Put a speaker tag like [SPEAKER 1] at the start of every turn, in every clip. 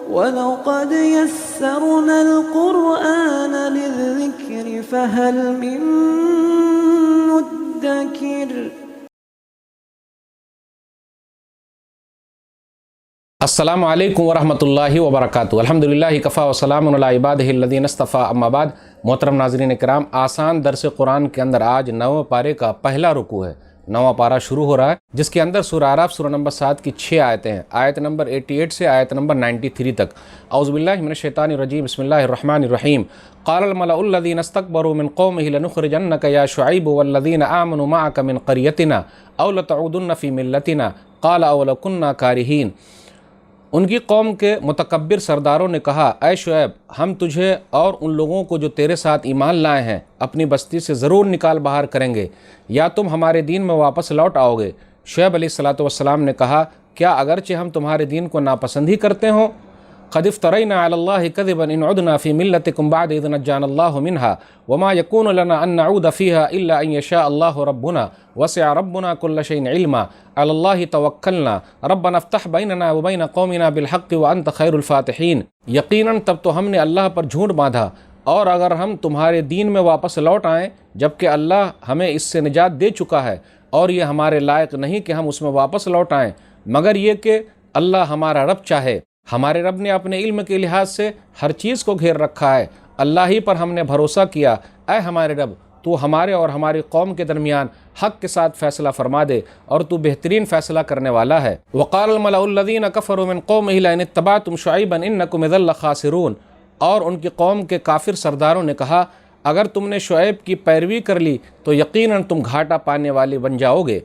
[SPEAKER 1] وَلَقَدْ يَسَّرْنَا الْقُرْآنَ لِلذِّكْرِ فَهَلْ مِن مُّدَّكِرٍ۔
[SPEAKER 2] السلام علیکم ورحمۃ اللہ وبرکاتہ۔ الحمدللہ کفا وسلام علی عبادہ الذین اصطفیٰ، اما بعد۔ محترم ناظرین کرام، آسان درس قرآن کے اندر آج 9 پارے کا پہلا رکوع ہے۔ 9واں پارہ شروع ہو رہا ہے، جس کے اندر سورہ اعراف سورہ نمبر 7 کی 6 آیتیں ہیں، آیت نمبر 88 سے آیت نمبر 93 تک۔ اعوذ باللہ من الشیطان الرجیم، بسم اللہ الرحمن الرحیم۔ قال الملأ الذین استکبروا من قومہ لنخرجنک یا شعیب والذین آمنوا معک من قریتنا او لتعودن فی ملتنا قال اولو کنا کارہین۔ ان کی قوم کے متکبر سرداروں نے کہا، اے شعیب، ہم تجھے اور ان لوگوں کو جو تیرے ساتھ ایمان لائے ہیں اپنی بستی سے ضرور نکال باہر کریں گے، یا تم ہمارے دین میں واپس لوٹ آؤ گے۔ شعیب علیہ السلام نے کہا، کیا اگرچہ ہم تمہارے دین کو ناپسند ہی کرتے ہوں؟ قد افترینا علی اللہ کذبا ان عدنا فی ملتکم بعد اذ نجانا اللہ منہا وما یکون لنا ان نعود فیہا الا ان یشاء اللہ ربنا وسع ربنا کل شیء علما علی اللہ توکلنا ربنا افتح بیننا وبین قومنا بالحق وانت خیر الفاتحین۔ یقیناً تب تو ہم نے اللہ پر جھوٹ باندھا، اور اگر ہم تمہارے دین میں واپس لوٹ آئیں جبکہ اللہ ہمیں اس سے نجات دے چکا ہے، اور یہ ہمارے لائق نہیں کہ ہم اس میں واپس لوٹ آئیں مگر یہ کہ اللہ ہمارا رب چاہے۔ ہمارے رب نے اپنے علم کے لحاظ سے ہر چیز کو گھیر رکھا ہے، اللہ ہی پر ہم نے بھروسہ کیا۔ اے ہمارے رب، تو ہمارے اور ہماری قوم کے درمیان حق کے ساتھ فیصلہ فرما دے، اور تو بہترین فیصلہ کرنے والا ہے۔ وقال الملأ الذین کفروا من قومہ لئن اتبعتم شعیبا انکم اذا لخاسرون۔ اور ان کی قوم کے کافر سرداروں نے کہا، اگر تم نے شعیب کی پیروی کر لی تو یقیناً تم گھاٹا پانے والے بن جاؤ گے۔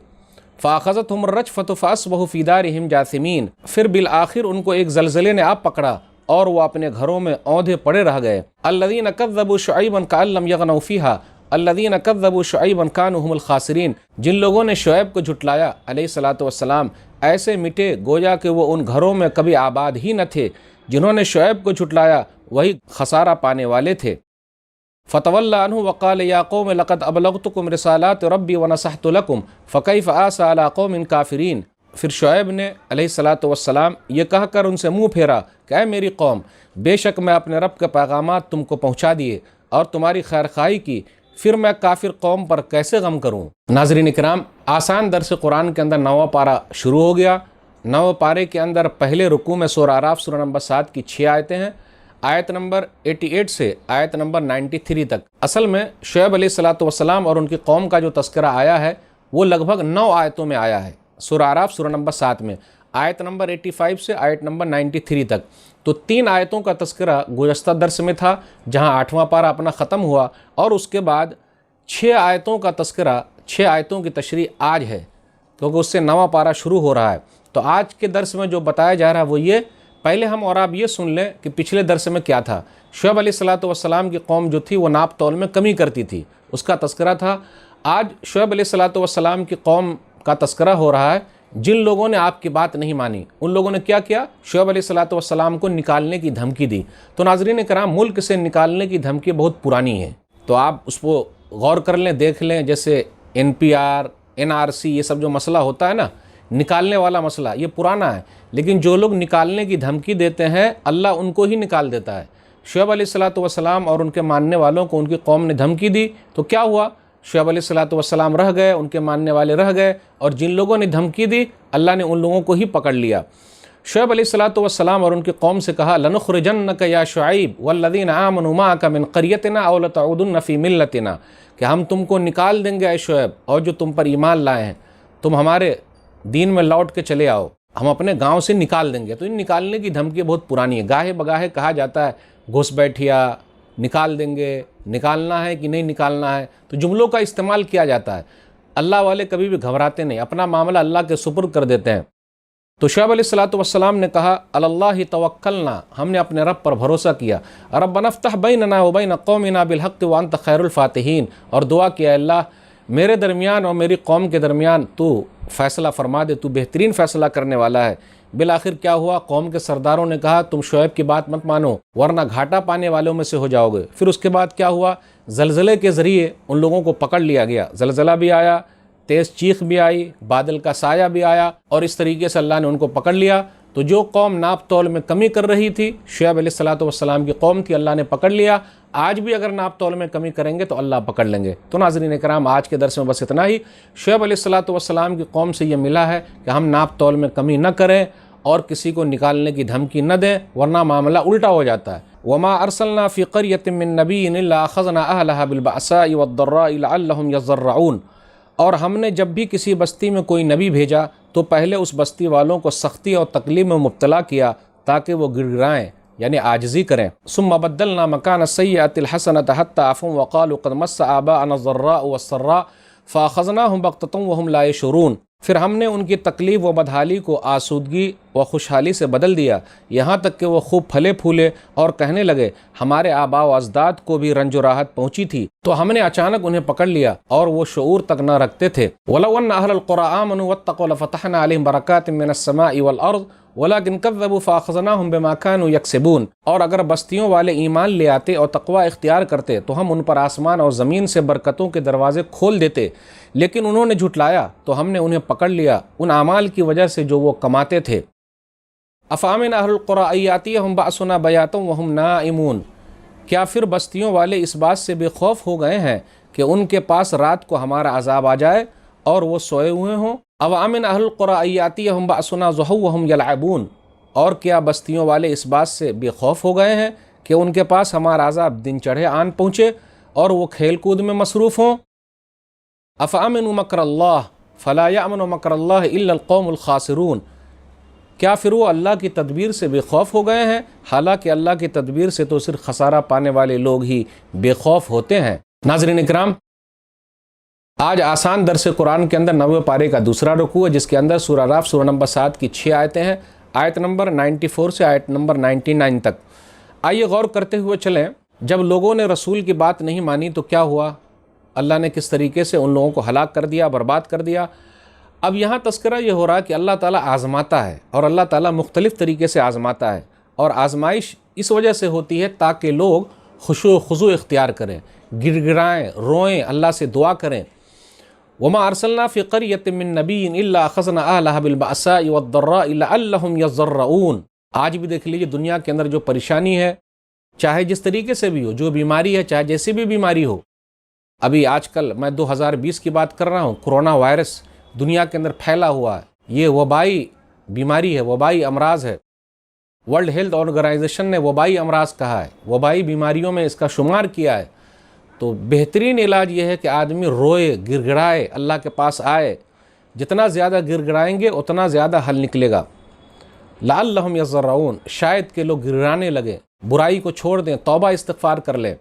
[SPEAKER 2] فَأَخَذَتْهُمُ الرَّجْفَةُ فَأَصْبَحُوا فِي دَارِهِمْ جَاثِمِينَ۔ پھر بالآخر ان کو ایک زلزلے نے آپ پکڑا اور وہ اپنے گھروں میں اوندھے پڑے رہ گئے۔ الَّذِينَ كَذَّبُوا شُعَيْبًا كَأَن لَّمْ يَغْنَوْا فِيهَا الَّذِينَ كَذَّبُوا شُعَيْبًا كَانُوا هُمُ الْخَاسِرِينَ۔ جن لوگوں نے شعیب کو جھٹلایا علیہ السلام ایسے مٹے گویا کہ وہ ان گھروں میں کبھی آباد ہی نہ تھے۔ جنہوں نے شعیب کو جھٹلایا وہی خسارہ پانے والے تھے۔ فَتَوَلَّىٰ عَنْهُ وَقَالَ يَا قَوْمِ لَقَدْ أَبْلَغْتُكُمْ رِسَالَاتِ رَبِّي وَنَصَحْتُ لَكُمْ فَكَيْفَ آسَىٰ عَلَىٰ قَوْمٍ كَافِرِينَ۔ پھر شعیب نے علیہ السلام یہ کہہ کر ان سے منہ پھیرا کہ اے میری قوم، بے شک میں اپنے رب کے پیغامات تم کو پہنچا دیے اور تمہاری خیرخواہی کی، پھر میں کافر قوم پر کیسے غم کروں۔ ناظرین کرام، آسان درس قرآن کے اندر 9واں پارہ شروع ہو گیا۔ 9 پارے کے اندر پہلے رکوع میں سورہ اعراف سورہ نمبر 7 کی 6 آیتیں ہیں، آیت نمبر 88 سے آیت نمبر 93 تک۔ اصل میں شعیب علیہ السلام اور ان کی قوم کا جو تذکرہ آیا ہے وہ لگ بھگ 9 آیتوں میں آیا ہے، سورہ اعراف سورہ نمبر 7 میں، آیت نمبر 85 سے آیت نمبر 93 تک۔ تو 3 آیتوں کا تذکرہ گزشتہ درس میں تھا جہاں 8واں پارہ اپنا ختم ہوا، اور اس کے بعد 6 آیتوں کا تذکرہ، 6 آیتوں کی تشریح آج ہے، کیونکہ اس سے 9واں پارہ شروع ہو رہا ہے۔ تو آج کے درس میں جو بتایا جا رہا ہے وہ یہ، پہلے ہم اور آپ یہ سن لیں کہ پچھلے درس میں کیا تھا۔ شعیب علیہ السلام کی قوم جو تھی وہ ناپ تول میں کمی کرتی تھی، اس کا تذکرہ تھا۔ آج شعیب علیہ السلام کی قوم کا تذکرہ ہو رہا ہے جن لوگوں نے آپ کی بات نہیں مانی۔ ان لوگوں نے کیا کیا؟ شعیب علیہ السلام کو نکالنے کی دھمکی دی۔ تو ناظرین کرام، ملک سے نکالنے کی دھمکی بہت پرانی ہے، تو آپ اس کو غور کر لیں، دیکھ لیں۔ جیسے NPR NRC یہ سب جو مسئلہ ہوتا ہے نا، نکالنے والا مسئلہ، یہ پرانا ہے، لیکن جو لوگ نکالنے کی دھمکی دیتے ہیں اللہ ان کو ہی نکال دیتا ہے۔ شعیب علیہ السلام اور ان کے ماننے والوں کو ان کی قوم نے دھمکی دی تو کیا ہوا؟ شعیب علیہ السلام رہ گئے، ان کے ماننے والے رہ گئے، اور جن لوگوں نے دھمکی دی اللہ نے ان لوگوں کو ہی پکڑ لیا۔ شعیب علیہ السلام اور ان کی قوم سے کہا، لَنُخْرِجَنَّكَ يَا شُعَيْبُ وَالَّذِينَ آمَنُوا مَعَكَ مِن قَرْيَتِنَا أَوْ لَتَعُودُنَّ فِي مِلَّتِنَا، کہ ہم تم کو نکال دیں گے اے شعیب اور جو تم پر ایمان لائے ہیں، تم ہمارے دین میں لوٹ کے چلے آؤ، ہم اپنے گاؤں سے نکال دیں گے۔ تو ان نکالنے کی دھمکی بہت پرانی ہے، گاہے بگاہے کہا جاتا ہے گھس بیٹھیا، نکال دیں گے، نکالنا ہے کہ نہیں نکالنا ہے، تو جملوں کا استعمال کیا جاتا ہے۔ اللہ والے کبھی بھی گھبراتے نہیں، اپنا معاملہ اللہ کے سپرد کر دیتے ہیں۔ تو شعیب علیہ السلام نے کہا، اللہ توکلنا، ہم نے اپنے رب پر بھروسہ کیا، ربنا افتح بیننا وبین قومنا بالحق وانت خیر الفاتحین، اور دعا کیا اللہ میرے درمیان اور میری قوم کے درمیان تو فیصلہ فرما دے، تو بہترین فیصلہ کرنے والا ہے۔ بالآخر کیا ہوا؟ قوم کے سرداروں نے کہا تم شعیب کی بات مت مانو ورنہ گھاٹا پانے والوں میں سے ہو جاؤ گے۔ پھر اس کے بعد کیا ہوا؟ زلزلے کے ذریعے ان لوگوں کو پکڑ لیا گیا، زلزلہ بھی آیا، تیز چیخ بھی آئی، بادل کا سایہ بھی آیا، اور اس طریقے سے اللہ نے ان کو پکڑ لیا۔ تو جو قوم ناپ تول میں کمی کر رہی تھی، شعیب علیہ السلام کی قوم تھی، اللہ نے پکڑ لیا۔ آج بھی اگر ناپ تول میں کمی کریں گے تو اللہ پکڑ لیں گے۔ تو ناظرین کرام، آج کے درس میں بس اتنا ہی۔ شعیب علیہ السلام کی قوم سے یہ ملا ہے کہ ہم ناپ تول میں کمی نہ کریں اور کسی کو نکالنے کی دھمکی نہ دیں، ورنہ معاملہ الٹا ہو جاتا ہے۔ وما ارسلنا فی قریۃ من نبی الا اخذنا اہلها بالبأساء والضراء لعلهم یضرعون، اور ہم نے جب بھی کسی بستی میں کوئی نبی بھیجا تو پہلے اس بستی والوں کو سختی اور تکلیف میں مبتلا کیا تاکہ وہ گر گرائیں، یعنی عاجزی کریں۔ ثم بدلنا مکان السیئۃ الحسنۃ حتی عفوا وقالوا قد مس آباءنا الضراء والسراء فاخذناهم بغتۃ وهم لا يشعرون، پھر ہم نے ان کی تکلیف و بدحالی کو آسودگی و خوشحالی سے بدل دیا، یہاں تک کہ وہ خوب پھلے پھولے اور کہنے لگے ہمارے آباء و اجداد کو بھی رنج و راحت پہنچی تھی، تو ہم نے اچانک انہیں پکڑ لیا اور وہ شعور تک نہ رکھتے تھے۔ وَلَوْ أَنَّ أَهْلَ الْقُرَىٰ آمَنُوا وَاتَّقُوا لَفَتَحْنَا عَلَيْهِمْ بَرَكَاتٍ مِّنَ السَّمَاءِ وَالْأَرْضِ وَلَٰكِنْ كَذَّبُوا فَأَخَذْنَاهُمْ بِمَا كَانُوا يَكْسِبُونَ، اور اگر بستیوں والے ایمان لے آتے اور تقوی اختیار کرتے تو ہم ان پر آسمان اور زمین سے برکتوں کے دروازے کھول دیتے، لیکن انہوں نے جھٹلایا تو ہم نے انہیں پکڑ لیا ان اعمال کی وجہ سے جو وہ کماتے تھے۔ افامن اہل القریٰ ان یاتیہم بأسنا بیاتا وہم نائمون، کیا پھر بستیوں والے اس بات سے بے خوف ہو گئے ہیں کہ ان کے پاس رات کو ہمارا عذاب آ جائے اور وہ سوئے ہوئے ہوں؟ او امن اہل القریٰ ان یاتیہم بأسنا ضحوا وہم یلعبون، اور کیا بستیوں والے اس بات سے بے خوف ہو گئے ہیں کہ ان کے پاس ہمارا عذاب دن چڑھے آن پہنچے اور وہ کھیل کود میں مصروف ہوں؟ افامنوا مکر اللہ فلا یأمن مکر اللہ الا القوم الخاسرون، کیا پھر وہ اللہ کی تدبیر سے بے خوف ہو گئے ہیں؟ حالانکہ اللہ کی تدبیر سے تو صرف خسارہ پانے والے لوگ ہی بے خوف ہوتے ہیں۔ ناظرین اکرام، آج آسان درس قرآن کے اندر 90 پارے کا دوسرا رکوع ہے، جس کے اندر سورہ اعراف سورہ نمبر 7 کی 6 آیتیں ہیں، آیت نمبر 94 سے آیت نمبر 99 تک۔ آئیے غور کرتے ہوئے چلیں، جب لوگوں نے رسول کی بات نہیں مانی تو کیا ہوا؟ اللہ نے کس طریقے سے ان لوگوں کو ہلاک کر دیا، برباد کر دیا۔ اب یہاں تذکرہ یہ ہو رہا کہ اللہ تعالیٰ آزماتا ہے، اور اللہ تعالیٰ مختلف طریقے سے آزماتا ہے، اور آزمائش اس وجہ سے ہوتی ہے تاکہ لوگ خشوع و خضوع اختیار کریں، گر گرائیں، روئیں، اللہ سے دعا کریں۔ وما ارسلنا فی قریۃ من نبی الا اخذنا اہلها بالبأساء والضراء لعلهم یضرعون۔ آج بھی دیکھ لیجیے دنیا کے اندر جو پریشانی ہے، چاہے جس طریقے سے بھی ہو، جو بیماری ہے، چاہے جیسی بھی بیماری ہو، ابھی آج کل میں 2020 کی بات کر رہا ہوں، کرونا وائرس دنیا کے اندر پھیلا ہوا ہے، یہ وبائی بیماری ہے، وبائی امراض ہے۔ ورلڈ ہیلتھ آرگنائزیشن نے وبائی امراض کہا ہے، وبائی بیماریوں میں اس کا شمار کیا ہے۔ تو بہترین علاج یہ ہے کہ آدمی روئے، گر گڑائے، اللہ کے پاس آئے، جتنا زیادہ گر گڑائیں گے اتنا زیادہ حل نکلے گا۔ لعلہم یضرعون، شاید کہ لوگ گرانے لگے، برائی کو چھوڑ دیں، توبہ استغفار کر لیں۔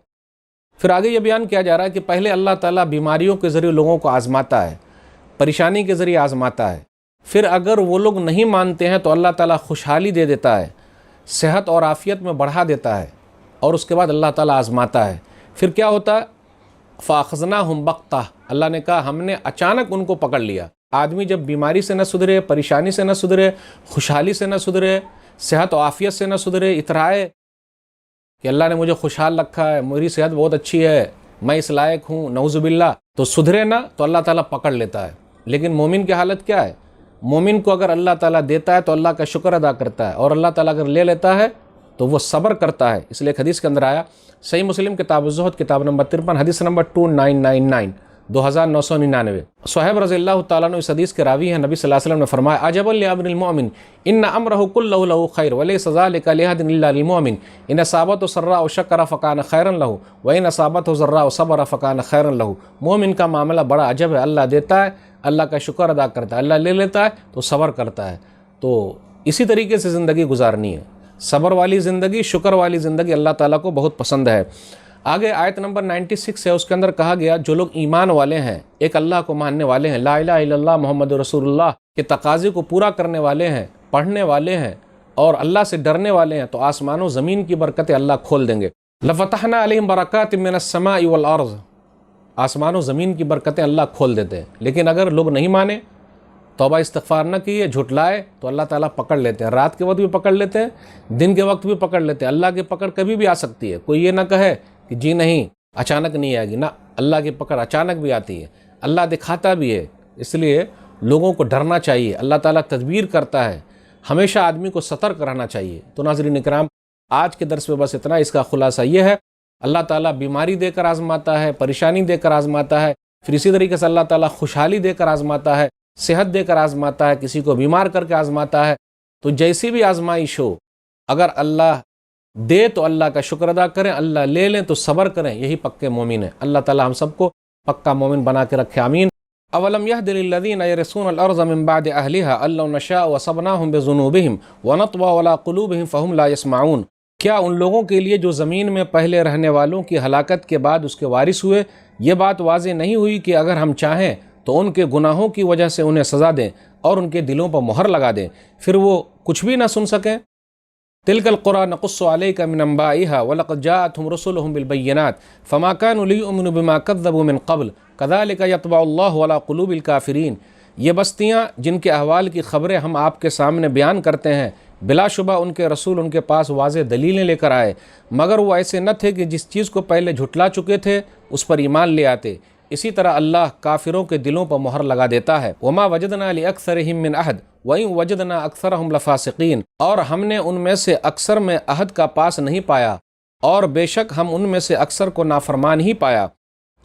[SPEAKER 2] پھر آگے یہ بیان کیا جا رہا ہے کہ پہلے اللہ تعالیٰ بیماریوں کے ذریعے لوگوں کو آزماتا ہے، پریشانی کے ذریعے آزماتا ہے، پھر اگر وہ لوگ نہیں مانتے ہیں تو اللہ تعالیٰ خوشحالی دے دیتا ہے، صحت اور عافیت میں بڑھا دیتا ہے، اور اس کے بعد اللہ تعالیٰ آزماتا ہے۔ پھر کیا ہوتا ہے؟ فَأَخَذْنَاهُمْ بَغْتَةً، اللہ نے کہا ہم نے اچانک ان کو پکڑ لیا۔ آدمی جب بیماری سے نہ سدھرے، پریشانی سے نہ سدھرے، خوشحالی سے نہ سدھرے، صحت و عافیت سے نہ سدھرے، اترائے کہ اللہ نے مجھے خوشحال رکھا ہے، میری صحت بہت اچھی ہے، میں اس لائق ہوں، نعوذ باللہ، تو سدھرے نہ تو اللہ تعالیٰ پکڑ لیتا ہے۔ لیکن مومن کی حالت کیا ہے؟ مومن کو اگر اللہ تعالیٰ دیتا ہے تو اللہ کا شکر ادا کرتا ہے، اور اللہ تعالیٰ اگر لے لیتا ہے تو وہ صبر کرتا ہے۔ اس لیے ایک حدیث کے اندر آیا، صحیح مسلم کتاب الزہد کتاب نمبر 53 حدیث نمبر 2999 2999، صہیب رضی اللہ تعالیٰ عنہ اس حدیث کے راوی ہیں، نبی صلی اللہ علیہ وسلم نے فرمایا عجبا لامر المؤمن ان امرہ کلہ لہ خیر ولیس ذلک لأحد الا للمؤمن ان اصابته سراء شکر فکان خیرا لہ وان اصابته ضراء صبر فکان خیرا لہ۔ مومن کا معاملہ بڑا عجب ہے، اللہ دیتا ہے، اللہ کا شکر ادا کرتا ہے، اللہ لے لیتا ہے تو صبر کرتا ہے۔ تو اسی طریقے سے زندگی گزارنی ہے، صبر والی زندگی، شکر والی زندگی اللہ تعالیٰ کو بہت پسند ہے۔ آگے آیت نمبر 96 ہے، اس کے اندر کہا گیا جو لوگ ایمان والے ہیں، ایک اللہ کو ماننے والے ہیں، لا الہ الا اللہ محمد رسول اللہ کے تقاضے کو پورا کرنے والے ہیں، پڑھنے والے ہیں اور اللہ سے ڈرنے والے ہیں، تو آسمان و زمین کی برکتیں اللہ کھول دیں گے۔ لفتحنا علیہم برکات من السماء والارض، آسمان و زمین کی برکتیں اللہ کھول دیتے ہیں۔ لیکن اگر لوگ نہیں مانے، توبہ استغفار نہ کیے، جھٹلائے، تو اللہ تعالیٰ پکڑ لیتے ہیں، رات کے وقت بھی پکڑ لیتے ہیں، دن کے وقت بھی پکڑ لیتے ہیں۔ اللہ کی پکڑ کبھی بھی آ سکتی ہے، کوئی یہ نہ کہے کہ جی نہیں اچانک نہیں آئے گی، نہ، اللہ کی پکڑ اچانک بھی آتی ہے، اللہ دکھاتا بھی ہے۔ اس لیے لوگوں کو ڈرنا چاہیے، اللہ تعالیٰ تدبیر کرتا ہے، ہمیشہ آدمی کو سترک رہنا چاہیے۔ تو ناظرین کرام، آج کے درس میں بس اتنا، اس کا خلاصہ یہ ہے اللہ تعالیٰ بیماری دے کر آزماتا ہے، پریشانی دے کر آزماتا ہے، پھر اسی طریقے سے اللہ تعالیٰ خوشحالی دے کر آزماتا ہے، صحت دے کر آزماتا ہے، کسی کو بیمار کر کے آزماتا ہے۔ تو جیسی بھی آزمائش ہو، اگر اللہ دے تو اللہ کا شکر ادا کریں، اللہ لے لیں تو صبر کریں، یہی پکے مومن ہیں۔ اللہ تعالیٰ ہم سب کو پکا مومن بنا کے رکھے، آمین۔ اولم یہد للذین یرثون الارض من بعد اہلها ان لو نشاء وصبناهم بذنوبهم ونطبع على قلوبهم فهم لا يسمعون، کیا ان لوگوں کے لیے جو زمین میں پہلے رہنے والوں کی ہلاکت کے بعد اس کے وارث ہوئے، یہ بات واضح نہیں ہوئی کہ اگر ہم چاہیں تو ان کے گناہوں کی وجہ سے انہیں سزا دیں اور ان کے دلوں پر مہر لگا دیں، پھر وہ کچھ بھی نہ سن سکیں؟ تلک القری نقص علیک من انبائها ولقد جاءتهم رسلهم بالبینات فما كانوا ليؤمنوا بما كذبوا من قبل كذلك يطبع الله على قلوب الكافرین، یہ بستیاں جن کے احوال کی خبریں ہم آپ کے سامنے بیان کرتے ہیں، بلا شبہ ان کے رسول ان کے پاس واضح دلیلیں لے کر آئے، مگر وہ ایسے نہ تھے کہ جس چیز کو پہلے جھٹلا چکے تھے اس پر ایمان لے آتے۔ اسی طرح اللہ کافروں کے دلوں پر مہر لگا دیتا ہے۔ وما وجدنا لأکثرهم من عہد وإن وجدنا اکثرهم لفاسقین، اور ہم نے ان میں سے اکثر میں عہد کا پاس نہیں پایا، اور بے شک ہم ان میں سے اکثر کو نافرمان ہی پایا۔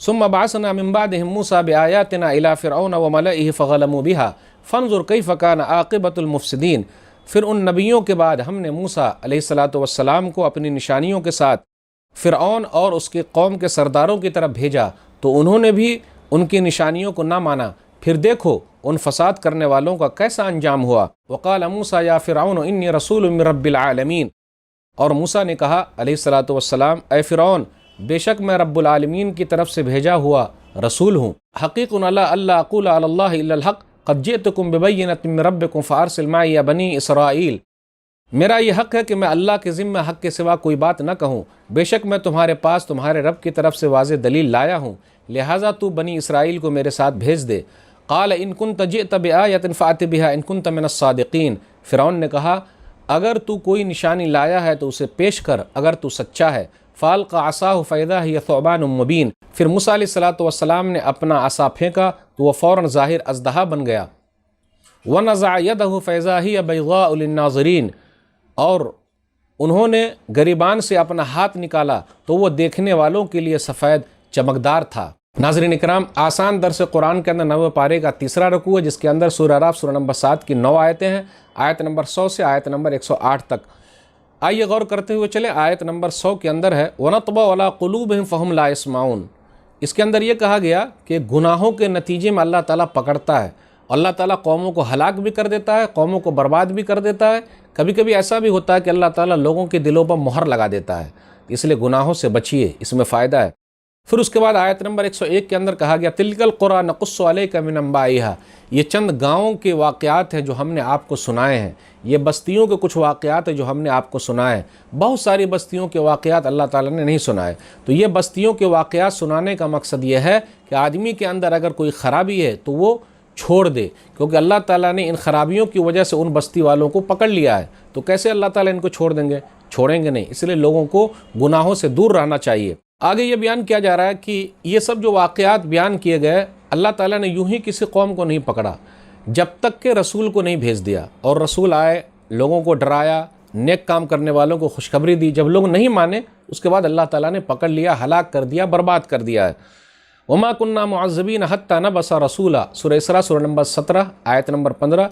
[SPEAKER 2] ثم بعثنا من بعدهم موسى بآیاتنا إلى فرعون وملئه فظلموا بها فانظر كيف كان عاقبة المفسدین، پھر ان نبیوں کے بعد ہم نے موسیٰ علیہ السلام کو اپنی نشانیوں کے ساتھ فرعون اور اس کے قوم کے سرداروں کی طرف بھیجا، تو انہوں نے بھی ان کی نشانیوں کو نہ مانا، پھر دیکھو ان فساد کرنے والوں کا کیسا انجام ہوا۔ وقال موسیٰ یا فرعون انی رسول من رب العالمین، اور موسیٰ نے کہا علیہ السلام، اے فرعون، بے شک میں رب العالمین کی طرف سے بھیجا ہوا رسول ہوں۔ حقیق اللہ اقول علی اللہ الا الحق قد جئتکم ببینۃ من ربکم فارسل معی بنی اسرائیل، میرا یہ حق ہے کہ میں اللہ کے ذمہ حق کے سوا کوئی بات نہ کہوں، بے شک میں تمہارے پاس تمہارے رب کی طرف سے واضح دلیل لایا ہوں، لہٰذا تو بنی اسرائیل کو میرے ساتھ بھیج دے۔ قال ان کنت جئت بآیۃ فأت بها ان کنت من الصادقین، فرعون نے کہا اگر تو کوئی نشانی لایا ہے تو اسے پیش کر اگر تو سچا ہے۔ فالقى عصاه فإذا هي ثعبان مبین، پھر موسیٰ علیہ السلام نے اپنا عصا پھینکا تو وہ فوراً ظاہر اژدہا بن گیا۔ ونزع يده فإذا هي بيضاء للناظرین، اور انہوں نے گریبان سے اپنا ہاتھ نکالا تو وہ دیکھنے والوں کے لیے سفید چمکدار تھا۔ ناظرین اکرام، آسان درس قرآن کے اندر 9 پارے کا تیسرا رکوع ہے، جس کے اندر سورہ اعراف سورہ نمبر 7 کی 9 آیتیں ہیں، آیت نمبر 100 سے آیت نمبر 108 تک۔ آئیے غور کرتے ہوئے چلے، آیت نمبر 100 کے اندر ہے وَنَطْبَعُ عَلَىٰ قُلُوبِهِمْ فَهُمْ لَا يَسْمَعُونَ، اس کے اندر یہ کہا گیا کہ گناہوں کے نتیجے میں اللہ تعالیٰ پکڑتا ہے، اللہ تعالیٰ قوموں کو ہلاک بھی کر دیتا ہے، قوموں کو برباد بھی کر دیتا ہے۔ کبھی کبھی ایسا بھی ہوتا ہے کہ اللہ تعالیٰ لوگوں کے دلوں پر مہر لگا دیتا ہے، اس لیے گناہوں سے بچیے، اس میں فائدہ ہے۔ پھر اس کے بعد آیت نمبر 101 کے اندر کہا گیا تلک القری نقص علیک من انبائها، یہ چند گاؤں کے واقعات ہیں جو ہم نے آپ کو سنائے ہیں، یہ بستیوں کے کچھ واقعات ہیں جو ہم نے آپ کو سنائے ہیں۔ بہت ساری بستیوں کے واقعات اللہ تعالیٰ نے نہیں سنائے، تو یہ بستیوں کے واقعات سنانے کا مقصد یہ ہے کہ آدمی کے اندر اگر کوئی خرابی ہے تو وہ چھوڑ دے، کیونکہ اللہ تعالیٰ نے ان خرابیوں کی وجہ سے ان بستی والوں کو پکڑ لیا ہے، تو کیسے اللہ تعالیٰ ان کو چھوڑ دیں گے؟ چھوڑیں گے نہیں، اس لیے لوگوں کو گناہوں سے دور رہنا چاہیے۔ آگے یہ بیان کیا جا رہا ہے کہ یہ سب جو واقعات بیان کیے گئے، اللہ تعالیٰ نے یوں ہی کسی قوم کو نہیں پکڑا جب تک کہ رسول کو نہیں بھیج دیا، اور رسول آئے، لوگوں کو ڈرایا، نیک کام کرنے والوں کو خوشخبری دی، جب لوگ نہیں مانے اس کے بعد اللہ تعالیٰ نے پکڑ لیا، ہلاک کر دیا، برباد کر دیا ہے۔ وما كنا معذبین حتی نبعث رسولا، سورہ اسراء سورہ نمبر 17 آیت نمبر 15،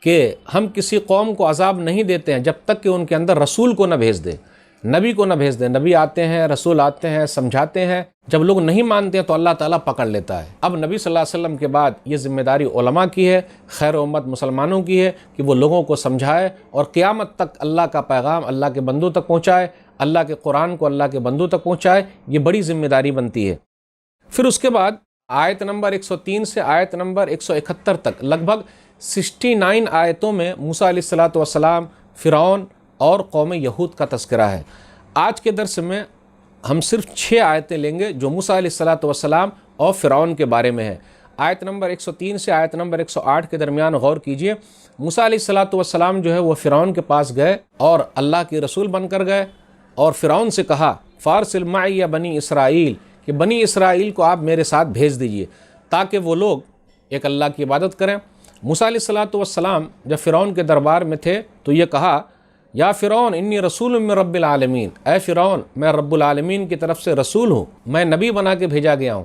[SPEAKER 2] کہ ہم کسی قوم کو عذاب نہیں دیتے ہیں جب تک کہ ان کے اندر رسول کو نہ بھیج دیں، نبی کو نہ بھیج دیں۔ نبی آتے ہیں، رسول آتے ہیں، سمجھاتے ہیں، جب لوگ نہیں مانتے ہیں تو اللہ تعالیٰ پکڑ لیتا ہے۔ اب نبی صلی اللہ علیہ وسلم کے بعد یہ ذمہ داری علماء کی ہے، خیر امت مسلمانوں کی ہے کہ وہ لوگوں کو سمجھائے اور قیامت تک اللہ کا پیغام اللہ کے بندوں تک پہنچائے، اللہ کے قرآن کو اللہ کے بندوں تک پہنچائے، یہ بڑی ذمہ داری بنتی ہے۔ پھر اس کے بعد آیت نمبر 103 سے آیت نمبر 171 تک لگ بھگ 69 آیتوں میں موسیٰ علیہ السلام، فرعون اور قوم یہود کا تذکرہ ہے۔ آج کے درس میں ہم صرف 6 آیتیں لیں گے جو موسیٰ علیہ السلام اور فرعون کے بارے میں ہیں۔ آیت نمبر 103 سے آیت نمبر 108 کے درمیان غور کیجئے۔ موسیٰ علیہ السلام جو ہے وہ فرعون کے پاس گئے اور اللہ کے رسول بن کر گئے، اور فرعون سے کہا فارسل معی بنی اسرائیل، کہ بنی اسرائیل کو آپ میرے ساتھ بھیج دیجئے تاکہ وہ لوگ ایک اللہ کی عبادت کریں، موسیٰ علیہ الصلوۃ والسلام جب فرعون کے دربار میں تھے تو یہ کہا یا فرعون انی رسول من رب العالمین، اے فرعون میں رب العالمین کی طرف سے رسول ہوں، میں نبی بنا کے بھیجا گیا ہوں۔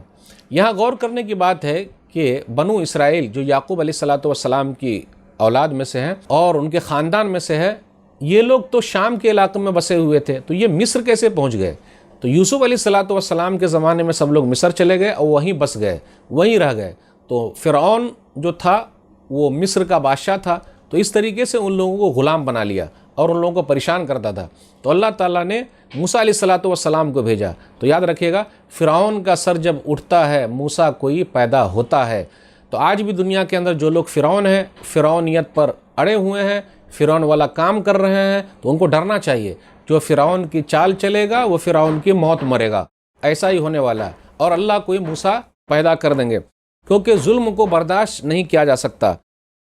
[SPEAKER 2] یہاں غور کرنے کی بات ہے کہ بنو اسرائیل جو یعقوب علیہ الصلوۃ والسلام کی اولاد میں سے ہیں اور ان کے خاندان میں سے ہے، یہ لوگ تو شام کے علاقے میں بسے ہوئے تھے، تو یہ مصر کیسے پہنچ گئے؟ تو یوسف علیہ الصلوۃ والسلام کے زمانے میں سب لوگ مصر چلے گئے اور وہیں بس گئے، وہیں رہ گئے۔ تو فرعون جو تھا وہ مصر کا بادشاہ تھا، تو اس طریقے سے ان لوگوں کو غلام بنا لیا اور ان لوگوں کو پریشان کرتا تھا۔ تو اللہ تعالیٰ نے موسیٰ علیہ الصلوۃ والسلام کو بھیجا۔ تو یاد رکھیے گا، فرعون کا سر جب اٹھتا ہے موسیٰ کوئی پیدا ہوتا ہے۔ تو آج بھی دنیا کے اندر جو لوگ فرعون ہیں، فرعونیت پر اڑے ہوئے ہیں، فرعون والا کام کر رہے ہیں، تو ان کو ڈرنا چاہیے۔ جو فرعون کی چال چلے گا وہ فرعون کی موت مرے گا، ایسا ہی ہونے والا ہے۔ اور اللہ کوئی موسیٰ پیدا کر دیں گے، کیونکہ ظلم کو برداشت نہیں کیا جا سکتا۔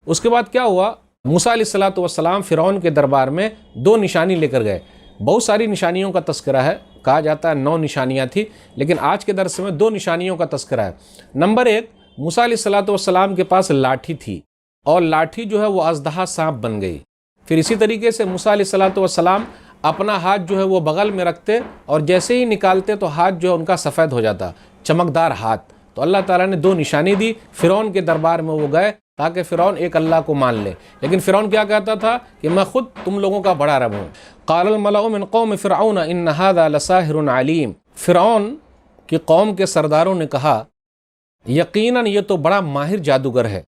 [SPEAKER 2] اس کے بعد کیا ہوا؟ موسیٰ علیہ الصلوۃ والسلام فرعون کے دربار میں 2 نشانی لے کر گئے۔ بہت ساری نشانیوں کا تذکرہ ہے، کہا جاتا ہے 9 نشانیاں تھیں، لیکن آج کے درس میں 2 نشانیوں کا تذکرہ ہے۔ نمبر 1، موسیٰ علیہ الصلوۃ والسلام کے پاس لاٹھی تھی، اور لاٹھی جو ہے وہ اژدہا سانپ بن گئی۔ پھر اسی طریقے سے موسیٰ علیہ الصلوۃ والسلام اپنا ہاتھ جو ہے وہ بغل میں رکھتے، اور جیسے ہی نکالتے تو ہاتھ جو ہے ان کا سفید ہو جاتا، چمکدار ہاتھ۔ تو اللہ تعالیٰ نے 2 نشانی دی، فرعون کے دربار میں وہ گئے تاکہ فرعون ایک اللہ کو مان لے۔ لیکن فرعون کیا کہتا تھا کہ میں خود تم لوگوں کا بڑا رب ہوں۔ قال الملأ من قوم فرعون ان هذا لساحر علیم، فرعون کی قوم کے سرداروں نے کہا یقیناً یہ تو بڑا ماہر جادوگر ہے،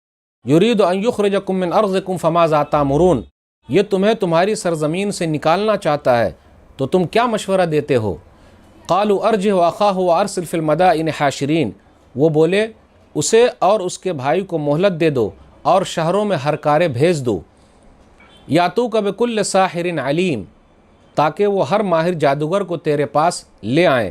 [SPEAKER 2] یرید ان یخرجکم من ارضکم فماذا تأمرون، یہ تمہیں تمہاری سرزمین سے نکالنا چاہتا ہے، تو تم کیا مشورہ دیتے ہو؟ قالوا ارجه واخاه وارسل فی المدائن حاشرین، وہ بولے اسے اور اس کے بھائی کو مہلت دے دو اور شہروں میں ہرکارے بھیج دو، یاتوک بکل ساحر علیم، تاکہ وہ ہر ماہر جادوگر کو تیرے پاس لے آئیں۔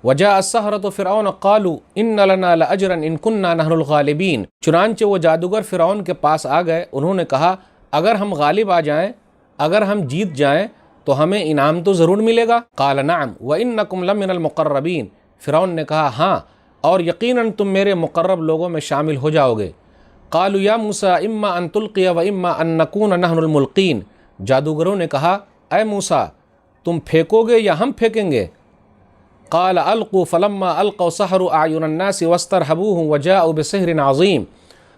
[SPEAKER 2] وجاء السحرة فرعون قالوا ان لنا لاجرا ان كنا نحن الغالبین، چنانچہ وہ جادوگر فرعون کے پاس آ گئے، انہوں نے کہا اگر ہم غالب آ جائیں، اگر ہم جیت جائیں تو ہمیں انعام تو ضرور ملے گا۔ قال نعم وانکم لمن المقربین، فرعون نے کہا ہاں، اور یقیناً تم میرے مقرب لوگوں میں شامل ہو جاؤ گے۔ قالوا یا موسیٰ اما ان تلقی و اما ان نکون نحن الملقین، جادوگروں نے کہا اے موسیٰ تم پھینکو گے یا ہم پھینکیں گے؟ قال القوا فلما القوا سحروا اعین الناس واسترهبوهم وجاءوا بسحر عظیم،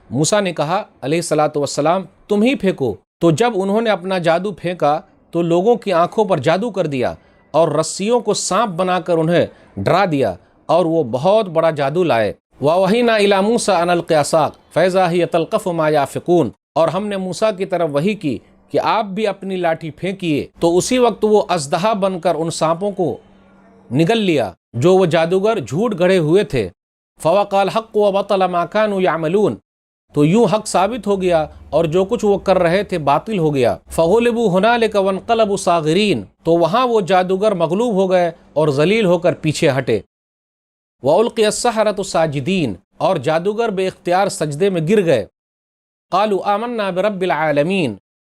[SPEAKER 2] موسیٰ نے کہا علیہ الصلوۃ والسلام تم ہی پھینکو۔ تو جب انہوں نے اپنا جادو پھینکا تو لوگوں کی آنکھوں پر جادو کر دیا اور رسیوں کو سانپ بنا کر انہیں ڈرا دیا، اور وہ بہت بڑا جادو لائے۔ وَوَحِيْنَا إِلَى مُوسَىٰ أَنْ أَلْقِ عَصَاكَ فَإِذَا هِيَ تَلْقَفُ مَا يَأْفِكُونَ، اور ہم نے موسیٰ کی طرف وحی کی کہ آپ بھی اپنی لاٹھی پھینکیے، تو اسی وقت وہ اژدہا بن کر ان سانپوں کو نگل لیا جو وہ جادوگر جھوٹ گڑھے ہوئے تھے۔ فَوَقَعَ الْحَقُّ وَبَطَلَ مَا كَانُوا يَعْمَلُونَ، تو یوں حق ثابت ہو گیا اور جو کچھ وہ کر رہے تھے باطل ہو گیا۔ فَغُلِبُوا هُنَالِكَ وَانقَلَبُوا صَاغِرِينَ، تو وہاں وہ جادوگر مغلوب ہو گئے اور ذلیل ہو کر پیچھے ہٹے۔ وَأُلْقِيَ السَّحَرَةُ سَاجِدِينَ، اور جادوگر بے اختیار سجدے میں گر گئے۔ قَالُوا آمَنَّا بِرَبِّ الْعَالَمِينَ،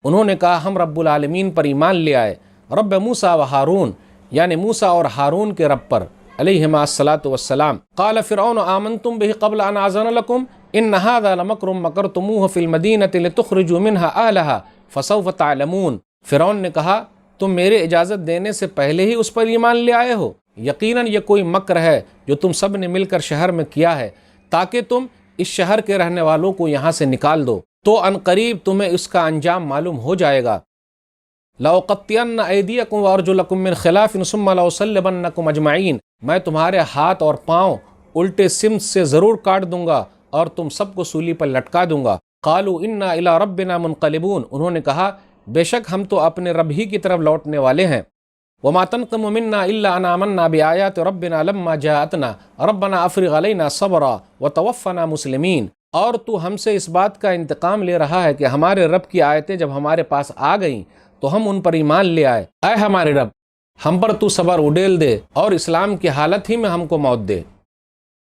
[SPEAKER 2] انہوں نے کہا ہم رب العالمین پر ایمان لے آئے، رب موسیٰ و ہارون، یعنی موسیٰ اور ہارون کے رب پر علیہما الصلاۃ والسلام۔ قال فرعون آمنتم به قبل ان آذن لكم ان هذا لمکر مکرتموه في المدینة لتخرجوا منها اهلها فسوف تعلمون، فرعون نے کہا تم میرے اجازت دینے سے پہلے ہی اس پر ایمان لے آئے ہو، یقیناً یہ کوئی مکر ہے جو تم سب نے مل کر شہر میں کیا ہے تاکہ تم اس شہر کے رہنے والوں کو یہاں سے نکال دو، تو ان قریب تمہیں اس کا انجام معلوم ہو جائے گا۔ لَأُقَطِّعَنَّ أَيْدِيَكُمْ وَأَرْجُلَكُمْ مِنْ خِلَافٍ ثُمَّ لَأُصَلِّبَنَّكُمْ أَجْمَعِينَ، میں تمہارے ہاتھ اور پاؤں الٹے سمت سے ضرور کاٹ دوں گا اور تم سب کو سولی پر لٹکا دوں گا۔ قَالُوا إِنَّا إِلَىٰ رَبِّنَا مُنْقَلِبُونَ، انہوں نے کہا بے شک ہم تو اپنے رب ہی کی طرف لوٹنے والے ہیں۔ وَمَا تَنْقِمُ مِنَّا إِلَّا أَنْ آمَنَّا بِآيَاتِ رَبِّنَا لَمَّا جَاءَتْنَا رَبَّنَا أَفْرِغْ عَلَيْنَا صَبْرًا وَتَوَفَّنَا مُسْلِمِينَ، اور تو ہم سے اس بات کا انتقام لے رہا ہے کہ ہمارے رب کی آیتیں جب ہمارے پاس آ گئیں تو ہم ان پر ایمان لے آئے۔ اے ہمارے رب ہم پر تو صبر اڈیل دے اور اسلام کی حالت ہی میں ہم کو موت دے۔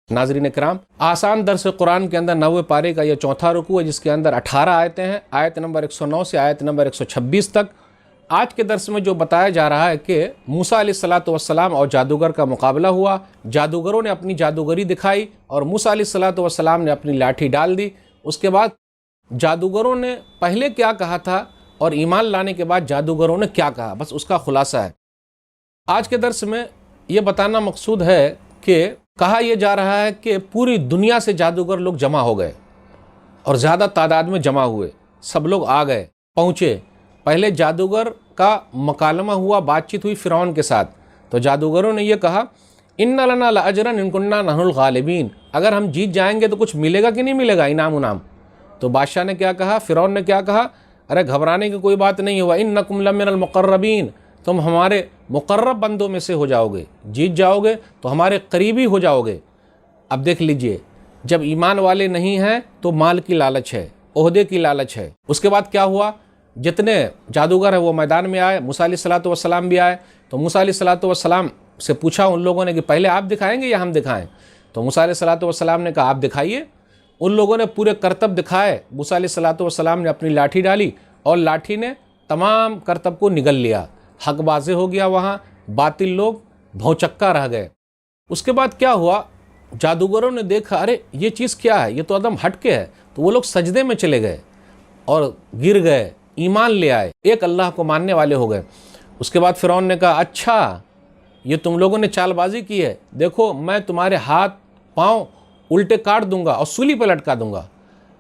[SPEAKER 2] ناظرین کرام، آسان درس قرآن کے اندر 9ویں پارے کا یہ چوتھا رکوع ہے جس کے اندر 18 آیتیں ہیں، آیت نمبر 109 سے آیت نمبر 126 تک۔ آج کے درس میں جو بتایا جا رہا ہے کہ موسیٰ علیہ الصلوۃ والسلام اور جادوگر کا مقابلہ ہوا، جادوگروں نے اپنی جادوگری دکھائی اور موسیٰ علیہ الصلوۃ والسلام نے اپنی لاٹھی ڈال دی۔ اس کے بعد جادوگروں نے پہلے کیا کہا تھا اور ایمان لانے کے بعد جادوگروں نے کیا کہا، بس اس کا خلاصہ ہے۔ آج کے درس میں یہ بتانا مقصود ہے کہ کہا یہ جا رہا ہے کہ پوری دنیا سے جادوگر لوگ جمع ہو گئے اور زیادہ تعداد میں جمع ہوئے، سب لوگ آ گئے، پہنچے۔ پہلے جادوگر کا مکالمہ ہوا، بات چیت ہوئی فرعون کے ساتھ، تو جادوگروں نے یہ کہا ان لنا لاجرا ان کننا نحن الغالبین، اگر ہم جیت جائیں گے تو کچھ ملے گا کہ نہیں ملے گا، انعام۔ تو بادشاہ نے کیا کہا، فرعون نے کیا کہا، ارے گھبرانے کی کوئی بات نہیں ہوا، انکم لمن المقربین، تم ہمارے مقرب بندوں میں سے ہو جاؤ گے، جیت جاؤ گے تو ہمارے قریبی ہو جاؤ گے۔ اب دیکھ لیجئے، جب ایمان والے نہیں ہیں تو مال کی لالچ ہے، عہدے کی لالچ ہے۔ اس کے بعد کیا ہوا، جتنے جادوگر ہیں وہ میدان میں آئے، موسیٰ علیہ السلام بھی آئے، تو موسیٰ علیہ السلام سے پوچھا ان لوگوں نے کہ پہلے آپ دکھائیں گے یا ہم دکھائیں؟ تو موسیٰ علیہ السلام نے کہا آپ دکھائیے۔ ان لوگوں نے پورے کرتب دکھائے، موسیٰ علیہ السلام نے اپنی لاٹھی ڈالی اور لاٹھی نے تمام کرتب کو نگل لیا، حق واضح ہو گیا، وہاں باطل لوگ بھونچکا رہ گئے۔ اس کے بعد کیا ہوا، جادوگروں نے دیکھا ارے یہ چیز کیا ہے، یہ تو عدم ہٹ کے ہے، تو وہ لوگ سجدے میں چلے گئے اور گر گئے، ایمان لے آئے، ایک اللہ کو ماننے والے ہو گئے۔ اس کے بعد فرعون نے کہا اچھا یہ تم لوگوں نے چال بازی کی ہے، دیکھو میں تمہارے ہاتھ پاؤں الٹے کاٹ دوں گا اور سولی پہ لٹکا دوں گا۔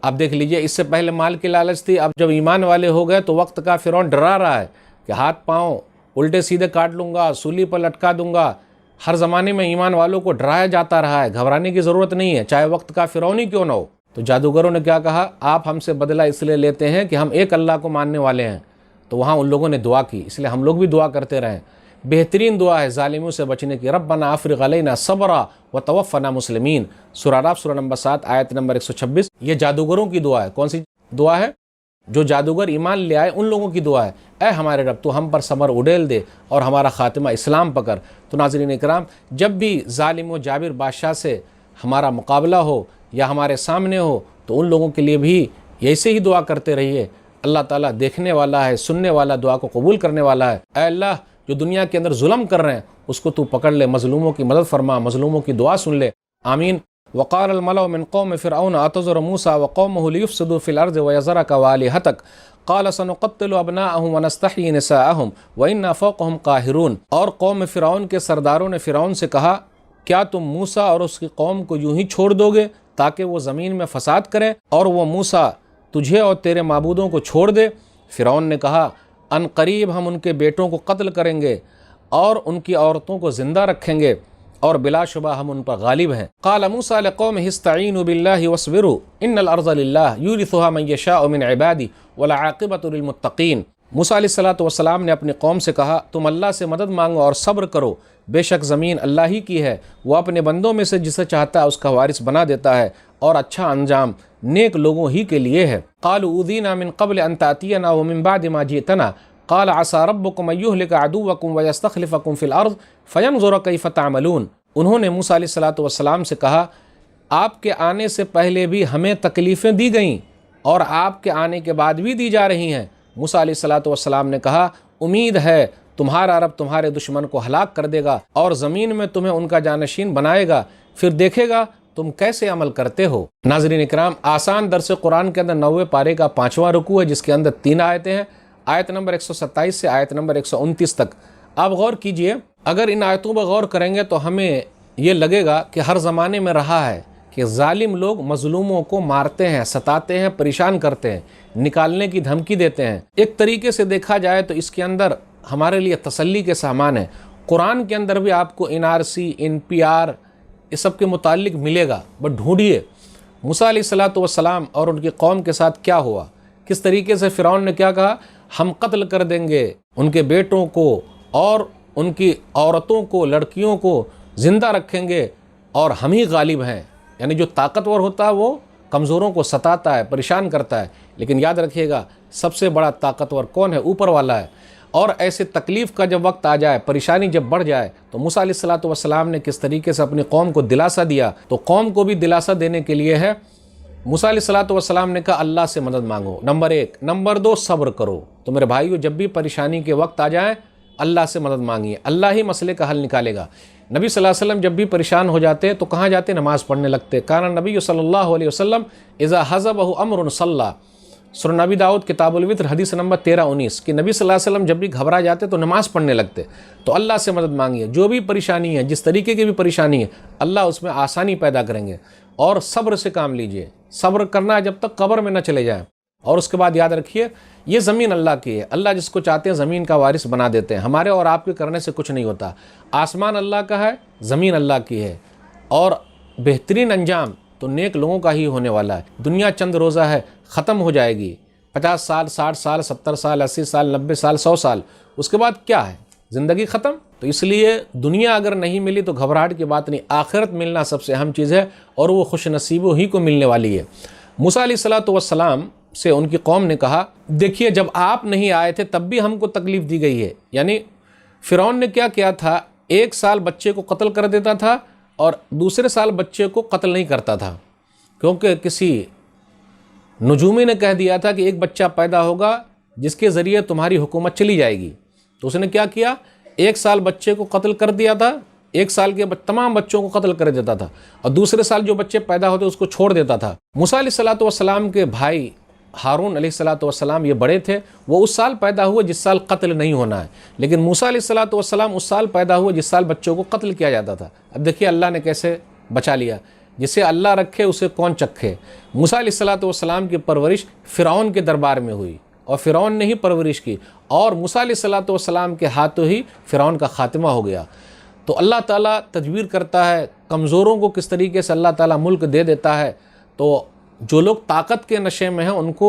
[SPEAKER 2] اب دیکھ لیجئے، اس سے پہلے مال کی لالچ تھی، اب جب ایمان والے ہو گئے تو وقت کا فرعون ڈرا رہا ہے کہ ہاتھ پاؤں الٹے سیدھے کاٹ لوں گا، سولی پر لٹکا دوں گا۔ ہر زمانے میں ایمان والوں کو ڈرایا جاتا رہا ہے، گھبرانے کی ضرورت نہیں ہے، چاہے وقت کا فرعون ہی کیوں نہ ہو۔ تو جادوگروں نے کیا کہا، آپ ہم سے بدلہ اس لیے لیتے ہیں کہ ہم ایک اللہ کو ماننے والے ہیں۔ تو وہاں ان لوگوں نے دعا کی، اس لیے ہم لوگ بھی دعا کرتے رہیں۔ بہترین دعا ہے ظالموں سے بچنے کی، ربنا افرغ علینا صبرا وتوفنا مسلمین، سورہ اعراف سورہ نمبر 7 آیت نمبر 126۔ یہ جادوگروں کی دعا ہے۔ کون سی دعا ہے؟ جو جادوگر ایمان لے آئے ان لوگوں کی دعا ہے، اے ہمارے رب تو ہم پر صبر اڈیل دے اور ہمارا خاتمہ اسلام پکڑ۔ تو ناظرین اکرام، جب بھی ظالم و جابر بادشاہ سے ہمارا مقابلہ ہو یا ہمارے سامنے ہو تو ان لوگوں کے لیے بھی ایسے ہی دعا کرتے رہیے۔ اللہ تعالیٰ دیکھنے والا ہے، سننے والا، دعا کو قبول کرنے والا ہے۔ اے اللہ جو دنیا کے اندر ظلم کر رہے ہیں اس کو تو پکڑ لے، مظلوموں کی مدد فرما، مظلوموں کی دعا سن لے، آمین۔ وقال الملأ من قوم فرعون اتذر موسى وقومه ليفسدوا في الارض ويذرك والهتك قال سنقتل ابناءهم ونستحيي نساءهم وانا فوقهم قاهرون۔ اور قوم فرعون کے سرداروں نے فرعون سے کہا کیا تم موسیٰ اور اس کی قوم کو یوں ہی چھوڑ دو گے تاکہ وہ زمین میں فساد کریں اور وہ موسیٰ تجھے اور تیرے معبودوں کو چھوڑ دے؟ فرعون نے کہا ان قریب ہم ان کے بیٹوں کو قتل کریں گے اور ان کی عورتوں کو زندہ رکھیں گے اور بلا شبہ ہم ان پر غالب ہیں۔ قال موسیٰ لقومہ استعینوا باللہ واصبروا ان الارض للہ یورثها من یشاء من عبادہ والعاقبۃ للمتقین۔ موسیٰ علیہ السلام نے اپنی قوم سے کہا تم اللہ سے مدد مانگو اور صبر کرو، بے شک زمین اللہ ہی کی ہے، وہ اپنے بندوں میں سے جسے چاہتا ہے اس کا وارث بنا دیتا ہے اور اچھا انجام نیک لوگوں ہی کے لیے ہے۔ قالوا اوذینا من قبل ان تأتینا ومن بعد ما جئتنا قال عسى ربكم ان يهلك عدوكم ويستخلفكم في الارض فينظر كيف تعملون۔ انہوں نے موسیٰ علیہ السلام سے کہا آپ کے آنے سے پہلے بھی ہمیں تکلیفیں دی گئیں اور آپ کے آنے کے بعد بھی دی جا رہی ہیں۔ موسیٰ علیہ السلام نے کہا امید ہے تمہارا رب تمہارے دشمن کو ہلاک کر دے گا اور زمین میں تمہیں ان کا جانشین بنائے گا، پھر دیکھے گا تم کیسے عمل کرتے ہو۔ ناظرین اکرام، آسان درس قرآن کے اندر 90 پارے کا 5واں رکوع ہے جس کے اندر 3 آیتیں ہیں، آیت نمبر 127 سے آیت نمبر 129 تک۔ آپ غور کیجئے، اگر ان آیتوں پر غور کریں گے تو ہمیں یہ لگے گا کہ ہر زمانے میں رہا ہے کہ ظالم لوگ مظلوموں کو مارتے ہیں، ستاتے ہیں، پریشان کرتے ہیں، نکالنے کی دھمکی دیتے ہیں۔ ایک طریقے سے دیکھا جائے تو اس کے اندر ہمارے لیے تسلی کے سامان ہے۔ قرآن کے اندر بھی آپ کو NRC NPR اس سب کے متعلق ملے گا، بس ڈھونڈیے موسیٰ علیہ السلام اور ان کی قوم کے ساتھ کیا ہوا، کس طریقے سے فرعون نے کیا کہا ہم قتل کر دیں گے ان کے بیٹوں کو اور ان کی عورتوں کو، لڑکیوں کو زندہ رکھیں گے اور ہم ہی غالب ہیں۔ یعنی جو طاقتور ہوتا ہے وہ کمزوروں کو ستاتا ہے، پریشان کرتا ہے، لیکن یاد رکھیے گا سب سے بڑا طاقتور کون ہے؟ اوپر والا ہے۔ اور ایسے تکلیف کا جب وقت آ جائے، پریشانی جب بڑھ جائے تو موسیٰ علیہ السلام نے کس طریقے سے اپنی قوم کو دلاسا دیا، تو قوم کو بھی دلاسا دینے کے لیے ہے موسیٰ علیہ السلام نے کہا اللہ سے مدد مانگو، نمبر 1، نمبر 2 صبر کرو۔ تو میرے بھائیو جب بھی پریشانی کے وقت آ جائیں اللہ سے مدد مانگیے، اللہ ہی مسئلے کا حل نکالے گا۔ نبی صلی اللہ علیہ وسلم جب بھی پریشان ہو جاتے تو کہاں جاتے؟ نماز پڑھنے لگتے۔ کان نبی صلی اللہ علیہ وسلم اذا حزبہ امر صلی، سورہ نبی داؤد کتاب الوتر حدیث نمبر 13-19 کہ نبی صلی اللہ علیہ وسلم جب بھی گھبرا جاتے تو نماز پڑھنے لگتے، تو اللہ سے مدد مانگیے، جو بھی پریشانی ہے، جس طریقے کی بھی پریشانی ہے، اللہ اس میں آسانی پیدا کریں گے، اور صبر سے کام لیجئے، صبر کرنا ہے جب تک قبر میں نہ چلے جائیں۔ اور اس کے بعد یاد رکھیے یہ زمین اللہ کی ہے، اللہ جس کو چاہتے ہیں زمین کا وارث بنا دیتے ہیں، ہمارے اور آپ کے کرنے سے کچھ نہیں ہوتا۔ آسمان اللہ کا ہے، زمین اللہ کی ہے، اور بہترین انجام تو نیک لوگوں کا ہی ہونے والا ہے۔ دنیا چند روزہ ہے، ختم ہو جائے گی، 50 سال، 60 سال، 70 سال، 80 سال، 90 سال، 100 سال، اس کے بعد کیا ہے؟ زندگی ختم۔ تو اس لیے دنیا اگر نہیں ملی تو گھبراہٹ کی بات نہیں، آخرت ملنا سب سے اہم چیز ہے، اور وہ خوش نصیبوں ہی کو ملنے والی ہے۔ موسیٰ علیہ السلام سے ان کی قوم نے کہا، دیکھیے جب آپ نہیں آئے تھے تب بھی ہم کو تکلیف دی گئی ہے۔ یعنی فرعون نے کیا کیا تھا، 1 سال بچے کو قتل کر دیتا تھا اور دوسرے سال بچے کو قتل نہیں کرتا تھا، کیونکہ کسی نجومی نے کہہ دیا تھا کہ ایک بچہ پیدا ہوگا جس کے ذریعے تمہاری حکومت چلی جائے گی۔ تو اس نے کیا کیا، 1 سال بچے کو قتل کر دیا تھا، 1 سال کے تمام بچوں کو قتل کر دیتا تھا، اور دوسرے سال جو بچے پیدا ہوتے اس کو چھوڑ دیتا تھا۔ موسیٰ علیہ السلام کے بھائی ہارون علیہ السلام یہ بڑے تھے، وہ اس سال پیدا ہوئے جس سال قتل نہیں ہونا ہے، لیکن موسیٰ علیہ السلام اس سال پیدا ہوئے جس سال بچوں کو قتل کیا جاتا تھا۔ اب دیکھیے اللہ نے کیسے بچا لیا، جسے اللہ رکھے اسے کون چکھے۔ موسیٰ علیہ السلام کی پرورش فرعون کے دربار میں ہوئی، اور فرعون نے ہی پرورش کی، اور موسیٰ علیہ السلام کے ہاتھوں ہی فرعون کا خاتمہ ہو گیا۔ تو اللہ تعالیٰ تدبیر کرتا ہے، کمزوروں کو کس طریقے سے اللہ تعالیٰ ملک دے دیتا ہے۔ تو جو لوگ طاقت کے نشے میں ہیں ان کو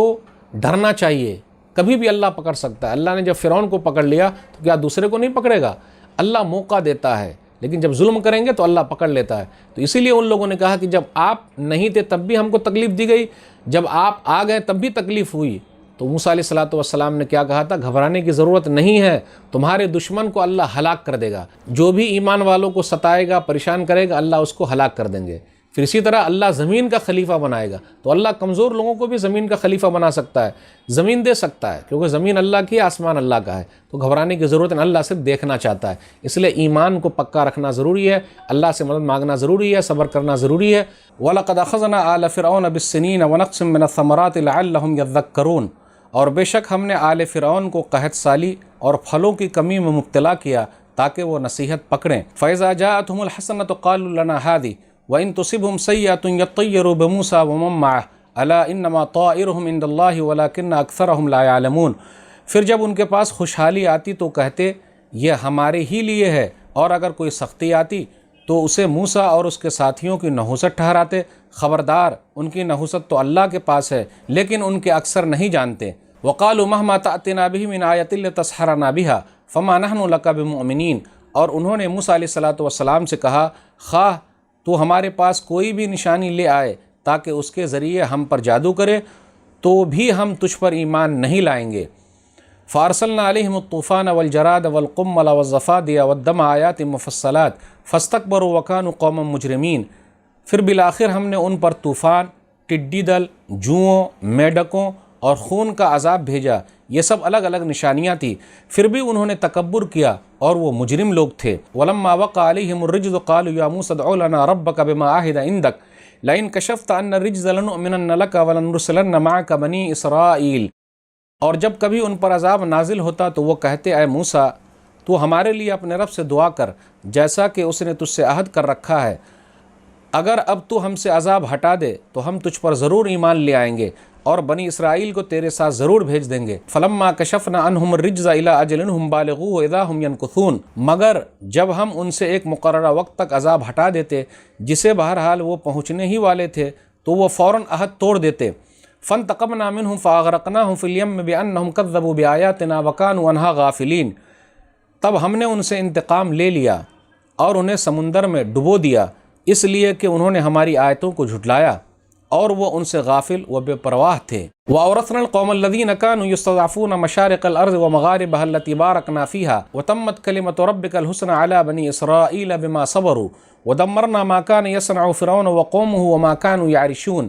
[SPEAKER 2] ڈرنا چاہیے، کبھی بھی اللہ پکڑ سکتا ہے۔ اللہ نے جب فرعون کو پکڑ لیا تو کیا دوسرے کو نہیں پکڑے گا؟ اللہ موقع دیتا ہے، لیکن جب ظلم کریں گے تو اللہ پکڑ لیتا ہے۔ تو اسی لیے ان لوگوں نے کہا کہ جب آپ نہیں تھے تب بھی ہم کو تکلیف دی گئی، جب آپ آ گئے تب بھی تکلیف ہوئی۔ تو موسیٰ علیہ السلام نے کیا کہا تھا، گھبرانے کی ضرورت نہیں ہے، تمہارے دشمن کو اللہ ہلاک کر دے گا، جو بھی ایمان والوں کو ستائے گا، پریشان کرے گا، اللہ اس کو ہلاک کر دیں گے۔ پھر اسی طرح اللہ زمین کا خلیفہ بنائے گا، تو اللہ کمزور لوگوں کو بھی زمین کا خلیفہ بنا سکتا ہے، زمین دے سکتا ہے، کیونکہ زمین اللہ کی، آسمان اللہ کا ہے۔ تو گھبرانے کی ضرورت نہیں، اللہ صرف دیکھنا چاہتا ہے۔ اس لیے ایمان کو پکا رکھنا ضروری ہے، اللہ سے مدد مانگنا ضروری ہے، صبر کرنا ضروری ہے۔ وَلَقَدْ أَخَذْنَا آلَ فِرْعَوْنَ بِالسِّنِينَ وَنَقْصٍ مِّنَ الثَّمَرَاتِ لَعَلَّهُمْ يَذَّكَّرُونَ، اور بے شک ہم نے آل فرعون کو قحط سالی اور پھلوں کی کمی میں مبتلا کیا تاکہ وہ نصیحت پکڑیں۔ فَإِذَا جَاءَتْهُمُ الْحَسَنَةُ قَالُوا لَنَا هَٰذِهِ وَإِن تُصِبْهُمْ سَيِّئَةٌ يَطَّيَّرُوا بِمُوسَىٰ وَمَن مَّعَهُ أَلَا إِنَّمَا طَائِرُهُمْ عِندَ اللَّهِ وَلَٰكِنَّ أَكْثَرَهُمْ لَا يَعْلَمُونَ، پھر جب ان کے پاس خوشحالی آتی تو کہتے یہ ہمارے ہی لیے ہے، اور اگر کوئی سختی آتی تو اسے موسیٰ اور اس کے ساتھیوں کی نحوست ٹھہراتے۔ خبردار، ان کی نحوست تو اللہ کے پاس ہے، لیکن ان کے اکثر نہیں جانتے۔ وَقَالُوا مَهْمَا تَأْتِنَا بِهِ مِنْ آيَةٍ لِتَسْحَرَنَا بِهَا فَمَا نَحْنُ لَكَ بِمُؤْمِنِينَ، اور انہوں نے موسیٰ علیہ السلام سے کہا، خواہ تو ہمارے پاس کوئی بھی نشانی لے آئے تاکہ اس کے ذریعے ہم پر جادو کرے تو بھی ہم تجھ پر ایمان نہیں لائیں گے۔ فَأَرْسَلْنَا عَلَيْهِمُ الطُّوفَانَ وَالْجَرَادَ وَالْقُمَّلَ وَالضَّفَادِعَ وَالدَّمَ آيَاتٍ مُفَصَّلَاتٍ فَاسْتَكْبَرُوا وَكَانُوا قَوْمًا مُجْرِمِينَ، پھر بالآخر ہم نے ان پر طوفان، ٹڈی دل، جوؤں، میڈکوں اور خون کا عذاب بھیجا، یہ سب الگ الگ نشانیاں تھیں، پھر بھی انہوں نے تکبر کیا اور وہ مجرم لوگ تھے۔ وَلَمَّا وَقَعَ عَلَيْهِمُ الرِّجْزُ قَالُوا يَا مُوسَى ادْعُ لَنَا رَبَّكَ بِمَا عَهِدَ عِندَكَ لَئِن كَشَفْتَ عَنَّا الرِّجْزَ لَنُؤْمِنَنَّ لَكَ وَلَنُرْسِلَنَّ مَعَكَ بَنِي إِسْرَائِيلَ، اور جب کبھی ان پر عذاب نازل ہوتا تو وہ کہتے، اے موسیٰ تو ہمارے لیے اپنے رب سے دعا کر جیسا کہ اس نے تجھ سے عہد کر رکھا ہے، اگر اب تو ہم سے عذاب ہٹا دے تو ہم تجھ پر ضرور ایمان لے آئیں گے اور بنی اسرائیل کو تیرے ساتھ ضرور بھیج دیں گے۔ فَلَمَّا كَشَفْنَا عَنْهُمُ الرِّجْزَ إِلَىٰ أَجَلٍ هُمْ بَالِغُوهُ إِذَا هُمْ يَنكُثُونَ، مگر جب ہم ان سے ایک مقررہ وقت تک عذاب ہٹا دیتے جسے بہرحال وہ پہنچنے ہی والے تھے تو وہ فوراً عہد توڑ دیتے۔ فَانْتَقَمْنَا مِنْهُمْ فَأَغْرَقْنَاهُمْ فِي الْيَمِّ بِأَنَّهُمْ كَذَّبُوا بِآيَاتِنَا وَكَانُوا عَنْهَا غَافِلِينَ، تب ہم نے ان سے انتقام لے لیا اور انہیں سمندر میں ڈبو دیا، اس لیے کہ انہوں نے ہماری آیتوں کو جھٹلایا اور وہ ان سے غافل و بے پرواہ تھے۔ وَأَوْرَثْنَا الْقَوْمَ الَّذِينَ كَانُوا يُسْتَضْعَفُونَ مَشَارِقَ الْأَرْضِ وَمَغَارِبَهَا الَّتِي بَارَكْنَا فِيهَا وَتَمَّتْ كَلِمَةُ رَبِّكَ الْحُسْنَى عَلَىٰ بَنِي إِسْرَائِيلَ بِمَا صَبَرُوا وَدَمَّرْنَا مَا كَانَ يَصْنَعُ فِرْعَوْنُ وَقَوْمُهُ وَمَا كَانُوا يَعْرِشُونَ،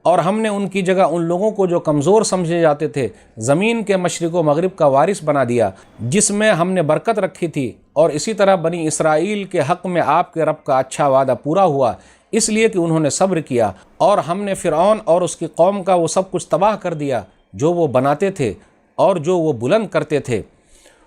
[SPEAKER 2] اور ہم نے ان کی جگہ ان لوگوں کو جو کمزور سمجھے جاتے تھے زمین کے مشرق و مغرب کا وارث بنا دیا جس میں ہم نے برکت رکھی تھی، اور اسی طرح بنی اسرائیل کے حق میں آپ کے رب کا اچھا وعدہ پورا ہوا، اس لیے کہ انہوں نے صبر کیا، اور ہم نے فرعون اور اس کی قوم کا وہ سب کچھ تباہ کر دیا جو وہ بناتے تھے اور جو وہ بلند کرتے تھے۔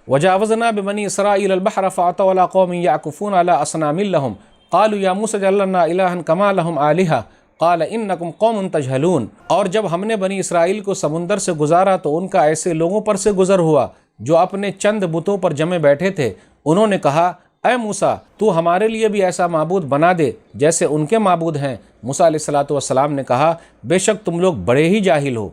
[SPEAKER 2] وجاوزنا ببنی اسرائیل البحر فاتوا علی قوم یعکفون علی اصنام لهم قالوا یا موسیٰ اجعل لنا الہا کما لهم آلہہ قال انکم قوم تجہلون۔ اور جب ہم نے بنی اسرائیل کو سمندر سے گزارا تو ان کا ایسے لوگوں پر سے گزر ہوا جو اپنے چند بتوں پر جمے بیٹھے تھے۔ انہوں نے کہا اے موسیٰ تو ہمارے لیے بھی ایسا معبود بنا دے جیسے ان کے معبود ہیں۔ موسیٰ علیہ السلام نے کہا بے شک تم لوگ بڑے ہی جاہل ہو۔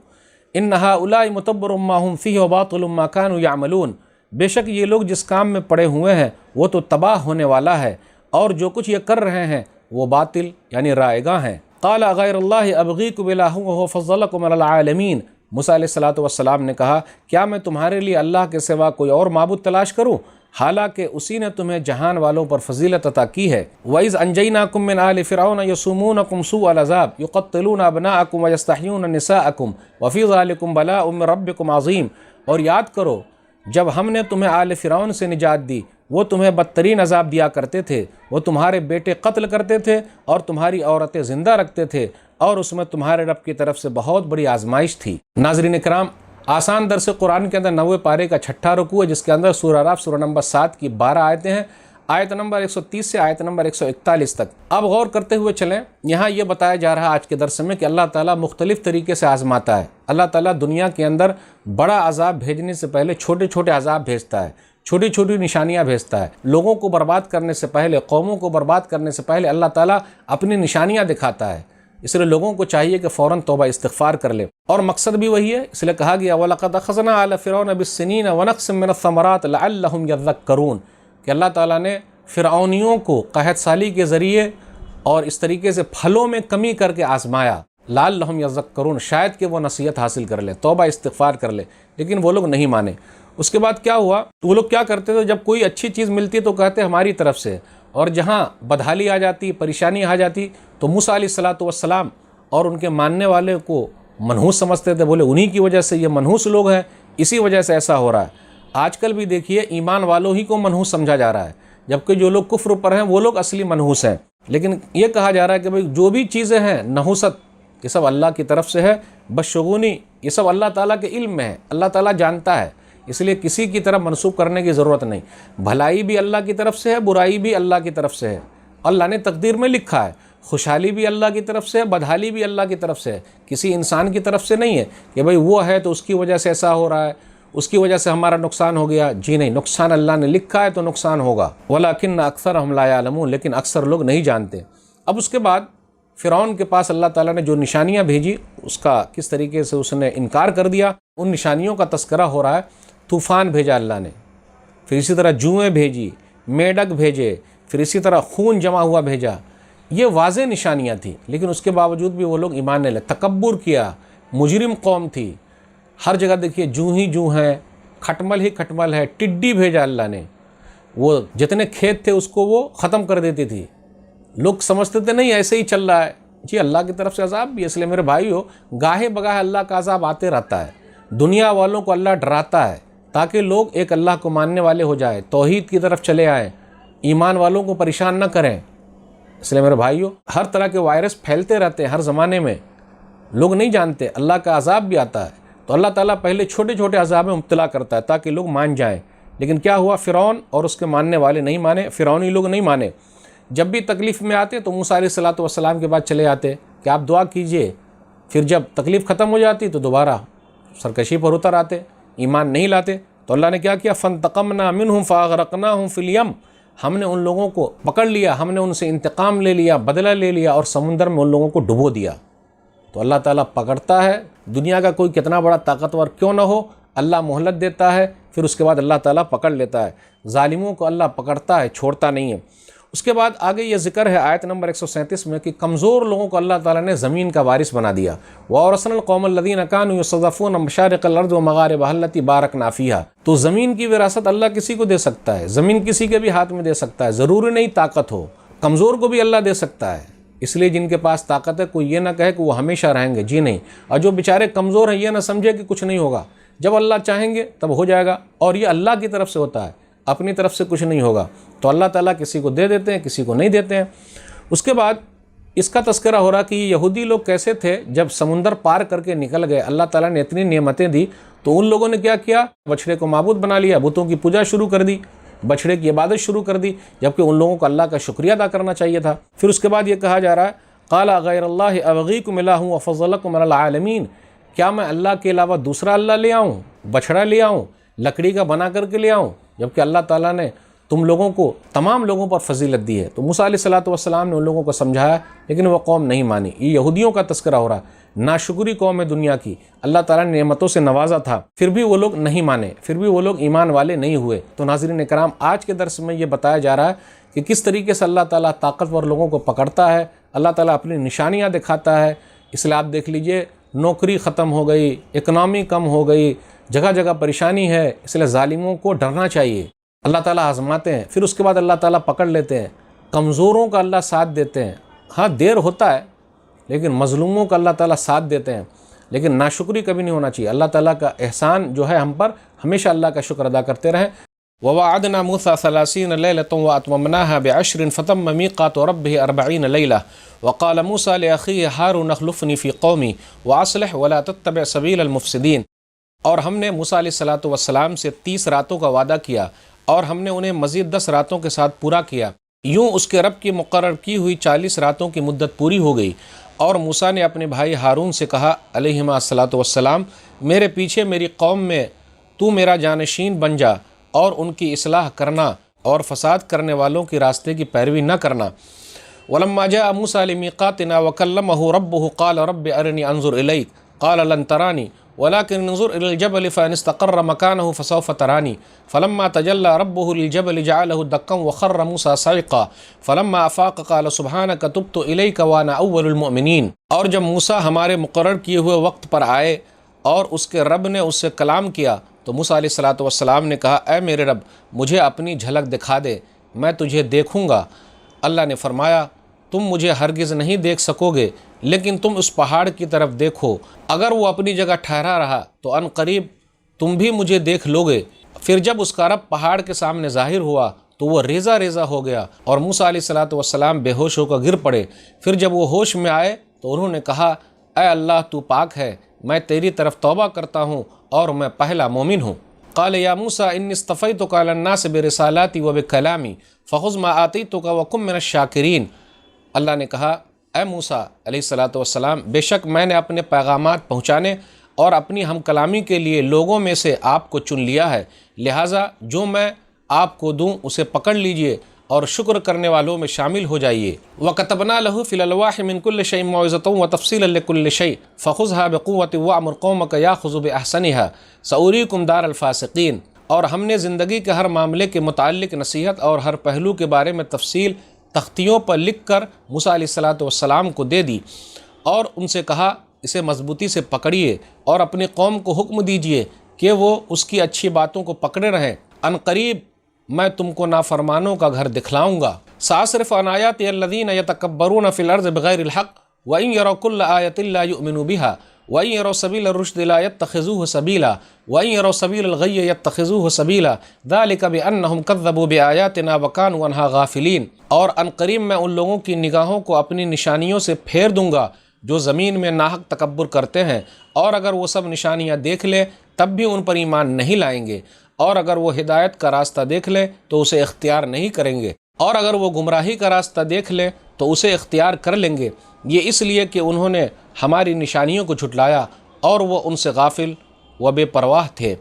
[SPEAKER 2] ان ہؤلاء متبر ما هم فیہ وباطل ما كانوا یعملون، بے شک یہ لوگ جس کام میں پڑے ہوئے ہیں وہ تو تباہ ہونے والا ہے، اور جو کچھ یہ کر رہے ہیں وہ باطل یعنی رائے گاں ہیں۔ قال غیر اللہ ابغیکم الہا وہو فضلکم علی العالمین، موسیٰ علیہ السلام نے کہا کیا میں تمہارے لیے اللہ کے سوا کوئی اور معبود تلاش کروں، حالانکہ اسی نے تمہیں جہان والوں پر فضیلت عطا کی ہے۔ وَإِذْ أَنْجَيْنَاكُمْ مِنْ آلِ فِرْعَوْنَ يَسُومُونَكُمْ سُوءَ الْعَذَابِ يُقَتِّلُونَ أَبْنَاءَكُمْ وَيَسْتَحْيُونَ نِسَاءَكُمْ وَفِي ذَلِكُمْ بَلَاءٌ مِّن رَبِّكُمْ عَظِيمٌ، اور یاد کرو جب ہم نے تمہیں آل فرعون سے نجات دی، وہ تمہیں بدترین عذاب دیا کرتے تھے، وہ تمہارے بیٹے قتل کرتے تھے اور تمہاری عورتیں زندہ رکھتے تھے، اور اس میں تمہارے رب کی طرف سے بہت بڑی آزمائش تھی۔ ناظرین کرام، آسان درس قرآن کے اندر 90 پارے کا 6واں رکوع ہے، جس کے اندر سورہ اعراف سورہ نمبر 7 کی 12 آیتیں ہیں، آیت نمبر 130 سے آیت نمبر 141 تک۔ اب غور کرتے ہوئے چلیں، یہاں یہ بتایا جا رہا ہے آج کے درس میں کہ اللہ تعالیٰ مختلف طریقے سے آزماتا ہے۔ اللہ تعالیٰ دنیا کے اندر بڑا عذاب بھیجنے سے پہلے چھوٹے چھوٹے عذاب بھیجتا ہے، چھوٹی چھوٹی نشانیاں بھیجتا ہے۔ لوگوں کو برباد کرنے سے پہلے، قوموں کو برباد کرنے سے پہلے اللہ تعالیٰ اپنی نشانیاں دکھاتا ہے، اس لیے لوگوں کو چاہیے کہ فوراً توبہ استغفار کر لے، اور مقصد بھی وہی ہے، اس لیے کہا گیا وَلَقَدْ أَخَذْنَا آلَ فِرْعَوْنَ بِالسِّنِينَ وَنَقْصٍ مِّنَ الثَّمَرَاتِ لَعَلَّهُمْ يَذَّكَّرُونَ، کہ اللہ تعالیٰ نے فرعونیوں کو قحط سالی کے ذریعے اور اس طریقے سے پھلوں میں کمی کر کے آزمایا، لَعَلَّهُمْ يَذَّكَّرُونَ، شاید کہ وہ نصیحت حاصل کر لے، توبہ استغفار کر لے، لیکن وہ لوگ نہیں مانے۔ اس کے بعد کیا ہوا، وہ لوگ کیا کرتے تھے، جب کوئی اچھی چیز ملتی تو کہتے ہماری طرف سے، اور جہاں بدحالی آ جاتی، پریشانی آ جاتی تو موسیٰ علیہ السلام اور ان کے ماننے والے کو منحوس سمجھتے تھے، بولے انہی کی وجہ سے یہ منحوس لوگ ہیں، اسی وجہ سے ایسا ہو رہا ہے۔ آج کل بھی دیکھیے ایمان والوں ہی کو منحوس سمجھا جا رہا ہے، جبکہ جو لوگ کفر پر ہیں وہ لوگ اصلی منحوس ہیں۔ لیکن یہ کہا جا رہا ہے کہ بھئی جو بھی چیزیں ہیں نحوست، یہ سب اللہ کی طرف سے ہے، بدشگونی یہ سب اللہ تعالیٰ کے علم میں ہے، اللہ تعالیٰ جانتا ہے، اس لیے کسی کی طرف منسوب کرنے کی ضرورت نہیں۔ بھلائی بھی اللہ کی طرف سے ہے، برائی بھی اللہ کی طرف سے ہے، اللہ نے تقدیر میں لکھا ہے۔ خوشحالی بھی اللہ کی طرف سے ہے، بدحالی بھی اللہ کی طرف سے ہے، کسی انسان کی طرف سے نہیں ہے کہ بھئی وہ ہے تو اس کی وجہ سے ایسا ہو رہا ہے، اس کی وجہ سے ہمارا نقصان ہو گیا۔ جی نہیں، نقصان اللہ نے لکھا ہے تو نقصان ہوگا۔ وَلَكِنَّ أَكْثَرَهُمْ لَا يَعْلَمُونَ، لیکن اکثر لوگ نہیں جانتے۔ اب اس کے بعد فرعون کے پاس اللہ تعالیٰ نے جو نشانیاں بھیجی، اس کا کس طریقے سے اس نے انکار کر دیا، ان نشانیوں کا تذکرہ ہو رہا ہے۔ طوفان بھیجا اللہ نے، پھر اسی طرح جوئیں بھیجی، میڈک بھیجے، پھر اسی طرح خون جمع ہوا بھیجا۔ یہ واضح نشانیاں تھیں، لیکن اس کے باوجود بھی وہ لوگ ایمان نہیں لے، تکبر کیا، مجرم قوم تھی۔ ہر جگہ دیکھیے جو ہی جو ہیں، کھٹمل ہی کھٹمل ہے۔ ٹڈی بھیجا اللہ نے، وہ جتنے کھیت تھے اس کو وہ ختم کر دیتی تھی۔ لوگ سمجھتے تھے نہیں ایسے ہی چل رہا ہے، جی اللہ کی طرف سے عذاب بھی، اس لیے میرے بھائیو گاہے بگاہے اللہ کا عذاب آتے رہتا ہے۔ دنیا والوں کو اللہ ڈراتا ہے تاکہ لوگ ایک اللہ کو ماننے والے ہو جائیں، توحید کی طرف چلے آئیں، ایمان والوں کو پریشان نہ کریں۔ اس لیے میرے بھائیو ہر طرح کے وائرس پھیلتے رہتے ہیں ہر زمانے میں، لوگ نہیں جانتے، اللہ کا عذاب بھی آتا ہے، تو اللہ تعالیٰ پہلے چھوٹے چھوٹے عذاب میں مبتلا کرتا ہے تاکہ لوگ مان جائیں۔ لیکن کیا ہوا، فرعون اور اس کے ماننے والے نہیں مانے، فرعونی لوگ نہیں مانے۔ جب بھی تکلیف میں آتے تو موسیٰ علیہ السلام کے بعد چلے آتے کہ آپ دعا کیجئے، پھر جب تکلیف ختم ہو جاتی تو دوبارہ سرکشی پر اتر آتے، ایمان نہیں لاتے۔ تو اللہ نے کیا کیا، فَانْتَقَمْنَا مِنْهُمْ فَأَغْرَقْنَاهُمْ فِي الْيَمِّ، ہم نے ان لوگوں کو پکڑ لیا، ہم نے ان سے انتقام لے لیا، بدلہ لے لیا، اور سمندر میں ان لوگوں کو ڈبو دیا۔ تو اللہ تعالیٰ پکڑتا ہے، دنیا کا کوئی کتنا بڑا طاقتور کیوں نہ ہو، اللہ مہلت دیتا ہے، پھر اس کے بعد اللہ تعالیٰ پکڑ لیتا ہے۔ ظالموں کو اللہ پکڑتا ہے، چھوڑتا نہیں ہے۔ اس کے بعد آگے یہ ذکر ہے آیت نمبر 137 میں کہ کمزور لوگوں کو اللہ تعالیٰ نے زمین کا وارث بنا دیا۔ وَأَوْرَثْنَا الْقَوْمَ الَّذِينَ كَانُوا يُسْتَضْعَفُونَ مَشَارِقَ الْأَرْضِ وَمَغَارِبَهَا الَّتِي بَارَكْنَا فِيهَا، تو زمین کی وراثت اللہ کسی کو دے سکتا ہے، زمین کسی کے بھی ہاتھ میں دے سکتا ہے، ضروری نہیں طاقت ہو، کمزور کو بھی اللہ دے سکتا ہے۔ اس لیے جن کے پاس طاقت ہے کوئی یہ نہ کہے کہ وہ ہمیشہ رہیں گے، جی نہیں، اور جو بیچارے کمزور ہیں یہ نہ سمجھے کہ کچھ نہیں ہوگا، جب اللہ چاہیں گے تب ہو جائے گا، اور یہ اللہ کی طرف سے ہوتا ہے، اپنی طرف سے کچھ نہیں ہوگا۔ تو اللہ تعالیٰ کسی کو دے دیتے ہیں، کسی کو نہیں دیتے ہیں۔ اس کے بعد اس کا تذکرہ ہو رہا کہ یہ یہودی لوگ کیسے تھے، جب سمندر پار کر کے نکل گئے، اللہ تعالیٰ نے اتنی نعمتیں دی تو ان لوگوں نے کیا کیا، بچھڑے کو معبود بنا لیا، بتوں کی پوجا شروع کر دی، بچھڑے کی عبادت شروع کر دی، جبکہ ان لوگوں کو اللہ کا شکریہ ادا کرنا چاہیے تھا۔ پھر اس کے بعد یہ کہا جا رہا ہے قال غیر اللہ ابغیکم الہ وفضلکم علی العالمین، کیا میں اللہ کے علاوہ دوسرا اللہ لے آؤں، بچھڑا لے آؤں، لکڑی کا بنا کر کے لے آؤں، جبکہ اللہ تعالیٰ نے تم لوگوں کو تمام لوگوں پر فضیلت دی ہے۔ تو موسیٰ علیہ السلام نے ان لوگوں کو سمجھایا، لیکن وہ قوم نہیں مانی۔ یہ یہودیوں کا تذکرہ ہو رہا ہے، ناشکری قوم ہے دنیا کی، اللہ تعالیٰ نے نعمتوں سے نوازا تھا، پھر بھی وہ لوگ نہیں مانے، پھر بھی وہ لوگ ایمان والے نہیں ہوئے۔ تو ناظرین کرام، آج کے درس میں یہ بتایا جا رہا ہے کہ کس طریقے سے اللہ تعالیٰ طاقتور لوگوں کو پکڑتا ہے، اللہ تعالیٰ اپنی نشانیاں دکھاتا ہے۔ اس لیے آپ دیکھ لیجئے، نوکری ختم ہو گئی، اکنامی کم ہو گئی، جگہ جگہ پریشانی ہے، اس لیے ظالموں کو ڈرنا چاہیے۔ اللہ تعالیٰ آزماتے ہیں، پھر اس کے بعد اللہ تعالیٰ پکڑ لیتے ہیں، کمزوروں کا اللہ ساتھ دیتے ہیں۔ ہاں دیر ہوتا ہے، لیکن مظلوموں کا اللہ تعالیٰ ساتھ دیتے ہیں، لیکن ناشکری کبھی نہیں ہونا چاہیے۔ اللہ تعالیٰ کا احسان جو ہے ہم پر، ہمیشہ اللہ کا شکر ادا کرتے رہیں۔ وَوَعَدْنَا مُوسَىٰ 30 لَيْلَةً وَأَتْمَمْنَاهَا بِعَشْرٍ فَتَمَّ مِيقَاتُ رَبِّهِ 40 لَيْلَةً وَقَالَ مُوسَىٰ لِأَخِيهِ هَارُونَ اخْلُفْنِي فِي قَوْمِي وَأَصْلِحْ وَلَا تَتَّبِعْ سَبِيلَ الْمُفْسِدِينَ، اور ہم نے موسیٰ علیہ السلام سے 30 راتوں کا وعدہ کیا، اور ہم نے انہیں مزید 10 راتوں کے ساتھ پورا کیا۔ یوں اس کے رب کی مقرر کی ہوئی 40 راتوں کی مدت پوری ہو گئی، اور موسیٰ نے اپنے بھائی ہارون سے کہا علیہما السلام، میرے پیچھے میری قوم میں تو میرا جانشین بن جا، اور ان کی اصلاح کرنا اور فساد کرنے والوں کی راستے کی پیروی نہ کرنا۔ وَلَمَّا جَاءَ مُوسَىٰ لِمِيقَاتِنَا وَكَلَّمَهُ رَبُّهُ قَالَ رَبِّ أَرِنِي أَنظُرْ إِلَيْكَ قَالَ لَن تَرَانِي وَلَكِنْ انظُرْ إِلَى الْجَبَلِ فَإِنِ اسْتَقَرَّ مَكَانَهُ فَسَوْفَ تَرَانِي فَلَمَّا تَجَلَّىٰ رَبُّهُ لِلْجَبَلِ جَعَلَهُ دَكًّا وَخَرَّ مُوسَىٰ صَعِقًا فَلَمَّا أَفَاقَ قَالَ سُبْحَانَكَ تُبْتُ إِلَيْكَ وَأَنَا أَوَّلُ الْمُؤْمِنِينَ، اور جب موسیٰ ہمارے مقرر کیے ہوئے وقت پر آئے اور اس کے رب نے اس سے کلام کیا، تو موسیٰ علیہ السلام نے کہا اے میرے رب، مجھے اپنی جھلک دکھا دے، میں تجھے دیکھوں گا۔ اللہ نے فرمایا تم مجھے ہرگز نہیں دیکھ سکو گے، لیکن تم اس پہاڑ کی طرف دیکھو، اگر وہ اپنی جگہ ٹھہرا رہا تو ان قریب تم بھی مجھے دیکھ لو گے۔ پھر جب اس کا رب پہاڑ کے سامنے ظاہر ہوا تو وہ ریزہ ریزہ ہو گیا، اور موسیٰ علیہ السلام بے ہوش ہو کر گر پڑے۔ پھر جب وہ ہوش میں آئے تو انہوں نے کہا اے اللہ تو پاک ہے، میں تیری طرف توبہ کرتا ہوں اور میں پہلا مومن ہوں۔ قال یا موسیٰ انی اصطفیتک علی الناس برسالاتی وبکلامی فخذ ما آتیتک وکن من الشاکرین۔ اللہ نے کہا اے موسیٰ علیہ السلام، بے شک میں نے اپنے پیغامات پہنچانے اور اپنی ہم کلامی کے لیے لوگوں میں سے آپ کو چن لیا ہے، لہٰذا جو میں آپ کو دوں اسے پکڑ لیجئے اور شکر کرنے والوں میں شامل ہو جائیے۔ وَكَتَبْنَا لَهُ فِي الْأَلْوَاحِ مِنْ كُلِّ شَيْءٍ مَوْعِظَةً وَتَفْصِيلًا لِكُلِّ شَيْءٍ فَخُذْهَا بِقُوَّةٍ وَأْمُرْ قَوْمَكَ يَأْخُذُوا بِأَحْسَنِهَا سَأُرِيكُمْ دَارَ الْفَاسِقِينَ، اور ہم نے زندگی کے ہر معاملے کے متعلق نصیحت اور ہر پہلو کے بارے میں تفصیل تختیوں پر لکھ کر موسیٰ علیہ السلام کو دے دی، اور ان سے کہا اسے مضبوطی سے پکڑیے اور اپنی قوم کو حکم دیجیے کہ وہ اس کی اچھی باتوں کو پکڑے رہیں، ان قریب میں تم کو نافرمانوں کا گھر دکھلاؤں گا۔ سأصرف عن آیاتی الذین یتکبرون فی الارض بغیر الحق وإن یروا کل آیۃ لا یؤمنوا بها وإن یروا سبیل الرشد لا یتخذوه سبیلا وإن یروا سبیل الغی یتخذوه سبیلا ذلک بأنہم کذبوا بآیاتنا وکانوا عنہا غافلین، اور ان قریب میں ان لوگوں کی نگاہوں کو اپنی نشانیوں سے پھیر دوں گا جو زمین میں ناحق تکبر کرتے ہیں، اور اگر وہ سب نشانیاں دیکھ لیں تب بھی ان پر ایمان نہیں لائیں گے، اور اگر وہ ہدایت کا راستہ دیکھ لیں تو اسے اختیار نہیں کریں گے، اور اگر وہ گمراہی کا راستہ دیکھ لیں تو اسے اختیار کر لیں گے، یہ اس لیے کہ انہوں نے ہماری نشانیوں کو جھٹلایا اور وہ ان سے غافل و بے پرواہ تھے۔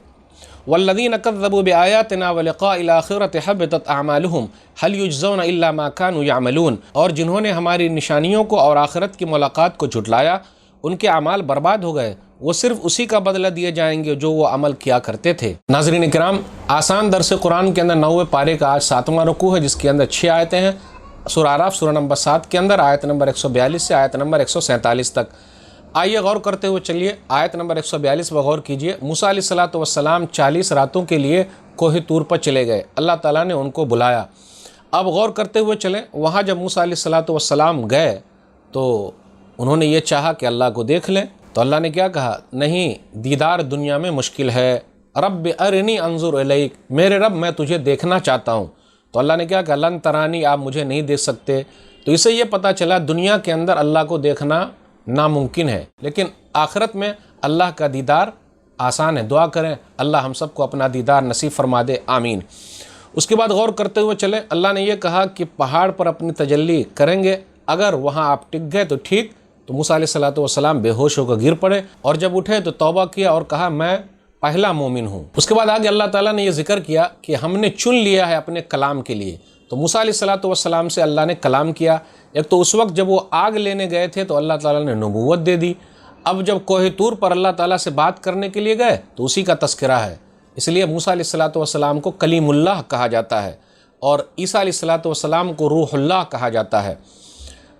[SPEAKER 2] والذین کذبوا بآیاتنا ولقاء الآخرة حبطت اعمالهم هل یجزون الا ما كانوا یعملون، اور جنہوں نے ہماری نشانیوں کو اور آخرت کی ملاقات کو جھٹلایا ان کے اعمال برباد ہو گئے، وہ صرف اسی کا بدلہ دیے جائیں گے جو وہ عمل کیا کرتے تھے۔ ناظرین کرام، آسان درس قرآن کے اندر 9ویں پارے کا آج 7واں رکوع ہے، جس کے اندر 6 آیتیں ہیں۔ سورہ اعراف سورہ نمبر 7 کے اندر آیت نمبر 142 سے آیت نمبر 147 تک۔ آئیے غور کرتے ہوئے چلیے آیت نمبر 142 پر غور کیجئے۔ موسیٰ علیہ السلام 40 راتوں کے لیے کوہ طور پر چلے گئے، اللہ تعالیٰ نے ان کو بلایا۔ اب غور کرتے ہوئے چلیں، وہاں جب موسیٰ علیہ السلام گئے تو انہوں نے یہ چاہا کہ اللہ کو دیکھ لیں، تو اللہ نے کیا کہا؟ نہیں، دیدار دنیا میں مشکل ہے، رب ارنی انظر الیک، میرے رب میں تجھے دیکھنا چاہتا ہوں۔ تو اللہ نے کیا کہا؟ لن ترانی، آپ مجھے نہیں دیکھ سکتے۔ تو تو اسے یہ پتہ چلا دنیا کے اندر اللہ کو دیکھنا ناممکن ہے، لیکن آخرت میں اللہ کا دیدار آسان ہے۔ دعا کریں اللہ ہم سب کو اپنا دیدار نصیب فرما دے، آمین۔ اس کے بعد غور کرتے ہوئے چلیں، اللہ نے یہ کہا کہ پہاڑ پر اپنی تجلی کریں گے، اگر وہاں آپ ٹک گئے تو ٹھیک۔ تو موسیٰ علیہ السلام بے ہوش ہو کر گر پڑے، اور جب اٹھے تو توبہ کیا اور کہا میں پہلا مومن ہوں۔ اس کے بعد آگے اللہ تعالیٰ نے یہ ذکر کیا کہ ہم نے چن لیا ہے اپنے کلام کے لیے۔ تو موسیٰ علیہ السلام سے اللہ نے کلام کیا۔ ایک تو اس وقت جب وہ آگ لینے گئے تھے تو اللہ تعالیٰ نے نبوت دے دی، اب جب کوہ طور پر اللہ تعالیٰ سے بات کرنے کے لیے گئے تو اسی کا تذکرہ ہے، اس لیے موسیٰ علیہ السلام کو کلیم اللہ کہا جاتا ہے، اور عیسیٰ علیہ السلام کو روح اللہ کہا جاتا ہے۔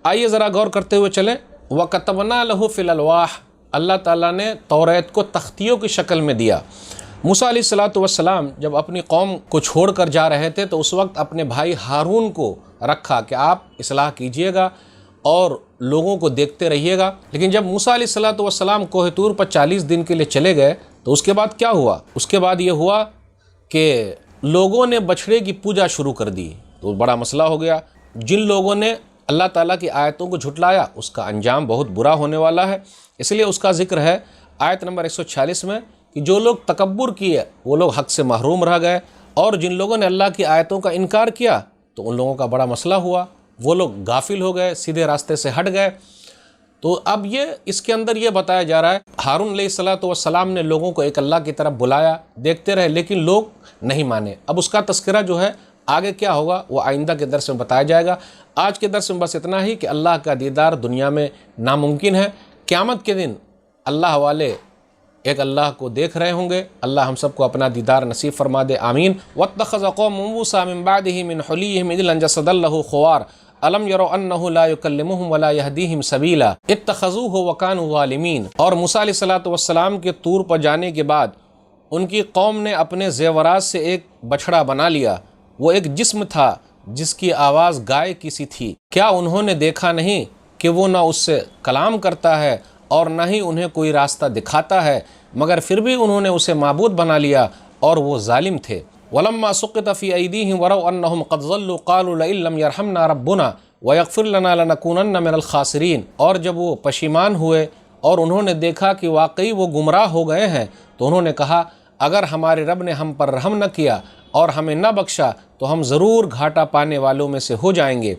[SPEAKER 2] آئیے ذرا غور کرتے ہوئے چلیں۔ وَكَتَبْنَا لَهُ فِي الْأَلْوَاحِ، اللہ تعالیٰ نے توریت کو تختیوں کی شکل میں دیا۔ موسیٰ علیہ السلام جب اپنی قوم کو چھوڑ کر جا رہے تھے تو اس وقت اپنے بھائی ہارون کو رکھا کہ آپ اصلاح کیجئے گا اور لوگوں کو دیکھتے رہیے گا، لیکن جب موسیٰ علیہ السلام کوہ طور پر 40 دن کے لیے چلے گئے تو اس کے بعد کیا ہوا؟ اس کے بعد یہ ہوا کہ لوگوں نے بچھڑے کی پوجا شروع کر دی، تو بڑا مسئلہ ہو گیا۔ جن لوگوں نے اللہ تعالیٰ کی آیتوں کو جھٹلایا اس کا انجام بہت برا ہونے والا ہے، اس لیے اس کا ذکر ہے آیت نمبر 146 میں کہ جو لوگ تکبر کیے وہ لوگ حق سے محروم رہ گئے، اور جن لوگوں نے اللہ کی آیتوں کا انکار کیا تو ان لوگوں کا بڑا مسئلہ ہوا، وہ لوگ غافل ہو گئے، سیدھے راستے سے ہٹ گئے۔ تو اب یہ اس کے اندر یہ بتایا جا رہا ہے ہارون علیہ السلام نے لوگوں کو ایک اللہ کی طرف بلایا، دیکھتے رہے لیکن لوگ نہیں مانے۔ اب اس کا تذکرہ جو ہے آگے کیا ہوگا وہ آئندہ کے درس میں بتایا جائے گا۔ آج کے درس میں بس اتنا ہی کہ اللہ کا دیدار دنیا میں ناممکن ہے، قیامت کے دن اللہ والے ایک اللہ کو دیکھ رہے ہوں گے۔ اللہ ہم سب کو اپنا دیدار نصیب فرما دے، آمین۔ وَاتَّخَذَ قَوْمُ مُوسَىٰ مِن بَعْدِهِ مِنْ حُلِيِّهِمْ عِجْلًا جَسَدًا لَهُ خُوَارٌ أَلَمْ يَرَوْا أَنَّهُ لَا يُكَلِّمُهُمْ وَلَا يَهْدِيهِمْ سَبِيلًا اتَّخَذُوهُ وَكَانُوا ظَالِمِينَ۔ اور موسیٰ علیہ السلام کے طور پر جانے کے بعد ان کی قوم نے اپنے زیورات سے ایک بچھڑا بنا لیا، وہ ایک جسم تھا جس کی آواز گائے کی سی تھی۔ کیا انہوں نے دیکھا نہیں کہ وہ نہ اس سے کلام کرتا ہے اور نہ ہی انہیں کوئی راستہ دکھاتا ہے، مگر پھر بھی انہوں نے اسے معبود بنا لیا اور وہ ظالم تھے۔ وَلَمَّا سُقِطَ فِي أَيْدِيهِمْ وَرَوْا أَنَّهُمْ قَدْ ضَلُّوا قَالُوا لَئِن لَّمْ يَرْحَمْنَا رَبُّنَا وَيَغْفِرْ لَنَا لَنَكُونَنَّ مِنَ الْخَاسِرِينَ۔ اور جب وہ پشیمان ہوئے اور انہوں نے دیکھا کہ واقعی وہ گمراہ ہو گئے ہیں تو انہوں نے کہا اگر ہمارے رب نے ہم پر رحم نہ کیا اور ہمیں نہ بخشا تو ہم ضرور گھاٹا پانے والوں میں سے ہو جائیں گے۔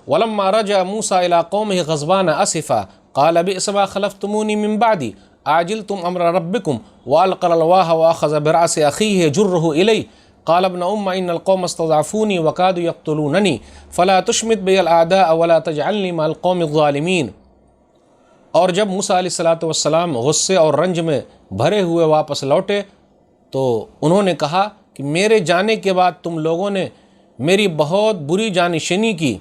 [SPEAKER 2] وَلَمَّا رَجَعَ مُوسَىٰ إِلَىٰ قَوْمِهِ غَضْبَانَ أَسِفًا قَالَ بِئْسَ مَا خَلَفْتُمُونِي مِن بَعْدِي عَجِلْتُمْ أَمْرَ رَبِّكُمْ وَأَلْقَى الْأَلْوَاحَ وَأَخَذَ بِرَأْسِ أَخِيهِ يَجُرُّهُ إِلَيْهِ قال ابن إن القوم استضعفوني وكادوا يقتلونني فلا تشمت بي الأعداء ولا تجعلني مع القوم الظالمين۔ اور جب موسیٰ علیہ السلام غصے اور رنج میں بھرے ہوئے واپس لوٹے تو انہوں نے کہا کہ میرے جانے کے بعد تم لوگوں نے میری بہت بری جانشینی کی،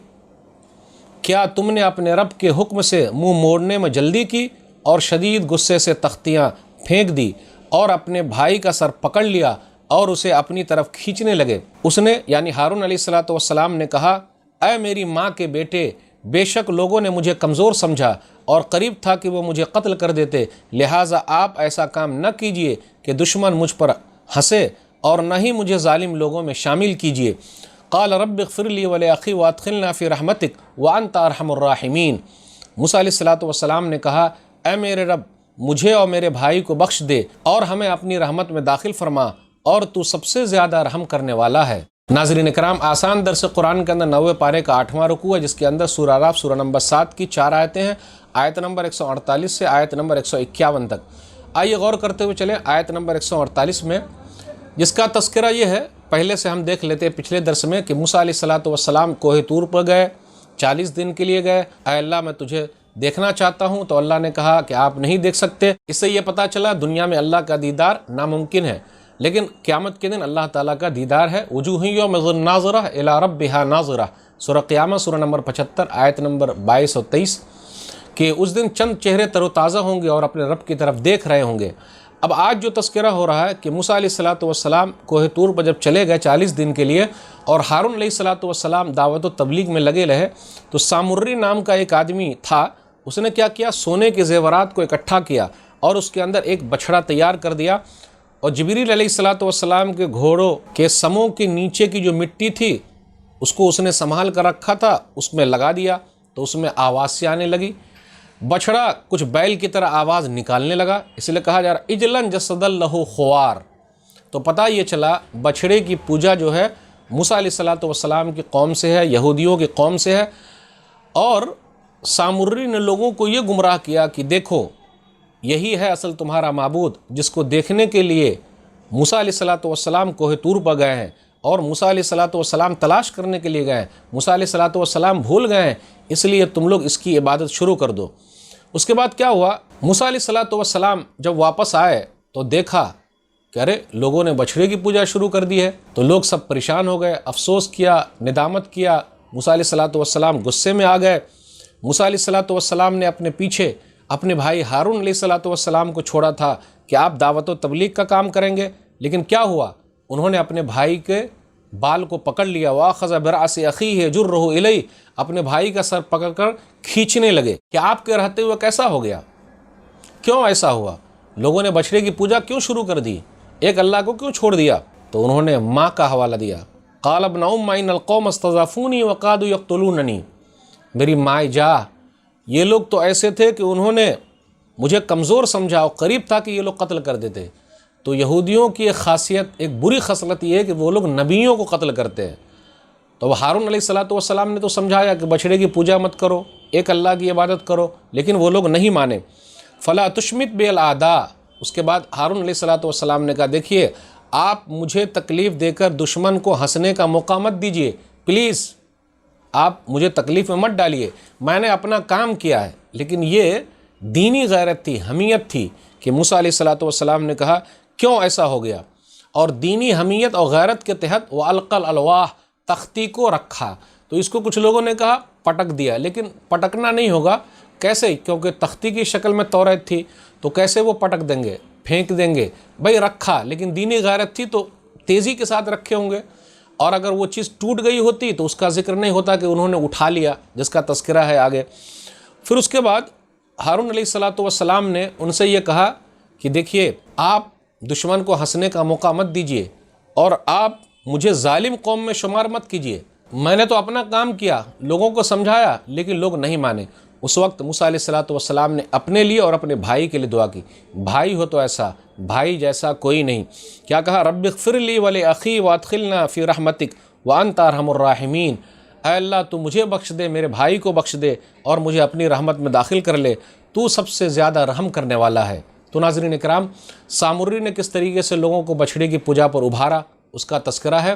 [SPEAKER 2] کیا تم نے اپنے رب کے حکم سے منہ موڑنے میں جلدی کی اور شدید غصے سے تختیاں پھینک دی اور اپنے بھائی کا سر پکڑ لیا اور اسے اپنی طرف کھینچنے لگے۔ اس نے یعنی ہارون علیہ السلام نے کہا اے میری ماں کے بیٹے، بے شک لوگوں نے مجھے کمزور سمجھا اور قریب تھا کہ وہ مجھے قتل کر دیتے، لہٰذا آپ ایسا کام نہ کیجئے کہ دشمن مجھ پر ہنسے اور نہ ہی مجھے ظالم لوگوں میں شامل کیجئے۔ قال رب اغفر لی ولأخی وادخلنا فی رحمتک وانت ارحم الراحمین۔ موسیٰ علیہ السلام نے کہا اے میرے رب، مجھے اور میرے بھائی کو بخش دے اور ہمیں اپنی رحمت میں داخل فرما، اور تو سب سے زیادہ رحم کرنے والا ہے۔ ناظرین کرام، آسان درس قرآن کے اندر 90 پارے کا 8واں رکوع ہے، جس کے اندر سورہ اعراف سورہ نمبر 7 کی 4 آیتیں ہیں، آیت نمبر 148 سے آیت نمبر 151 تک۔ آئیے غور کرتے ہوئے چلیں آیت نمبر 148 میں، جس کا تذکرہ یہ ہے، پہلے سے ہم دیکھ لیتے پچھلے درس میں کہ موسیٰ علیہ السلام کوہ طور پر گئے، 40 دن کے لیے گئے۔ اے اللہ میں تجھے دیکھنا چاہتا ہوں، تو اللہ نے کہا کہ آپ نہیں دیکھ سکتے۔ اس سے یہ پتہ چلا دنیا میں اللہ کا دیدار ناممکن ہے، لیکن قیامت کے دن اللہ تعالیٰ کا دیدار ہے۔ وجوہ یومئذ ناظرہ الی ربہا ناظرہ، سورہ قیامہ سورہ نمبر 75 آیت نمبر 22 اور 23، کہ اس دن چند چہرے تر و تازہ ہوں گے اور اپنے رب کی طرف دیکھ رہے ہوں گے۔ اب آج جو تذکرہ ہو رہا ہے کہ موسیٰ علیہ السلام کوہ طور پر جب چلے گئے 40 دن کے لیے، اور ہارون علیہ السلام دعوت و تبلیغ میں لگے رہے، تو سامری نام کا ایک آدمی تھا، اس نے کیا کیا، سونے کے زیورات کو اکٹھا کیا اور اس کے اندر ایک بچھڑا تیار کر دیا، اور جبریل علیہ السلام کے گھوڑوں کے سموں کے نیچے کی جو مٹی تھی اس کو اس نے سنبھال کر رکھا تھا، اس میں لگا دیا تو اس میں آواز سی آنے لگی۔ بچھڑا کچھ بیل کی طرح آواز نکالنے لگا، اس لیے کہا جا رہا اجلن جسد لہ خوار۔ تو پتہ یہ چلا بچھڑے کی پوجا جو ہے موسیٰ علیہ السلام کی قوم سے ہے، یہودیوں کی قوم سے ہے، اور سامری نے لوگوں کو یہ گمراہ کیا کہ دیکھو یہی ہے اصل تمہارا معبود، جس کو دیکھنے کے لیے موسیٰ علیہ السلام کوہ طور پر گئے ہیں، اور موسیٰ علیہ السلام تلاش کرنے کے لیے گئے ہیں، موسیٰ علیہ السلام بھول گئے ہیں، اس لیے تم لوگ اس کی عبادت شروع کر دو۔ اس کے بعد کیا ہوا، موسیٰ علیہ السلام جب واپس آئے تو دیکھا کہ ارے لوگوں نے بچھڑے کی پوجا شروع کر دی ہے، تو لوگ سب پریشان ہو گئے، افسوس کیا، ندامت کیا۔ موسیٰ علیہ السلام غصے میں آ گئے۔ موسیٰ علیہ السلام نے اپنے پیچھے اپنے بھائی ہارون علیہ السلام کو چھوڑا تھا کہ آپ دعوت و تبلیغ کا کام کریں گے، لیکن کیا ہوا، انہوں نے اپنے بھائی کے بال کو پکڑ لیا، وَأَخَذَ بِرَأْسِ أَخِيهِ يَجُرُّهُ إِلَيْهِ، اپنے بھائی کا سر پکڑ کر کھینچنے لگے کہ آپ کے رہتے ہوئے کیسا ہو گیا، کیوں ایسا ہوا، لوگوں نے بچڑے کی پوجا کیوں شروع کر دی، ایک اللہ کو کیوں چھوڑ دیا؟ تو انہوں نے ماں کا حوالہ دیا، قال ابن ام ان القوم استضعفوني وقادوا يقتلونني، میری ماں جا، یہ لوگ تو ایسے تھے کہ انہوں نے مجھے کمزور سمجھا اور قریب تھا کہ یہ لوگ قتل کر دیتے۔ تو یہودیوں کی ایک خاصیت، ایک بری خصلت یہ ہے کہ وہ لوگ نبیوں کو قتل کرتے ہیں۔ تو ہارون علیہ السلام نے تو سمجھایا کہ بچڑے کی پوجا مت کرو، ایک اللہ کی عبادت کرو، لیکن وہ لوگ نہیں مانے۔ فلا تشمت بالاعداء، اس کے بعد ہارون علیہ السلام نے کہا دیکھیے آپ مجھے تکلیف دے کر دشمن کو ہنسنے کا موقع مت دیجیے، پلیز آپ مجھے تکلیف میں مت ڈالیے، میں نے اپنا کام کیا ہے۔ لیکن یہ دینی غیرت تھی، حمیت تھی کہ موسیٰ علیہ السلام نے کہا کیوں ایسا ہو گیا، اور دینی حمیت اور غیرت کے تحت وہ القل الواح، تختی کو رکھا۔ تو اس کو کچھ لوگوں نے کہا پٹک دیا، لیکن پٹکنا نہیں ہوگا، کیسے؟ کیونکہ تختی کی شکل میں توریت تھی، تو کیسے وہ پٹک دیں گے، پھینک دیں گے؟ بھائی رکھا، لیکن دینی غیرت تھی تو تیزی کے ساتھ رکھے ہوں گے، اور اگر وہ چیز ٹوٹ گئی ہوتی تو اس کا ذکر نہیں ہوتا کہ انہوں نے اٹھا لیا، جس کا تذکرہ ہے آگے۔ پھر اس کے بعد ہارون علیہ السلام نے ان سے یہ کہا کہ دیکھیے آپ دشمن کو ہنسنے کا موقع مت دیجیے، اور آپ مجھے ظالم قوم میں شمار مت کیجیے، میں نے تو اپنا کام کیا، لوگوں کو سمجھایا، لیکن لوگ نہیں مانے۔ اس وقت موسیٰ علیہ السلام نے اپنے لیے اور اپنے بھائی کے لیے دعا کی، بھائی ہو تو ایسا، بھائی جیسا کوئی نہیں۔ کیا کہا، رب اغفر لی ولاخی وادخلنا فی رحمتک وانت ارحم الراحمین، اے اللہ تو مجھے بخش دے، میرے بھائی کو بخش دے، اور مجھے اپنی رحمت میں داخل کر لے، تو سب سے زیادہ رحم کرنے والا ہے۔ تو ناظرین اکرام، سامری نے کس طریقے سے لوگوں کو بچھڑے کی پوجا پر ابھارا اس کا تذکرہ ہے،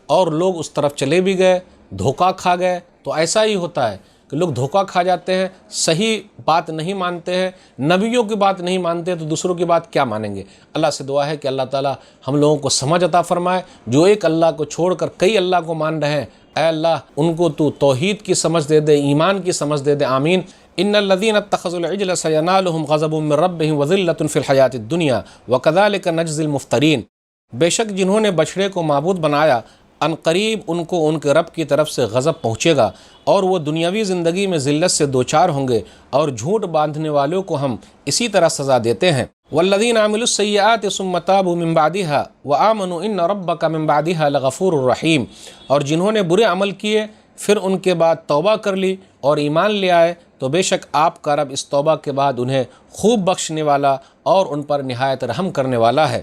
[SPEAKER 2] اور لوگ اس طرف چلے بھی گئے، دھوکہ کھا گئے۔ تو ایسا ہی ہوتا ہے کہ لوگ دھوکہ کھا جاتے ہیں، صحیح بات نہیں مانتے ہیں، نبیوں کی بات نہیں مانتے تو دوسروں کی بات کیا مانیں گے؟ اللہ سے دعا ہے کہ اللہ تعالی ہم لوگوں کو سمجھ عطا فرمائے، جو ایک اللہ کو چھوڑ کر کئی اللہ کو مان رہے ہیں، اے اللہ ان کو تو توحید کی سمجھ دے دے، ایمان کی سمجھ دے دے، آمین۔ ان الذين اتخذوا العجل سينالهم غضب من ربهم وذلة في الحياة الدنيا وكذلك نجزي المفترين، بے شک جنہوں نے بچھڑے کو معبود بنایا ان قریب ان کو ان کے رب کی طرف سے غضب پہنچے گا، اور وہ دنیاوی زندگی میں ذلت سے دوچار ہوں گے، اور جھوٹ باندھنے والوں کو ہم اسی طرح سزا دیتے ہیں۔ والذین عملوا السیئات ثم تابوا من بعدها وآمنوا ان ربک من بعدها لغفور الرحیم، اور جنہوں نے برے عمل کیے پھر ان کے بعد توبہ کر لی اور ایمان لے آئے تو بے شک آپ کا رب اس توبہ کے بعد انہیں خوب بخشنے والا اور ان پر نہایت رحم کرنے والا ہے۔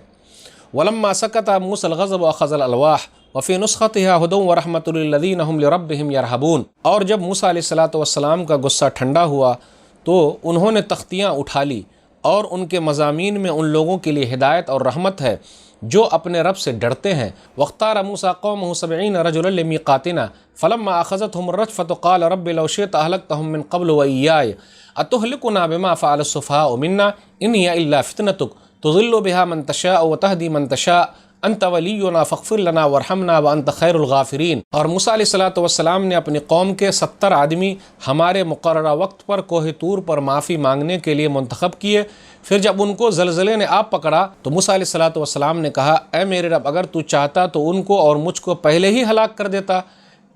[SPEAKER 2] ولما سکت موسیٰ الغضب واخذ الالواح وفی نسختها هدى ورحمة للذین هم لربهم یرہبون، اور جب موسیٰ علیہ السلام کا غصہ ٹھنڈا ہوا تو انہوں نے تختیاں اٹھا لی، اور ان کے مضامین میں ان لوگوں کے لیے ہدایت اور رحمت ہے جو اپنے رب سے ڈرتے ہیں۔ واختار موسیٰ قومه 70 رجلا لمیقاتنا فلما اخذتهم الرجفة قال رب لو شئت اهلكتهم من قبل وإياي اتهلكنا بما فعل السفهاء منا ان هي الا فتنتك تضل بها من تشاء وتهدي من تشاء انت ولینا فاغفر لنا وارحمنا وانت خیر الغافرین۔ اور موسیٰ علیہ السلام نے اپنی قوم کے 70 آدمی ہمارے مقررہ وقت پر کوہ طور پر معافی مانگنے کے لیے منتخب کیے۔ پھر جب ان کو زلزلے نے آپ پکڑا تو موسیٰ علیہ السلام نے کہا، اے میرے رب اگر تو چاہتا تو ان کو اور مجھ کو پہلے ہی ہلاک کر دیتا،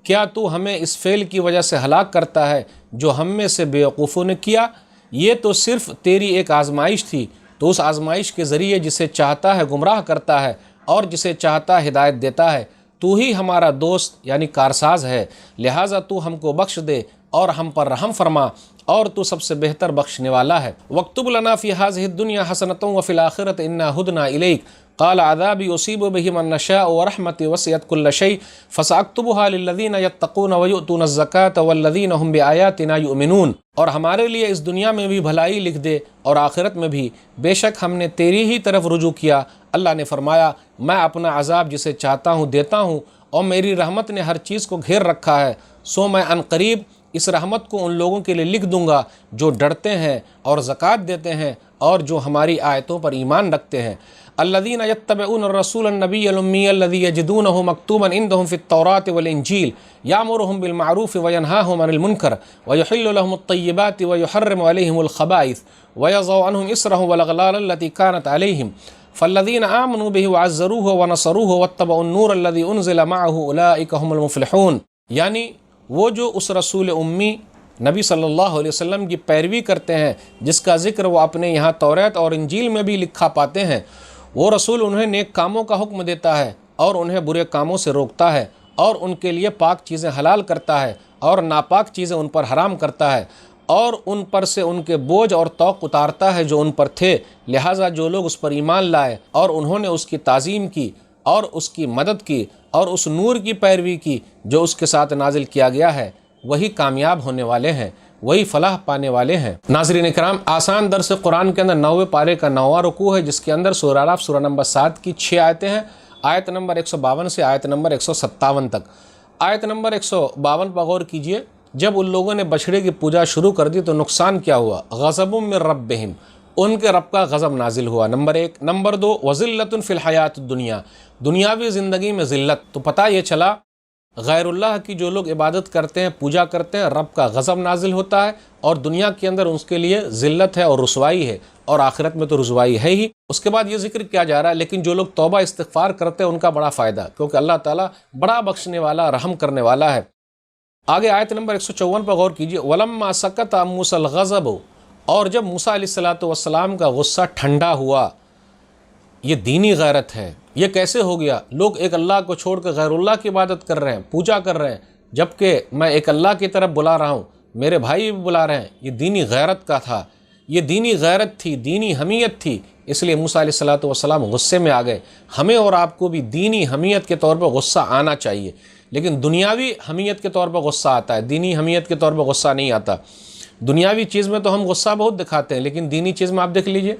[SPEAKER 2] کیا تو ہمیں اس فعل کی وجہ سے ہلاک کرتا ہے جو ہم میں سے بیوقوفوں نے کیا؟ یہ تو صرف تیری ایک آزمائش تھی، تو اس آزمائش کے ذریعے جسے چاہتا ہے گمراہ کرتا ہے اور جسے چاہتا ہدایت دیتا ہے۔ تو ہی ہمارا دوست یعنی کارساز ہے، لہٰذا تو ہم کو بخش دے اور ہم پر رحم فرما، اور تو سب سے بہتر بخشنے والا ہے۔ وَاكْتُبْ لَنَا فِي هَذِهِ الدُّنْيَا حَسَنَةً وَفِي الْآخِرَةِ إِنَّا هُدْنَا إِلَيْكَ قَالَ عَذَابِي أُصِيبُ بِهِ مَن نَّشَاءُ وَرَحْمَتِي وَسِعَتْ كُلَّ شَيْءٍ فَسَأَكْتُبُهَا لِلَّذِينَ يَتَّقُونَ وَيُؤْتُونَ الزَّكَاةَ وَالَّذِينَ هُمْ بِآيَاتِنَا يُؤْمِنُونَ، اور ہمارے لیے اس دنیا میں بھی بھلائی لکھ دے اور آخرت میں بھی، بے شک ہم نے تیری ہی طرف رجوع کیا۔ اللہ نے فرمایا میں اپنا عذاب جسے چاہتا ہوں دیتا ہوں، اور میری رحمت نے ہر چیز کو گھیر رکھا ہے، سو میں عنقریب اس رحمت کو ان لوگوں کے لیے لکھ دوں گا جو ڈرتے ہیں اور زکوٰۃ دیتے ہیں اور جو ہماری آیتوں پر ایمان رکھتے ہیں۔ الذین یتبعون الرسول النبی الامی الذی یجدونہ مکتوبا عندہم فی التوراۃ والانجیل یامرہم بالمعروف وینہاہم عن المنکر ویحل لہم الطیبات ویحرم علیہم الخبائث ویضع عنہم اسرہم والاغلال التي كانت علیہم فالذین آمنوا به وعزروه ونصروه واتبعوا النور الذي انزل معه اولئک هم المفلحون، یعنی وہ جو اس رسول امی نبی صلی اللہ علیہ وسلم کی پیروی کرتے ہیں جس کا ذکر وہ اپنے یہاں توریت اور انجیل میں بھی لکھا پاتے ہیں، وہ رسول انہیں نیک کاموں کا حکم دیتا ہے اور انہیں برے کاموں سے روکتا ہے، اور ان کے لیے پاک چیزیں حلال کرتا ہے اور ناپاک چیزیں ان پر حرام کرتا ہے، اور ان پر سے ان کے بوجھ اور طوق اتارتا ہے جو ان پر تھے، لہٰذا جو لوگ اس پر ایمان لائے اور انہوں نے اس کی تعظیم کی اور اس کی مدد کی اور اس نور کی پیروی کی جو اس کے ساتھ نازل کیا گیا ہے، وہی کامیاب ہونے والے ہیں، وہی فلاح پانے والے ہیں۔ ناظرین اکرام، آسان درس قرآن کے اندر 9ویں پارے کا 9واں رکوع ہے، جس کے اندر سورہ اعراف سورہ نمبر 7 کی 6 آیتیں ہیں، آیت نمبر 152 سے آیت نمبر 157 تک۔ آیت نمبر 152 پر غور کیجئے، جب ان لوگوں نے بچھڑے کی پوجا شروع کر دی تو نقصان کیا ہوا؟ غضب من ربہم، ان کے رب کا غضب نازل ہوا، نمبر 1۔ نمبر 2، وذلۃ فی الحیات الدنیا، دنیاوی زندگی میں ذلت۔ تو پتہ یہ چلا غیر اللہ کی جو لوگ عبادت کرتے ہیں، پوجا کرتے ہیں، رب کا غضب نازل ہوتا ہے، اور دنیا کے اندر اس کے لیے ذلت ہے اور رسوائی ہے، اور آخرت میں تو رسوائی ہے ہی۔ اس کے بعد یہ ذکر کیا جا رہا ہے لیکن جو لوگ توبہ استغفار کرتے ہیں ان کا بڑا فائدہ، کیونکہ اللہ تعالیٰ بڑا بخشنے والا، رحم کرنے والا ہے۔ آگے آیت نمبر 154 پر غور کیجیے، وَلَمَّا سَكَتَ عَن مُوسَى الْغَضَبُ، اور جب موسیٰ علیہ السلام کا غصہ ٹھنڈا ہوا۔ یہ دینی غیرت ہے۔ یہ کیسے ہو گیا؟ لوگ ایک اللہ کو چھوڑ کر غیر اللہ کی عبادت کر رہے ہیں، پوجا کر رہے ہیں، جبکہ میں ایک اللہ کی طرف بلا رہا ہوں، میرے بھائی بھی بلا رہے ہیں۔ یہ دینی غیرت کا تھا، یہ دینی غیرت تھی، دینی حمیت تھی، اس لیے موسیٰ علیہ السلام غصے میں آ گئے۔ ہمیں اور آپ کو بھی دینی حمیت کے طور پر غصہ آنا چاہیے، لیکن دنیاوی حمیت کے طور پر غصہ آتا ہے، دینی حمیت کے طور پر غصہ نہیں آتا۔ دنیاوی چیز میں تو ہم غصہ بہت دکھاتے ہیں، لیکن دینی چیز میں آپ دیکھ لیجئے،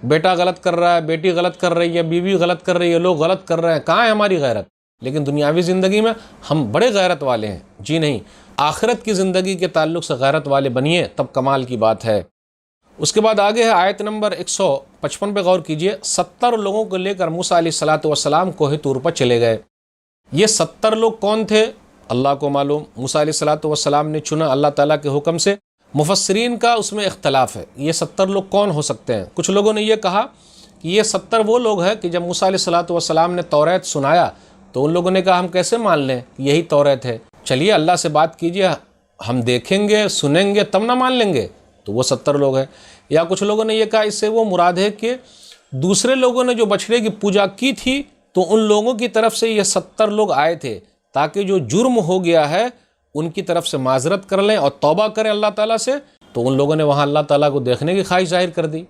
[SPEAKER 2] بیٹا غلط کر رہا ہے، بیٹی غلط کر رہی ہے، بیوی غلط کر رہی ہے، لوگ غلط کر رہے ہیں، کہاں ہے ہماری غیرت؟ لیکن دنیاوی زندگی میں ہم بڑے غیرت والے ہیں، جی نہیں، آخرت کی زندگی کے تعلق سے غیرت والے بنیے، تب کمال کی بات ہے۔ اس کے بعد آگے ہے آیت نمبر 155 پہ غور کیجئے، 70 لوگوں کو لے کر موسیٰ علیہ السلام کوہ طور پر چلے گئے۔ یہ 70 لوگ کون تھے؟ اللہ کو معلوم۔ موسیٰ علیہ السلام نے چنا اللہ تعالیٰ کے حکم سے۔ مفسرین کا اس میں اختلاف ہے، یہ 70 لوگ کون ہو سکتے ہیں؟ کچھ لوگوں نے یہ کہا کہ یہ 70 وہ لوگ ہیں کہ جب موسیٰ علیہ السلام نے توریت سنایا تو ان لوگوں نے کہا ہم کیسے مان لیں کہ یہی توریت ہے، چلیے اللہ سے بات کیجئے، ہم دیکھیں گے سنیں گے تب نہ مان لیں گے، تو وہ 70 لوگ ہیں۔ یا کچھ لوگوں نے یہ کہا اس سے وہ مراد ہے کہ دوسرے لوگوں نے جو بچھڑے کی پوجا کی تھی تو ان لوگوں کی طرف سے یہ 70 لوگ آئے تھے تاکہ جو جرم ہو گیا ہے ان کی طرف سے معذرت کر لیں اور توبہ کریں اللہ تعالیٰ سے، تو ان لوگوں نے وہاں اللہ تعالیٰ کو دیکھنے کی خواہش ظاہر کر دی،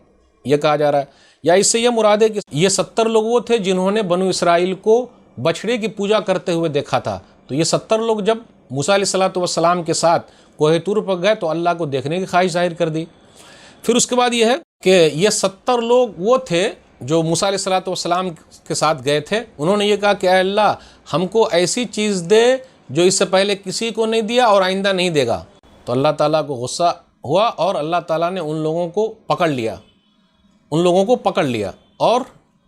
[SPEAKER 2] یہ کہا جا رہا ہے۔ یا اس سے یہ مراد ہے کہ یہ 70 لوگ وہ تھے جنہوں نے بنو اسرائیل کو بچھڑے کی پوجا کرتے ہوئے دیکھا تھا، تو یہ 70 لوگ جب موسیٰ علیہ السلام کے ساتھ کوہ طور پر گئے تو اللہ کو دیکھنے کی خواہش ظاہر کر دی۔ پھر اس کے بعد یہ ہے کہ یہ 70 لوگ وہ تھے جو موسیٰ علیہ السلام کے ساتھ گئے تھے، انہوں نے یہ کہا کہ اے اللہ ہم کو ایسی چیز دے جو اس سے پہلے کسی کو نہیں دیا اور آئندہ نہیں دے گا۔ تو اللہ تعالیٰ کو غصہ ہوا اور اللہ تعالیٰ نے ان لوگوں کو پکڑ لیا اور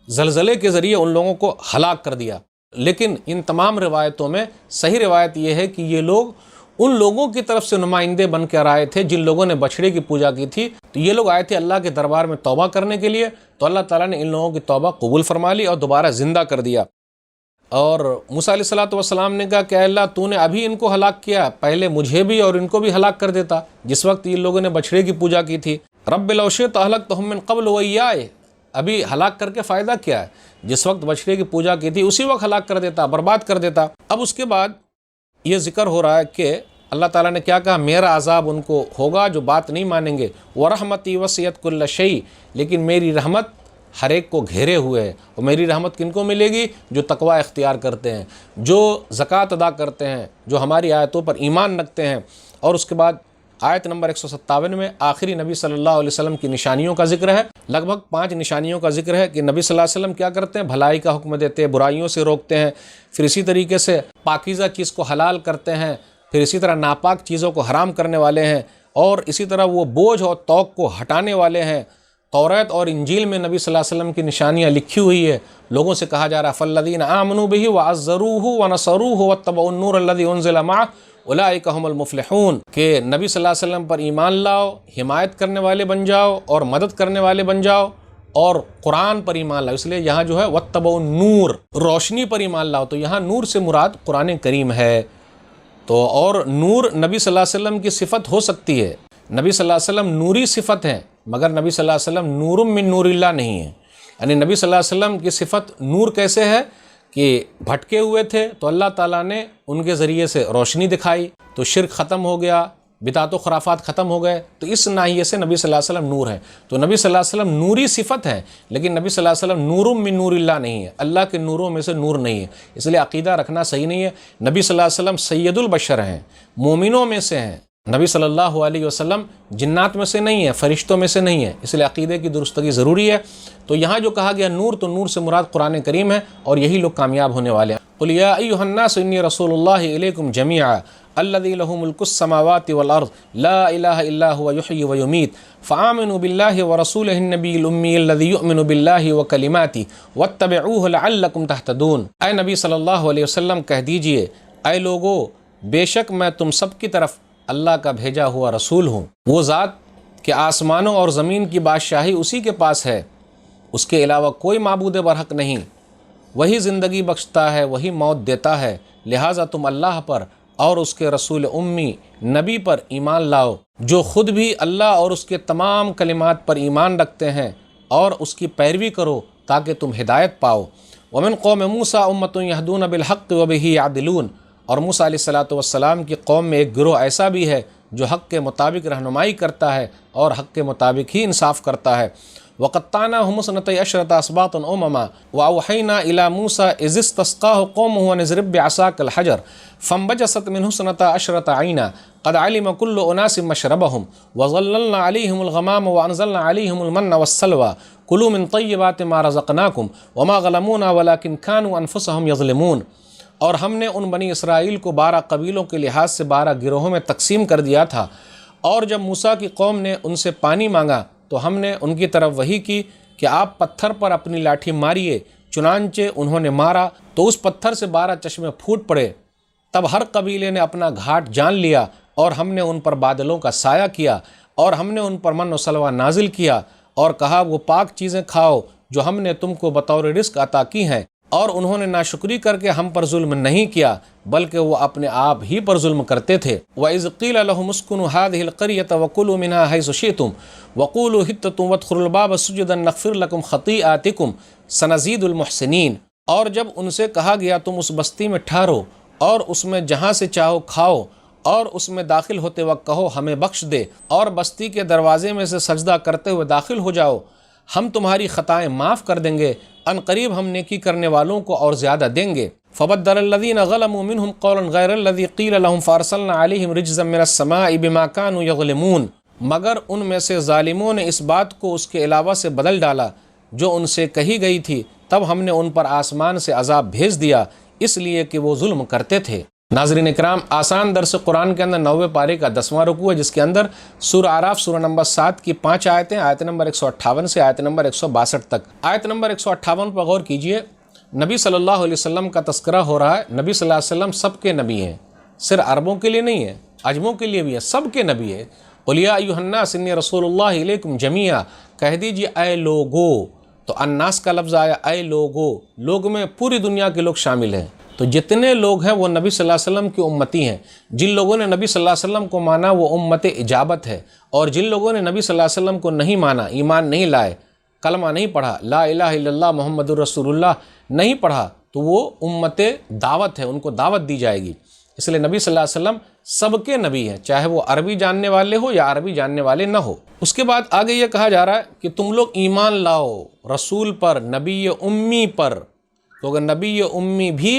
[SPEAKER 2] زلزلے کے ذریعے ان لوگوں کو ہلاک کر دیا۔ لیکن ان تمام روایتوں میں صحیح روایت یہ ہے کہ یہ لوگ ان لوگوں کی طرف سے نمائندے بن کر آئے تھے جن لوگوں نے بچھڑے کی پوجا کی تھی، تو یہ لوگ آئے تھے اللہ کے دربار میں توبہ کرنے کے لیے، تو اللہ تعالیٰ نے ان لوگوں کی توبہ قبول فرما لی اور دوبارہ زندہ کر دیا۔ اور موسیٰ علیہ السلام نے کہا کہ اے اللہ تو نے ابھی ان کو ہلاک کیا، پہلے مجھے بھی اور ان کو بھی ہلاک کر دیتا جس وقت یہ لوگوں نے بچھڑے کی پوجا کی تھی۔ رب لو شئت اہلکتہم من قبل وایایا، ابھی ہلاک کر کے فائدہ کیا ہے؟ جس وقت بچڑے کی پوجا کی تھی اسی وقت ہلاک کر دیتا، برباد کر دیتا۔ اب اس کے بعد یہ ذکر ہو رہا ہے کہ اللہ تعالیٰ نے کیا کہا، میرا عذاب ان کو ہوگا جو بات نہیں مانیں گے، وَرَحْمَتِي وَسِعَتْ كُلَّ شَيْءٍ، لیکن میری رحمت ہر ایک کو گھیرے ہوئے ہے۔ اور میری رحمت کن کو ملے گی؟ جو تقوی اختیار کرتے ہیں، جو زکوٰۃ ادا کرتے ہیں، جو ہماری آیتوں پر ایمان رکھتے ہیں۔ اور اس کے بعد آیت نمبر 157 میں آخری نبی صلی اللہ علیہ وسلم کی نشانیوں کا ذکر ہے، لگ بھگ 5 نشانیوں کا ذکر ہے کہ نبی صلی اللہ علیہ وسلم کیا کرتے ہیں، بھلائی کا حکم دیتے ہیں، برائیوں سے روکتے ہیں، پھر اسی طریقے سے پاکیزہ چیز کو حلال کرتے ہیں، پھر اسی طرح ناپاک چیزوں کو حرام کرنے والے ہیں، اور اسی طرح وہ بوجھ اور توق کو ہٹانے والے ہیں۔ توریت اور انجیل میں نبی صلی اللہ علیہ وسلم کی نشانیاں لکھی ہوئی ہے، لوگوں سے کہا جا رہا ہے فَالَّذِينَ آمَنُوا بِهِ وَعَزَّرُوهُ وَنَصَرُوهُ وَاتَّبَعُوا النُّورَ الَّذِي أُنزِلَ مَعَهُ اولئک هم المفلحون، کہ نبی صلی اللہ علیہ وسلم پر ایمان لاؤ، حمایت کرنے والے بن جاؤ اور مدد کرنے والے بن جاؤ، اور قرآن پر ایمان لاؤ۔ اس لیے یہاں جو ہے واتبعوا النور، روشنی پر ایمان لاؤ، تو یہاں نور سے مراد قرآن کریم ہے۔ تو اور نور نبی صلی اللہ علیہ وسلم کی صفت ہو سکتی ہے، نبی صلی اللہ علیہ وسلم نوری صفت ہے، مگر نبی صلی اللہ علیہ وسلم نور من نور اللہ نہیں ہے۔ یعنی نبی صلی اللہ علیہ وسلم کی صفت نور کیسے ہے کہ بھٹکے ہوئے تھے تو اللہ تعالیٰ نے ان کے ذریعے سے روشنی دکھائی، تو شرک ختم ہو گیا، بدعت و خرافات ختم ہو گئے، تو اس ناحیے سے نبی صلی اللہ علیہ وسلم نور ہے۔ تو نبی صلی اللہ علیہ وسلم نوری صفت ہے، لیکن نبی صلی اللہ علیہ وسلم نور من نور اللہ نہیں ہے، اللہ کے نوروں میں سے نور نہیں ہے۔ اس لیے عقیدہ رکھنا صحیح نہیں ہے۔ نبی صلی اللہ علیہ وسلم سید البشر ہیں، مومنوں میں سے ہیں۔ نبی صلی اللہ علیہ وسلم جنات میں سے نہیں ہے، فرشتوں میں سے نہیں ہے، اس لیے عقیدے کی درستگی ضروری ہے۔ تو یہاں جو کہا گیا نور، تو نور سے مراد قرآن کریم ہے، اور یہی لوگ کامیاب ہونے والے ہیں۔ قُلْ يَا أَيُّهَا النَّاسُ إِنِّي رَسُولُ اللَّهِ إِلَيْكُمْ جَمِيعًا الَّذِي لَهُ مُلْكُ السَّمَاوَاتِ وَالْأَرْضِ لَا إِلَٰهَ إِلَّا هُوَ يُحْيِي وَيُمِيتُ فَآمِنُوا بِاللَّهِ وَرَسُولِهِ النَّبِيِّ الْأُمِّيِّ الَّذِي يُؤْمِنُ بِاللَّهِ وَكَلِمَاتِهِ وَاتَّبِعُوهُ لَعَلَّكُمْ تَهْتَدُونَ۔ اے نبی صلی اللہ علیہ وسلم کہہ دیجئے، اے لوگو، بے شک میں تم سب کی طرف اللہ کا بھیجا ہوا رسول ہوں۔ وہ ذات کہ آسمانوں اور زمین کی بادشاہی اسی کے پاس ہے، اس کے علاوہ کوئی معبود برحق نہیں، وہی زندگی بخشتا ہے، وہی موت دیتا ہے، لہٰذا تم اللہ پر اور اس کے رسول امی نبی پر ایمان لاؤ، جو خود بھی اللہ اور اس کے تمام کلمات پر ایمان رکھتے ہیں، اور اس کی پیروی کرو تاکہ تم ہدایت پاؤ۔ ومن قوم موسیٰ امۃ یہدون بالحق وبہ یعدلون، اور موسیٰ علیہ السلام کی قوم میں ایک گروہ ایسا بھی ہے جو حق کے مطابق رہنمائی کرتا ہے اور حق کے مطابق ہی انصاف کرتا ہے۔ وَقَطَّعْنَاهُمُ اثْنَتَيْ عَشْرَةَ أَسْبَاطًا أُمَمًا وَأَوْحَيْنَا إِلَىٰ مُوسَىٰ إِذِ اسْتَسْقَاهُ قَوْمُهُ أَنِ اضْرِب بِّعَصَاكَ الْحَجَرَ فَانبَجَسَتْ مِنْهُ اثْنَتَا عَشْرَةَ عَيْنًا قَدْ عَلِمَ كُلُّ أُنَاسٍ مَّشْرَبَهُمْ وَظَلَّلْنَا عَلَيْهِمُ الْغَمَامَ وَأَنزَلْنَا عَلَيْهِمُ الْمَنَّ وَالسَّلْوَىٰ كُلُوا مِن طَيِّبَاتِ مَا رَزَقْنَاكُمْ وَمَا غَلَمُونَا وَلَٰكِن كَانُوا أَنفُسَهُمْ يَظْلِمُونَ۔ اور ہم نے ان بنی اسرائیل کو 12 قبیلوں کے لحاظ سے 12 گروہوں میں تقسیم کر دیا تھا، اور جب موسیٰ کی قوم نے ان سے پانی مانگا تو ہم نے ان کی طرف وحی کی کہ آپ پتھر پر اپنی لاٹھی ماریے، چنانچہ انہوں نے مارا تو اس پتھر سے 12 چشمے پھوٹ پڑے۔ تب ہر قبیلے نے اپنا گھاٹ جان لیا، اور ہم نے ان پر بادلوں کا سایہ کیا، اور ہم نے ان پر من و سلوہ نازل کیا، اور کہا وہ پاک چیزیں کھاؤ جو ہم نے تم کو بطور رزق عطا کی ہیں۔ اور انہوں نے ناشکری کر کے ہم پر ظلم نہیں کیا، بلکہ وہ اپنے آپ ہی پر ظلم کرتے تھے۔ وَإِذْ قِيلَ لَهُمُ اسْكُنُوا هَٰذِهِ الْقَرْيَةَ وَكُلُوا مِنْهَا حَيْثُ شِئْتُمْ وَقُولُوا حِطَّةٌ وَادْخُلُوا الْبَابَ سُجَّدًا نَغْفِرْ لَكُمْ خَطِيئَاتِكُمْ سَنَزِيدُ الْمُحْسِنِينَ۔ اور جب ان سے کہا گیا تم اس بستی میں ٹھہرو اور اس میں جہاں سے چاہو کھاؤ، اور اس میں داخل ہوتے وقت کہو ہمیں بخش دے، اور بستی کے دروازے میں سے سجدہ کرتے ہوئے داخل ہو جاؤ، ہم تمہاری خطائیں معاف کر دیں گے، ان قریب ہم نیکی کرنے والوں کو اور زیادہ دیں گے۔ فبدل الذین ظلموا منہم قولا غیر الذی قیل لهم فارسلنا علیہم رجزا من السماء بما كانوا یظلمون۔ مگر ان میں سے ظالموں نے اس بات کو اس کے علاوہ سے بدل ڈالا جو ان سے کہی گئی تھی، تب ہم نے ان پر آسمان سے عذاب بھیج دیا، اس لیے کہ وہ ظلم کرتے تھے۔ ناظرین اکرام، آسان درس قرآن کے اندر 90 پارے کا 10واں رکوع ہے، جس کے اندر سورہ اعراف سورہ نمبر 7 کی 5 آیتیں، آیت نمبر 158 سے آیت نمبر 162 تک۔ آیت نمبر 158 پر غور کیجئے، نبی صلی اللہ علیہ وسلم کا تذکرہ ہو رہا ہے۔ نبی صلی اللہ علیہ وسلم سب کے نبی ہیں، صرف عربوں کے لیے نہیں ہے، عجموں کے لیے بھی ہے، سب کے نبی ہے۔ قُلْ يَا أَيُّهَا النَّاسُ إِنِّي رَسُولُ اللَّهِ إِلَيْكُمْ جَمِيعًا، کہہ دیجئے اے لوگو۔ تو الناس کا لفظ آیا اے لوگو، لوگ میں پوری دنیا کے لوگ شامل ہیں۔ تو جتنے لوگ ہیں وہ نبی صلی اللہ علیہ وسلم کی امتی ہیں۔ جن لوگوں نے نبی صلی اللہ علیہ وسلم کو مانا وہ امت اجابت ہے، اور جن لوگوں نے نبی صلی اللہ علیہ وسلم کو نہیں مانا، ایمان نہیں لائے، کلمہ نہیں پڑھا، لا الہ الا اللہ محمد الرسول اللہ نہیں پڑھا، تو وہ امت دعوت ہے، ان کو دعوت دی جائے گی۔ اس لیے نبی صلی اللہ علیہ وسلم سب کے نبی ہیں، چاہے وہ عربی جاننے والے ہو یا عربی جاننے والے نہ ہو۔ اس کے بعد آگے یہ کہا جا رہا ہے کہ تم لوگ ایمان لاؤ رسول پر، نبی امی پر، تو اگر نبی امی بھی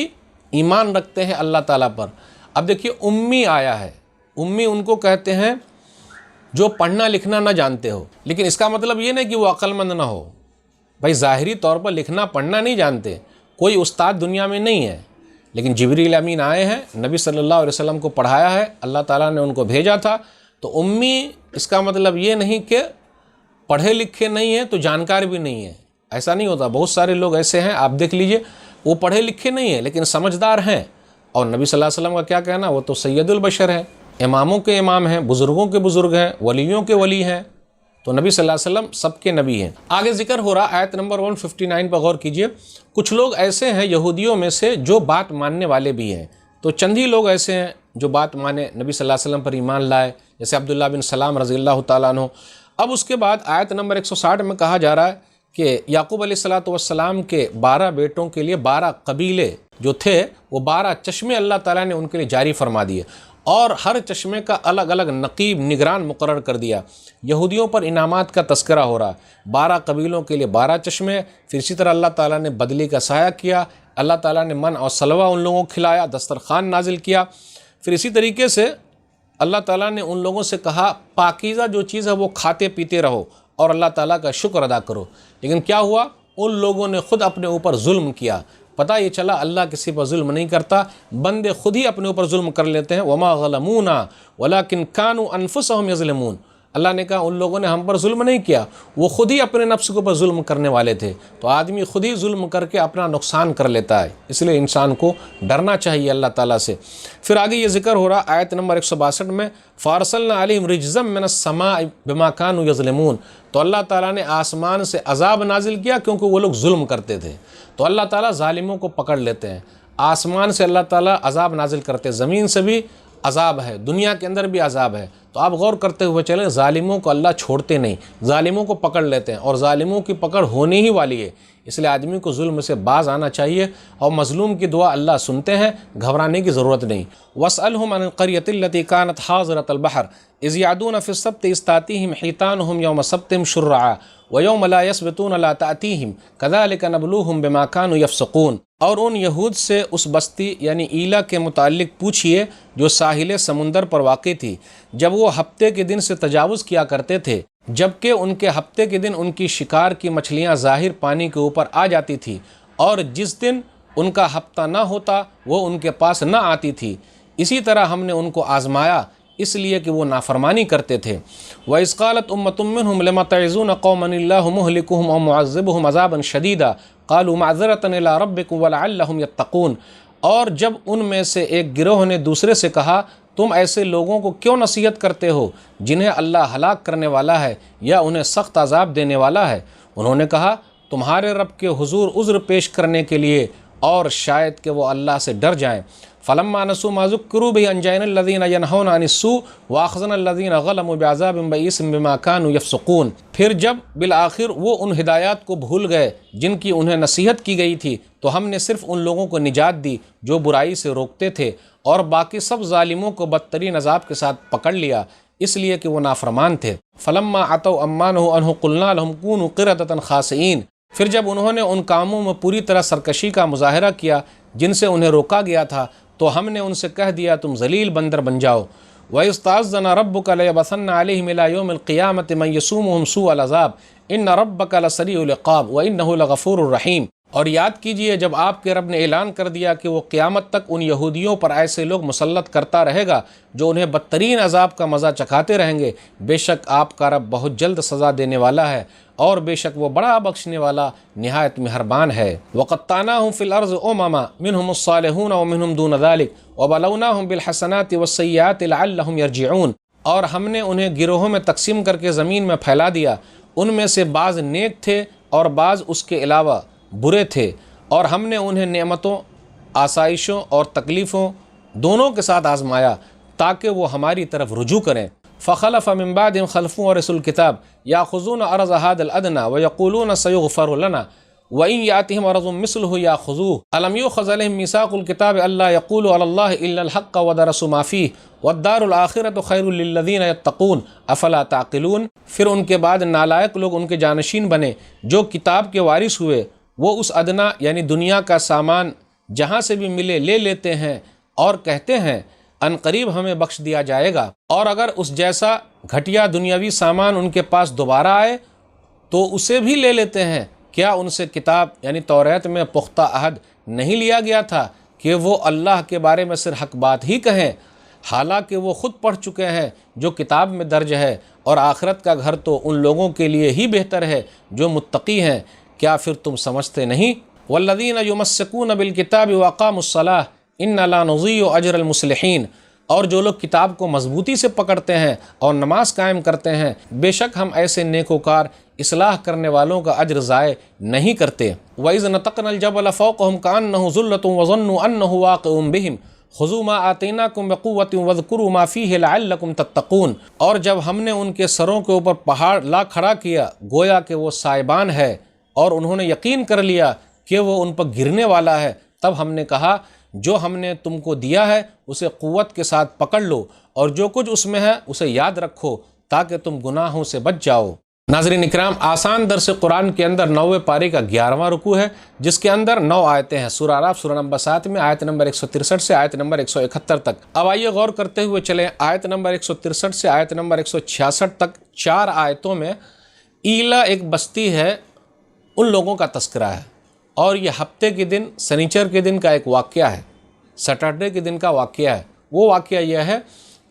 [SPEAKER 2] ایمان رکھتے ہیں اللہ تعالیٰ پر۔ اب دیکھیے امی آیا ہے، امی ان کو کہتے ہیں جو پڑھنا لکھنا نہ جانتے ہو، لیکن اس کا مطلب یہ نہیں کہ وہ عقل مند نہ ہو۔ بھائی ظاہری طور پر لکھنا پڑھنا نہیں جانتے، کوئی استاد دنیا میں نہیں ہے، لیکن جبریل امین آئے ہیں، نبی صلی اللہ علیہ وسلم کو پڑھایا ہے، اللہ تعالیٰ نے ان کو بھیجا تھا۔ تو امی اس کا مطلب یہ نہیں کہ پڑھے لکھے نہیں ہیں تو جانکار بھی نہیں ہے، ایسا نہیں ہوتا۔ بہت سارے لوگ ایسے ہیں، آپ دیکھ لیجئے، وہ پڑھے لکھے نہیں ہیں لیکن سمجھدار ہیں، اور نبی صلی اللہ علیہ وسلم کا کیا کہنا، وہ تو سید البشر ہیں، اماموں کے امام ہیں، بزرگوں کے بزرگ ہیں، ولیوں کے ولی ہیں، تو نبی صلی اللہ علیہ وسلم سب کے نبی ہیں۔ آگے ذکر ہو رہا آیت نمبر 159 پر غور کیجئے، کچھ لوگ ایسے ہیں یہودیوں میں سے جو بات ماننے والے بھی ہیں، تو چند ہی لوگ ایسے ہیں جو بات مانے، نبی صلی اللہ علیہ وسلم پر ایمان لائے، جیسے عبداللہ بن سلام رضی اللہ تعالیٰ عنہ۔ اب اس کے بعد آیت نمبر 160 میں کہا جا رہا ہے کہ یعقوب علیہ السلام کے 12 بیٹوں کے لیے 12 قبیلے جو تھے، وہ 12 چشمے اللہ تعالیٰ نے ان کے لیے جاری فرما دیے، اور ہر چشمے کا الگ الگ نقیب نگران مقرر کر دیا۔ یہودیوں پر انعامات کا تذکرہ ہو رہا ہے، 12 قبیلوں کے لیے 12 چشمے، پھر اسی طرح اللہ تعالیٰ نے بدلی کا سایہ کیا، اللہ تعالیٰ نے من اور سلوہ ان لوگوں کو کھلایا، دسترخوان نازل کیا، پھر اسی طریقے سے اللہ تعالیٰ نے ان لوگوں سے کہا پاکیزہ جو چیز ہے وہ کھاتے پیتے رہو اور اللہ تعالیٰ کا شکر ادا کرو۔ لیکن کیا ہوا، ان لوگوں نے خود اپنے اوپر ظلم کیا۔ پتہ یہ چلا اللہ کسی پر ظلم نہیں کرتا، بندے خود ہی اپنے اوپر ظلم کر لیتے ہیں۔ وما ظلمونا ولکن کانوا انفسهم یظلمون، اللہ نے کہا ان لوگوں نے ہم پر ظلم نہیں کیا، وہ خود ہی اپنے نفس کے اوپر ظلم کرنے والے تھے۔ تو آدمی خود ہی ظلم کر کے اپنا نقصان کر لیتا ہے، اس لیے انسان کو ڈرنا چاہیے اللہ تعالیٰ سے۔ پھر آگے یہ ذکر ہو رہا آیت نمبر 162 میں، فارسلنا علیہم رجزا من السماء بما كانوا یظلمون، تو اللہ تعالیٰ نے آسمان سے عذاب نازل کیا کیونکہ وہ لوگ ظلم کرتے تھے۔ تو اللہ تعالیٰ ظالموں کو پکڑ لیتے ہیں، آسمان سے اللہ تعالیٰ عذاب نازل کرتے، زمین سے بھی عذاب ہے، دنیا کے اندر بھی عذاب ہے۔ تو آپ غور کرتے ہوئے چلیں، ظالموں کو اللہ چھوڑتے نہیں، ظالموں کو پکڑ لیتے ہیں، اور ظالموں کی پکڑ ہونے ہی والی ہے۔ اس لیے آدمی کو ظلم سے باز آنا چاہیے، اور مظلوم کی دعا اللہ سنتے ہیں، گھبرانے کی ضرورت نہیں۔ وَاسْأَلْهُمْ عَنِ الْقَرْيَةِ الَّتِي كَانَتْ حَاضِرَةَ الْبَحْرِ إِذْ يَعْدُونَ فِي السَّبْتِ إِذْ تَأْتِيهِمْ حِيتَانُهُمْ يَوْمَ سَبْتِهِمْ شُرَّعًا وَيَوْمَ لَا يَسْبِتُونَ لَا تَأْتِيهِمْ كَذَلِكَ نَبْلُوهُمْ بِمَا كَانُوا يَفْسُقُونَ۔ اور ان یہود سے اس بستی یعنی ایلا کے متعلق پوچھئے جو ساحل سمندر پر واقع تھی، جب وہ ہفتے کے دن سے تجاوز کیا کرتے تھے، جبکہ ان کے ہفتے کے دن ان کی شکار کی مچھلیاں ظاہر پانی کے اوپر آ جاتی تھی، اور جس دن ان کا ہفتہ نہ ہوتا وہ ان کے پاس نہ آتی تھی۔ اسی طرح ہم نے ان کو آزمایا اس لیے کہ وہ نافرمانی کرتے تھے۔ وَإِذْ قَالَتْ أُمَّةٌ مِّنْهُمْ لِمَ تَعِظُونَ قَوْمًا اللَّهُ مُهْلِكُهُمْ أَوْ مُعَذِّبُهُمْ عَذَابًا شَدِيدًا قَالُوا مَعْذِرَةً إِلَىٰ رَبِّكُمْ وَلَعَلَّهُمْ يَتَّقُونَ، اور جب ان میں سے ایک گروہ نے دوسرے سے کہا تم ایسے لوگوں کو کیوں نصیحت کرتے ہو جنہیں اللہ ہلاک کرنے والا ہے یا انہیں سخت عذاب دینے والا ہے؟ انہوں نے کہا تمہارے رب کے حضور عذر پیش کرنے کے لیے، اور شاید کہ وہ اللہ سے ڈر جائیں۔ فَلَمَّا نَسُوا مَا ذُكِّرُوا بِهِ أَنجَيْنَا الَّذِينَ يَنْهَوْنَ عَنِ السُّوءِ وَأَخَذْنَا الَّذِينَ ظَلَمُوا بِعَذَابٍ بَئِيسٍ بِمَا كَانُوا يَفْسُقُونَ۔ پھر جب بالآخر وہ ان ہدایات کو بھول گئے جن کی انہیں نصیحت کی گئی تھی، تو ہم نے صرف ان لوگوں کو نجات دی جو برائی سے روکتے تھے، اور باقی سب ظالموں کو بدترین عذاب کے ساتھ پکڑ لیا اس لیے کہ وہ نافرمان تھے۔ فَلَمَّا عَتَوْا عَمَّا نُهُوا عَنْهُ قُلْنَا لَهُمْ كُونُوا قِرَدَةً خَاسِئِينَ۔ پھر جب انہوں نے ان کاموں میں پوری طرح سرکشی کا مظاہرہ کیا جن سے انہیں روکا گیا تھا، تو ہم نے ان سے کہہ دیا تم ذلیل بندر بن جاؤ۔ وَإِذْ تَعَذَّنَ رَبُّكَ لَيَبْعَثَنَّ عَلَيْهِمْ إِلَىٰ يَوْمِ الْقِيَامَةِ مَن يَسُومُهُمْ سُوءَ الْعَذَابِ إِنَّ رَبَّكَ لَسَرِيعُ الْعِقَابِ وَإِنَّهُ لَغَفُورٌ رَحِيمٌ۔ اور یاد کیجئے جب آپ کے رب نے اعلان کر دیا کہ وہ قیامت تک ان یہودیوں پر ایسے لوگ مسلط کرتا رہے گا جو انہیں بدترین عذاب کا مزہ چکھاتے رہیں گے، بے شک آپ کا رب بہت جلد سزا دینے والا ہے، اور بے شک وہ بڑا بخشنے والا نہایت مہربان ہے۔ وَقَطَّعْنَاهُمْ فِي الْأَرْضِ أُمَمًا مِّنْهُمُ الصَّالِحُونَ وَمِنْهُمْ دُونَ ذَلِكَ وَبَلَوْنَاهُمْ بِالْحَسَنَاتِ وَالسَّيِّئَاتِ لَعَلَّهُمْ يَرْجِعُونَ۔ اور ہم نے انہیں گروہوں میں تقسیم کر کے زمین میں پھیلا دیا، ان میں سے بعض نیک تھے اور بعض اس کے علاوہ برے تھے، اور ہم نے انہیں نعمتوں، آسائشوں اور تکلیفوں دونوں کے ساتھ آزمایا تاکہ وہ ہماری طرف رجوع کریں۔ فخلف من بعدهم خلف ورثوا الكتاب يأخذون عرض هذا الأدنى ويقولون سيغفر لنا وإن يأتهم عرض مثله يأخذوه ألم يؤخذ عليهم ميثاق الكتاب ألا يقولوا على الله إلا الحق ودرسوا ما فيه والدار الآخرة خير للذين يتقون أفلا تعقلون۔ پھر ان کے بعد نالائق لوگ ان کے جانشین بنے جو کتاب کے وارث ہوئے، وہ اس ادنا یعنی دنیا کا سامان جہاں سے بھی ملے لے لیتے ہیں اور کہتے ہیں ان قریب ہمیں بخش دیا جائے گا، اور اگر اس جیسا گھٹیا دنیاوی سامان ان کے پاس دوبارہ آئے تو اسے بھی لے لیتے ہیں۔ کیا ان سے کتاب یعنی توریت میں پختہ عہد نہیں لیا گیا تھا کہ وہ اللہ کے بارے میں صرف حق بات ہی کہیں، حالانکہ وہ خود پڑھ چکے ہیں جو کتاب میں درج ہے، اور آخرت کا گھر تو ان لوگوں کے لیے ہی بہتر ہے جو متقی ہیں۔ کیا پھر تم سمجھتے نہیں؟ والذین یمسکون بالکتاب واقاموا الصلاۃ انا لا نضیع اجر المصلحین، اور جو لوگ کتاب کو مضبوطی سے پکڑتے ہیں اور نماز قائم کرتے ہیں، بے شک ہم ایسے نیکوکار اصلاح کرنے والوں کا اجر ضائع نہیں کرتے۔ وَإِذْ نَتَقْنَا الْجَبَلَ فَوْقَهُمْ كَأَنَّهُ ظُلَّةٌ وَظَنُّوا أَنَّهُ واقع بِهِمْ خُذُوا مَا آتَيْنَاكُمْ بِقُوَّةٍ وَاذْكُرُوا مَا فِيهِ لَعَلَّكُمْ تَتَّقُونَ، اور جب ہم نے ان کے سروں کے اوپر پہاڑ لا کھڑا کیا گویا کہ وہ سائبان ہے، اور انہوں نے یقین کر لیا کہ وہ ان پر گرنے والا ہے، تب ہم نے کہا جو ہم نے تم کو دیا ہے اسے قوت کے ساتھ پکڑ لو، اور جو کچھ اس میں ہے اسے یاد رکھو تاکہ تم گناہوں سے بچ جاؤ۔ ناظرین اکرام، آسان درس قرآن کے اندر 9ویں پارے کا 11واں رکوع ہے، جس کے اندر 9 آیتیں ہیں۔ سورہ اعراف سورہ نمبر 7 میں آیت نمبر 163 سے آیت نمبر 171 تک۔ اب آئیے غور کرتے ہوئے چلیں آیت نمبر 163 سے آیت نمبر 166 تک۔ 4 آیتوں میں ایلا ایک بستی ہے، ان لوگوں کا تذکرہ ہے، اور یہ ہفتے کے دن سنیچر کے دن کا ایک واقعہ ہے، سیٹرڈے کے دن کا واقعہ ہے۔ وہ واقعہ یہ ہے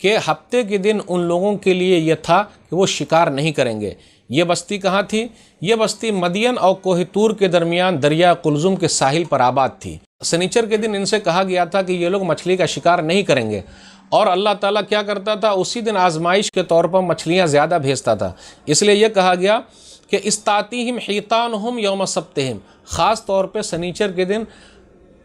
[SPEAKER 2] کہ ہفتے کے دن ان لوگوں کے لیے یہ تھا کہ وہ شکار نہیں کریں گے۔ یہ بستی کہاں تھی؟ یہ بستی مدین اور کوہ طور کے درمیان دریا قلزم کے ساحل پر آباد تھی۔ سنیچر کے دن ان سے کہا گیا تھا کہ یہ لوگ مچھلی کا شکار نہیں کریں گے، اور اللہ تعالیٰ کیا کرتا تھا؟ اسی دن آزمائش کے طور پر مچھلیاں زیادہ بھیجتا تھا، اس لیے یہ کہا گیا کہ استاتیہم حیطانہم یوم سبتہم، خاص طور پہ سنیچر کے دن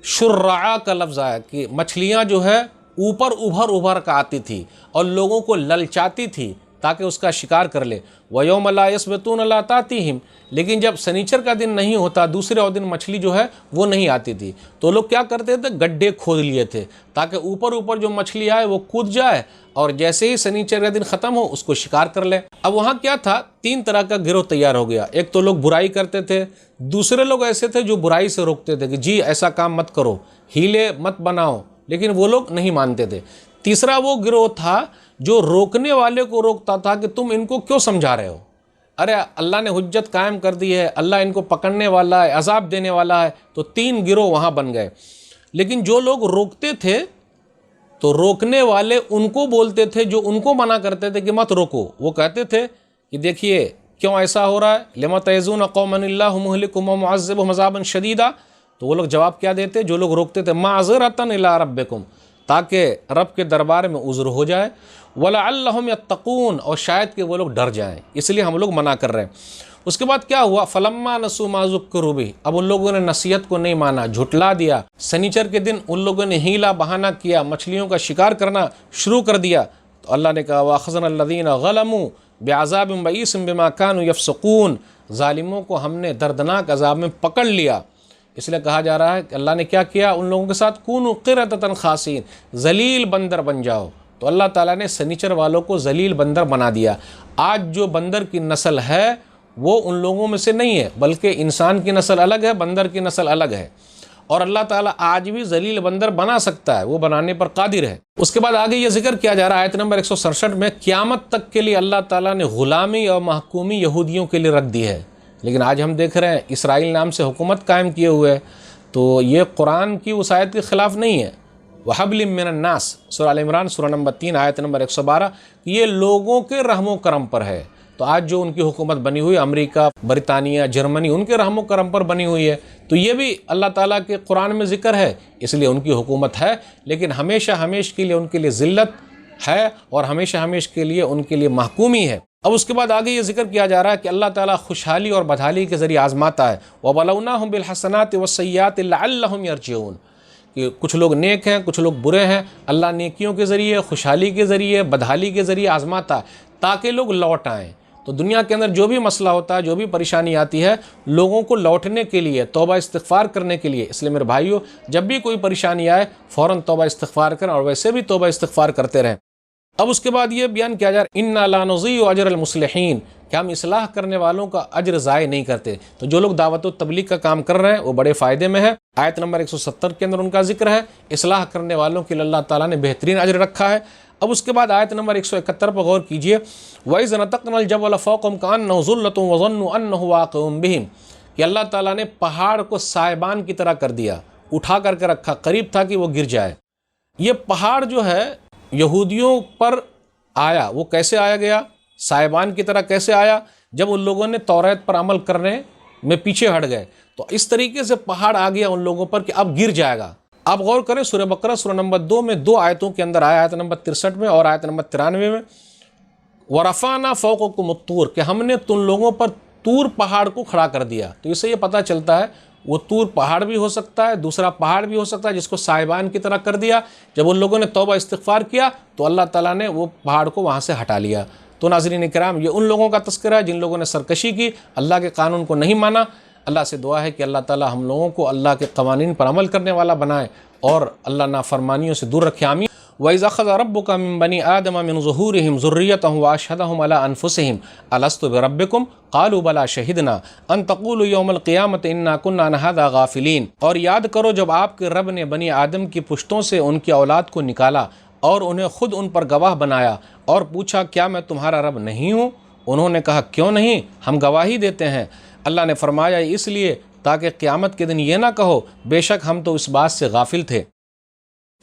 [SPEAKER 2] شرعا کا لفظ آیا کہ مچھلیاں جو ہے اوپر ابھر کر آتی تھی اور لوگوں کو للچاتی تھی تاکہ اس کا شکار کر لے۔ وَيَوْمَ لَا يَسْبِتُونَ لَا تَأْتِيهِمْ، لیکن جب سنیچر کا دن نہیں ہوتا، دوسرے اور دن مچھلی جو ہے وہ نہیں آتی تھی، تو لوگ کیا کرتے تھے؟ گڈھے کھود لیے تھے تاکہ اوپر جو مچھلی آئے وہ کود جائے، اور جیسے ہی سنیچر کا دن ختم ہو اس کو شکار کر لے۔ اب وہاں کیا تھا؟ 3 طرح کا گروہ تیار ہو گیا۔ ایک تو لوگ برائی کرتے تھے، دوسرے لوگ ایسے تھے جو برائی سے روکتے تھے کہ جی ایسا کام مت کرو، ہیلے مت بناؤ، لیکن وہ لوگ نہیں مانتے تھے۔ تیسرا وہ گروہ تھا جو روکنے والے کو روکتا تھا کہ تم ان کو کیوں سمجھا رہے ہو، ارے اللہ نے حجت قائم کر دی ہے، اللہ ان کو پکڑنے والا ہے، عذاب دینے والا ہے۔ تو 3 گروہ وہاں بن گئے۔ لیکن جو لوگ روکتے تھے تو روکنے والے ان کو بولتے تھے جو ان کو منع کرتے تھے کہ مت روکو، وہ کہتے تھے کہ دیکھیے کیوں ایسا ہو رہا ہے، لما تعظون قوما اللہ مہلکہم ومعذبہم عذابا شدیدا، تو وہ لوگ جواب کیا دیتے؟ جو لوگ روکتے تھے معذرۃ الی ربکم، تاکہ رب کے دربار میں عذر ہو جائے، وَلَعَلَّهُمْ يَتَّقُونَ، اور شاید کہ وہ لوگ ڈر جائیں، اس لیے ہم لوگ منع کر رہے ہیں۔ اس کے بعد کیا ہوا؟ فَلَمَّا نَسُوا مَا ذُكِّرُوا بِهِ، اب ان لوگوں نے نصیحت کو نہیں مانا، جھٹلا دیا۔ سنیچر کے دن ان لوگوں نے ہیلا بہانہ کیا، مچھلیوں کا شکار کرنا شروع کر دیا، تو اللہ نے کہا وَأَخَذْنَا الَّذِينَ ظَلَمُوا بِعَذَابٍ بَئِيسٍ بِمَا كَانُوا يَفْسُقُونَ، ظالموں کو ہم نے دردناک عذاب میں پکڑ لیا۔ اس لیے کہا جا رہا ہے کہ اللہ نے کیا کیا ان لوگوں کے ساتھ؟ کونوا قردۃ خاسئین، ذلیل بندر بن جاؤ۔ تو اللہ تعالیٰ نے سنیچر والوں کو ذلیل بندر بنا دیا۔ آج جو بندر کی نسل ہے وہ ان لوگوں میں سے نہیں ہے، بلکہ انسان کی نسل الگ ہے، بندر کی نسل الگ ہے، اور اللہ تعالیٰ آج بھی ذلیل بندر بنا سکتا ہے، وہ بنانے پر قادر ہے۔ اس کے بعد آگے یہ ذکر کیا جا رہا ہے آیت نمبر 167 میں، قیامت تک کے لیے اللہ تعالیٰ نے غلامی اور محکومی یہودیوں کے لیے رکھ دی ہے۔ لیکن آج ہم دیکھ رہے ہیں اسرائیل نام سے حکومت قائم کیے ہوئے، تو یہ قرآن کی اس آیت کے خلاف نہیں ہے۔ وَحَبْلٍ مِّنَ النَّاسِ سورہ ال عمران سورہ نمبر 3 آیت نمبر 112، یہ لوگوں کے رحم و کرم پر ہے۔ تو آج جو ان کی حکومت بنی ہوئی، امریکہ، برطانیہ، جرمنی، ان کے رحم و کرم پر بنی ہوئی ہے، تو یہ بھی اللہ تعالیٰ کے قرآن میں ذکر ہے، اس لیے ان کی حکومت ہے، لیکن ہمیشہ ہمیشہ کے لیے ان کے لیے ذلت ہے، اور ہمیشہ ہمیشہ کے لیے ان کے لیے محکومی ہے۔ اب اس کے بعد آگے یہ ذکر کیا جا رہا ہے کہ اللہ تعالیٰ خوشحالی اور بدحالی کے ذریعے آزماتا ہے۔ وَبَلَوْنَاهُمْ بِالْحَسَنَاتِ وَالسَّيِّئَاتِ لَعَلَّهُمْ يَرْجِعُونَ، کہ کچھ لوگ نیک ہیں کچھ لوگ برے ہیں، اللہ نیکیوں کے ذریعے، خوشحالی کے ذریعے، بدحالی کے ذریعے آزماتا ہے تاکہ لوگ لوٹ آئیں۔ تو دنیا کے اندر جو بھی مسئلہ ہوتا ہے، جو بھی پریشانی آتی ہے، لوگوں کو لوٹنے کے لیے، توبہ استغفار کرنے کے لیے۔ اس لیے میرے بھائیوں، جب بھی کوئی پریشانی آئے فوراً توبہ استغفار کریں، اور ویسے بھی توبہ استغفار کرتے رہیں۔ اب اس کے بعد یہ بیان کیا جا رہا ہے اِنَّا لَا نُضِيعُ أَجْرَ الْمُصْلِحِينَ، کہ ہم اصلاح کرنے والوں کا اجر ضائع نہیں کرتے۔ تو جو لوگ دعوت و تبلیغ کا کام کر رہے ہیں وہ بڑے فائدے میں ہے۔ آیت نمبر 170 کے اندر ان کا ذکر ہے، اصلاح کرنے والوں کے لیے اللہ تعالیٰ نے بہترین اجر رکھا ہے۔ اب اس کے بعد آیت نمبر 171 پر غور کیجئے، وَإِذْ نَتَقْنَا الْجَبَلَ فَوْقَهُمْ كَأَنَّهُ ظُلَّةٌ وَظَنُّوا أَنَّهُ واقع بِهِمْ، کہ اللہ تعالیٰ نے پہاڑ کو سائبان کی طرح کر دیا، اٹھا کر کے رکھا، قریب تھا کہ وہ گر جائے۔ یہ پہاڑ جو ہے یہودیوں پر آیا، وہ کیسے آیا گیا، سائبان کی طرح کیسے آیا؟ جب ان لوگوں نے توریت پر عمل کرنے میں پیچھے ہٹ گئے تو اس طریقے سے پہاڑ آ گیا ان لوگوں پر کہ اب گر جائے گا۔ آپ غور کریں، سورہ بقرہ سورہ نمبر 2 میں 2 آیتوں کے اندر آیا، آیت نمبر 63 میں اور آیت نمبر 93 میں، وَرَفَعْنَا فَوْقَكُمُ الطُّورَ، کہ ہم نے تم لوگوں پر طور پہاڑ کو کھڑا کر دیا۔ تو اس سے یہ پتہ چلتا ہے وہ طور پہاڑ بھی ہو سکتا ہے، دوسرا پہاڑ بھی ہو سکتا ہے جس کو سائبان کی طرح کر دیا۔ جب ان لوگوں نے توبہ استغفار کیا تو اللہ تعالیٰ نے وہ پہاڑ کو وہاں سے ہٹا لیا۔ تو ناظرین کرام، یہ ان لوگوں کا تذکرہ ہے جن لوگوں نے سرکشی کی، اللہ کے قانون کو نہیں مانا۔ اللہ سے دعا ہے کہ اللہ تعالیٰ ہم لوگوں کو اللہ کے قوانین پر عمل کرنے والا بنائے اور اللہ نافرمانیوں سے دور رکھے، آمین۔ وَإِذْ أَخَذَ رَبُّكَ مِن بَنِي آدَمَ مِنْ ظُهُورِهِمْ ذُرِّيَّتَهُمْ وَأَشْهَدَهُمْ عَلَىٰ أَنفُسِهِمْ أَلَسْتُ بِرَبِّكُمْ قَالُوا بَلَىٰ شَهِدْنَا أَن تَقُولُوا يَوْمَ الْقِيَامَةِ إِنَّا كُنَّا عَنْ هَٰذَا غَافِلِينَ، اور یاد کرو جب آپ کے رب نے بنی آدم کی پشتوں سے ان کی اولاد کو نکالا اور انہیں خود ان پر گواہ بنایا اور پوچھا کیا میں تمہارا رب نہیں ہوں؟ انہوں نے کہا کیوں نہیں، ہم گواہی دیتے ہیں۔ اللہ نے فرمایا اس لیے تاکہ قیامت کے دن یہ نہ کہو بے شک ہم تو اس بات سے غافل تھے۔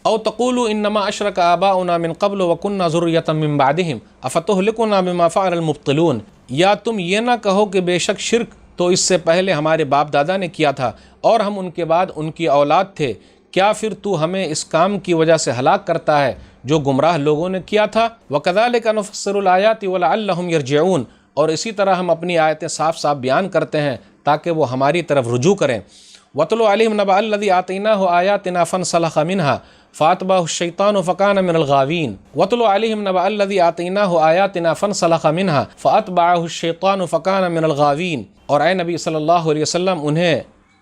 [SPEAKER 2] او تقولوا انما اشرک آباؤنا من قبل وكنا ذریۃ من بعدهم افتهلكنا بما فعل المبطلون، یا تم یہ نہ کہو کہ بے شک شرک تو اس سے پہلے ہمارے باپ دادا نے کیا تھا اور ہم ان کے بعد ان کی اولاد تھے، کیا پھر تو ہمیں اس کام کی وجہ سے ہلاک کرتا ہے جو گمراہ لوگوں نے کیا تھا۔ وَكَذَلِكَ نُفَصِّلُ الْآيَاتِ وَلَعَلَّهُمْ يَرْجِعُونَ، اور اسی طرح ہم اپنی آیتیں صاف صاف بیان کرتے ہیں تاکہ وہ ہماری طرف رجوع کریں۔ وَاتْلُ عَلَيْهِمْ نَبَأَ الَّذِي آتَيْنَاهُ آيَاتِنَا فَانسَلَخَ مِنْهَا فَأَتْبَعَهُ الشَّيْطَانُ فَكَانَ مِنَ الْغَاوِينَ۔ وَاتْلُ عَلَيْهِمْ نَبَأَ الَّذِي آتَيْنَاهُ آيَاتِنَا فَانسَلَخَ مِنْهَا فَأَتْبَعَهُ الشَّيْطَانُ فَكَانَ مِنَ الْغَاوِينَ، اور اے نبی صلی اللہ علیہ وسلم انہیں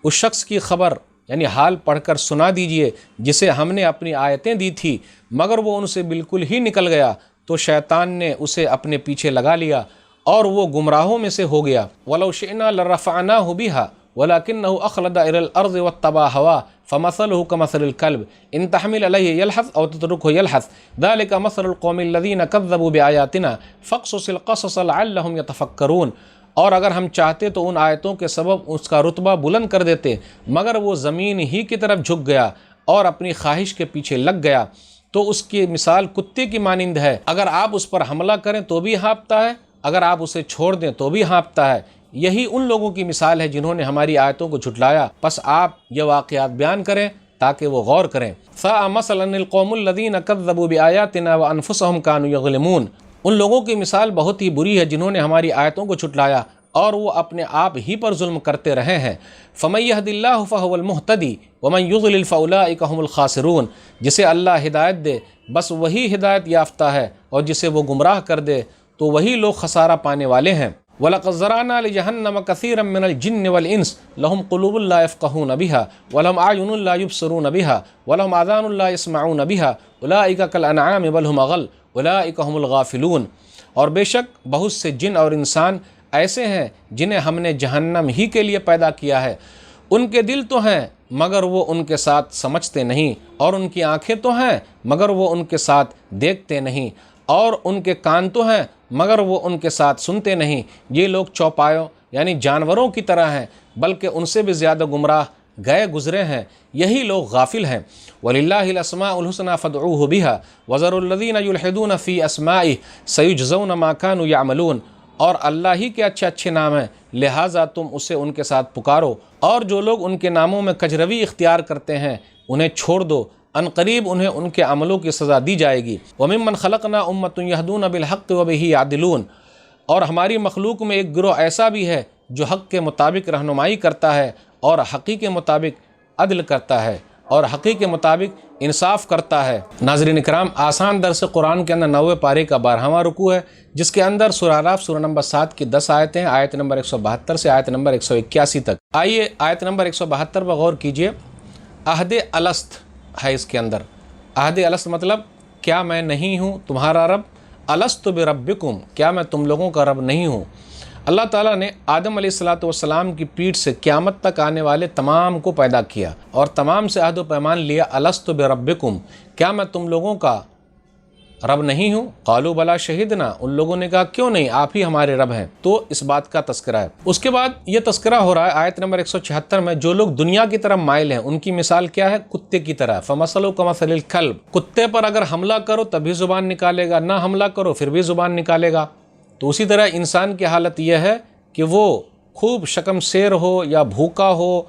[SPEAKER 2] اس شخص کی خبر یعنی حال پڑھ کر سنا دیجئے جسے ہم نے اپنی آیتیں دی تھی مگر وہ ان سے بالکل ہی نکل گیا تو شیطان نے اسے اپنے پیچھے لگا لیا اور وہ گمراہوں میں سے ہو گیا۔ وَلَوْ شِئْنَا لَرَفَعْنَاهُ بِهَا وَلَكِنَّهُ أَخْلَدَ إِلَى الْأَرْضِ وَاتَّبَعَ هَوَاهُ فَمَثَلُهُ كَمَثَلِ الْكَلْبِ إِن تَحْمِلْ عَلَيْهِ يَلْحَثْ أَوْ تَتْرُكْهُ يَلْحَثْ ذَلِكَ مَثَلُ الْقَوْمِ الَّذِينَ كَذَّبُوا بِآيَاتِنَا فَاقْصُصِ الْقَصَصَ لَعَلَّهُمْ يَتَفَكَّرُونَ، اور اگر ہم چاہتے تو ان آیتوں کے سبب اس کا رتبہ بلند کر دیتے مگر وہ زمین ہی کی طرف جھک گیا اور اپنی خواہش کے پیچھے لگ گیا، تو اس کی مثال کتے کی مانند ہے، اگر آپ اس پر حملہ کریں تو بھی ہانپتا ہے، اگر آپ اسے چھوڑ دیں تو بھی ہانپتا ہے۔ یہی ان لوگوں کی مثال ہے جنہوں نے ہماری آیتوں کو جھٹلایا، پس آپ یہ واقعات بیان کریں تاکہ وہ غور کریں۔ سَاءَ مَثَلًا الْقَوْمُ الَّذِينَ كَذَّبُوا بِآيَاتِنَا وَأَنفُسَهُمْ كَانُوا يَظْلِمُونَ، ان لوگوں کی مثال بہت ہی بری ہے جنہوں نے ہماری آیتوں کو جھٹلایا اور وہ اپنے آپ ہی پر ظلم کرتے رہے ہیں۔ فَمَن يَهْدِ اللَّهُ فَهُوَ الْمُهْتَدِي وَمَن يُضْلِلْ فَأُولَٰئِكَ هُمُ الْخَاسِرُونَ، جسے اللہ ہدایت دے بس وہی ہدایت یافتہ ہے اور جسے وہ گمراہ کر دے تو وہی لوگ خسارہ پانے والے ہیں۔ وَلَقَدْ ذَرَأْنَا لِجَهَنَّمَ كَثِيرًا مِّنَ الْجِنِّ وَالْإِنسِ لَهُمْ قُلُوبٌ لَّا يَفْقَهُونَ بِهَا وَلَهُمْ أَعْيُنٌ لَّا يُبْصِرُونَ بِهَا وَلَهُمْ آذَانٌ لَّا يَسْمَعُونَ بِهَا أُولَٰئِكَ كَالْأَنْعَامِ بَلْ هُمْ أَضَلُّ أُولَٰئِكَ هُمُ الْغَافِلُونَ، اور بے شک بہت سے جن اور انسان ایسے ہیں جنہیں ہم نے جہنم ہی کے لیے پیدا کیا ہے، ان کے دل تو ہیں مگر وہ ان کے ساتھ سمجھتے نہیں، اور ان کی آنکھیں تو ہیں مگر وہ ان کے ساتھ دیکھتے نہیں، اور ان کے کان تو ہیں مگر وہ ان کے ساتھ سنتے نہیں۔ یہ لوگ چوپایوں یعنی جانوروں کی طرح ہیں بلکہ ان سے بھی زیادہ گمراہ گئے گزرے ہیں، یہی لوگ غافل ہیں۔ وَلِلَّهِ الْأَسْمَاءُ الْحُسْنَىٰ فَادْعُوهُ بِهَا وَذَرُوا الَّذِينَ يُلْحِدُونَ فِي أَسْمَائِهِ سَيُجْزَوْنَ مَا كَانُوا يَعْمَلُونَ، اور اللہ ہی کے اچھے اچھے نام ہیں لہٰذا تم اسے ان کے ساتھ پکارو، اور جو لوگ ان کے ناموں میں کجروی اختیار کرتے ہیں انہیں چھوڑ دو، ان قریب انہیں ان کے عملوں کی سزا دی جائے گی۔ وَمِمَّنْ خَلَقْنَا أُمَّةٌ يَهْدُونَ بِالْحَقِّ وَبِهِ يَعْدِلُونَ، اور ہماری مخلوق میں ایک گروہ ایسا بھی ہے جو حق کے مطابق رہنمائی کرتا ہے اور حقیق کے مطابق عدل کرتا ہے۔ اور حقیقت کے مطابق انصاف کرتا ہے۔ ناظرین کرام، آسان درس قرآن کے اندر 90 پارے کا 12واں رکوع ہے، جس کے اندر سورہ اعراف سورہ نمبر 7 کی 10 آیتیں، آیت نمبر 172 سے آیت نمبر 181 تک۔ آئیے آیت نمبر 172 پر غور کیجئے۔ عہد الست ہے اس کے اندر۔ عہد الست مطلب کیا میں نہیں ہوں تمہارا رب؟ الست بربکم، کیا میں تم لوگوں کا رب نہیں ہوں؟ اللہ تعالیٰ نے آدم علیہ السلام کی پیٹھ سے قیامت تک آنے والے تمام کو پیدا کیا اور تمام سے عہد و پیمان لیا، الست بربکم، کیا میں تم لوگوں کا رب نہیں ہوں؟ قالوا بلا شہدنا، ان لوگوں نے کہا کیوں نہیں، آپ ہی ہمارے رب ہیں۔ تو اس بات کا تذکرہ ہے۔ اس کے بعد یہ تذکرہ ہو رہا ہے آیت نمبر 176 میں، جو لوگ دنیا کی طرف مائل ہیں ان کی مثال کیا ہے؟ کتے کی طرح۔ فمثلوا کمثل الکلب، کتے پر اگر حملہ کرو تب بھی زبان نکالے گا، نہ حملہ کرو پھر بھی زبان نکالے گا۔ تو اسی طرح انسان کی حالت یہ ہے کہ وہ خوب شکم سیر ہو یا بھوکا ہو،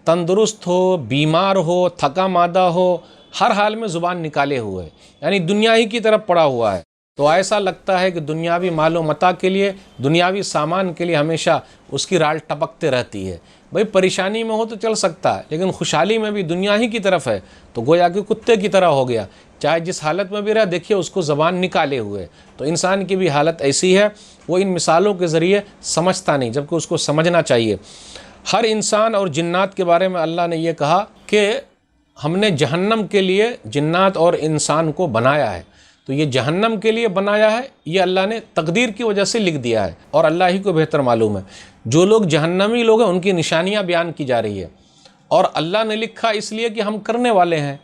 [SPEAKER 2] تندرست ہو، بیمار ہو، تھکا مادہ ہو، ہر حال میں زبان نکالے ہوئے ہے، یعنی دنیا ہی کی طرف پڑا ہوا ہے۔ تو ایسا لگتا ہے کہ دنیاوی مال و متاع کے لیے، دنیاوی سامان کے لیے ہمیشہ اس کی رال ٹپکتے رہتی ہے۔ بھئی پریشانی میں ہو تو چل سکتا ہے، لیکن خوشحالی میں بھی دنیا ہی کی طرف ہے تو گویا کہ کتے کی طرح ہو گیا، چاہے جس حالت میں بھی رہا، دیکھیے اس کو زبان نکالے ہوئے۔ تو انسان کی بھی حالت ایسی ہے، وہ ان مثالوں کے ذریعے سمجھتا نہیں، جبکہ اس کو سمجھنا چاہیے۔ ہر انسان اور جنات کے بارے میں اللہ نے یہ کہا کہ ہم نے جہنم کے لیے جنات اور انسان کو بنایا ہے۔ تو یہ جہنم کے لیے بنایا ہے، یہ اللہ نے تقدیر کی وجہ سے لکھ دیا ہے، اور اللہ ہی کو بہتر معلوم ہے۔ جو لوگ جہنمی لوگ ہیں ان کی نشانیاں بیان کی جا رہی ہے، اور اللہ نے لکھا اس لیے کہ ہم کرنے والے ہیں،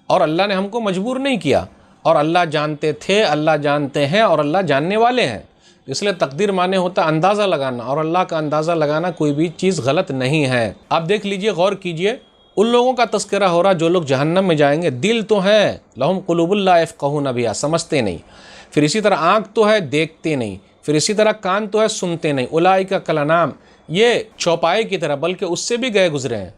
[SPEAKER 2] اور اللہ نے ہم کو مجبور نہیں کیا، اور اللہ جانتے تھے، اللہ جانتے ہیں، اور اللہ جاننے والے ہیں۔ اس لیے تقدیر مانے ہوتا اندازہ لگانا، اور اللہ کا اندازہ لگانا کوئی بھی چیز غلط نہیں ہے۔ آپ دیکھ لیجئے، غور کیجئے، ان لوگوں کا تذکرہ ہو رہا جو لوگ جہنم میں جائیں گے۔ دل تو ہے، لہم قلوب لا یفقہون بہا، سمجھتے نہیں۔ پھر اسی طرح آنکھ تو ہے، دیکھتے نہیں۔ پھر اسی طرح کان تو ہے، سنتے نہیں۔ اولئک کالانعام، یہ چوپائے کی طرح، بلکہ اس سے بھی گئے گزرے ہیں۔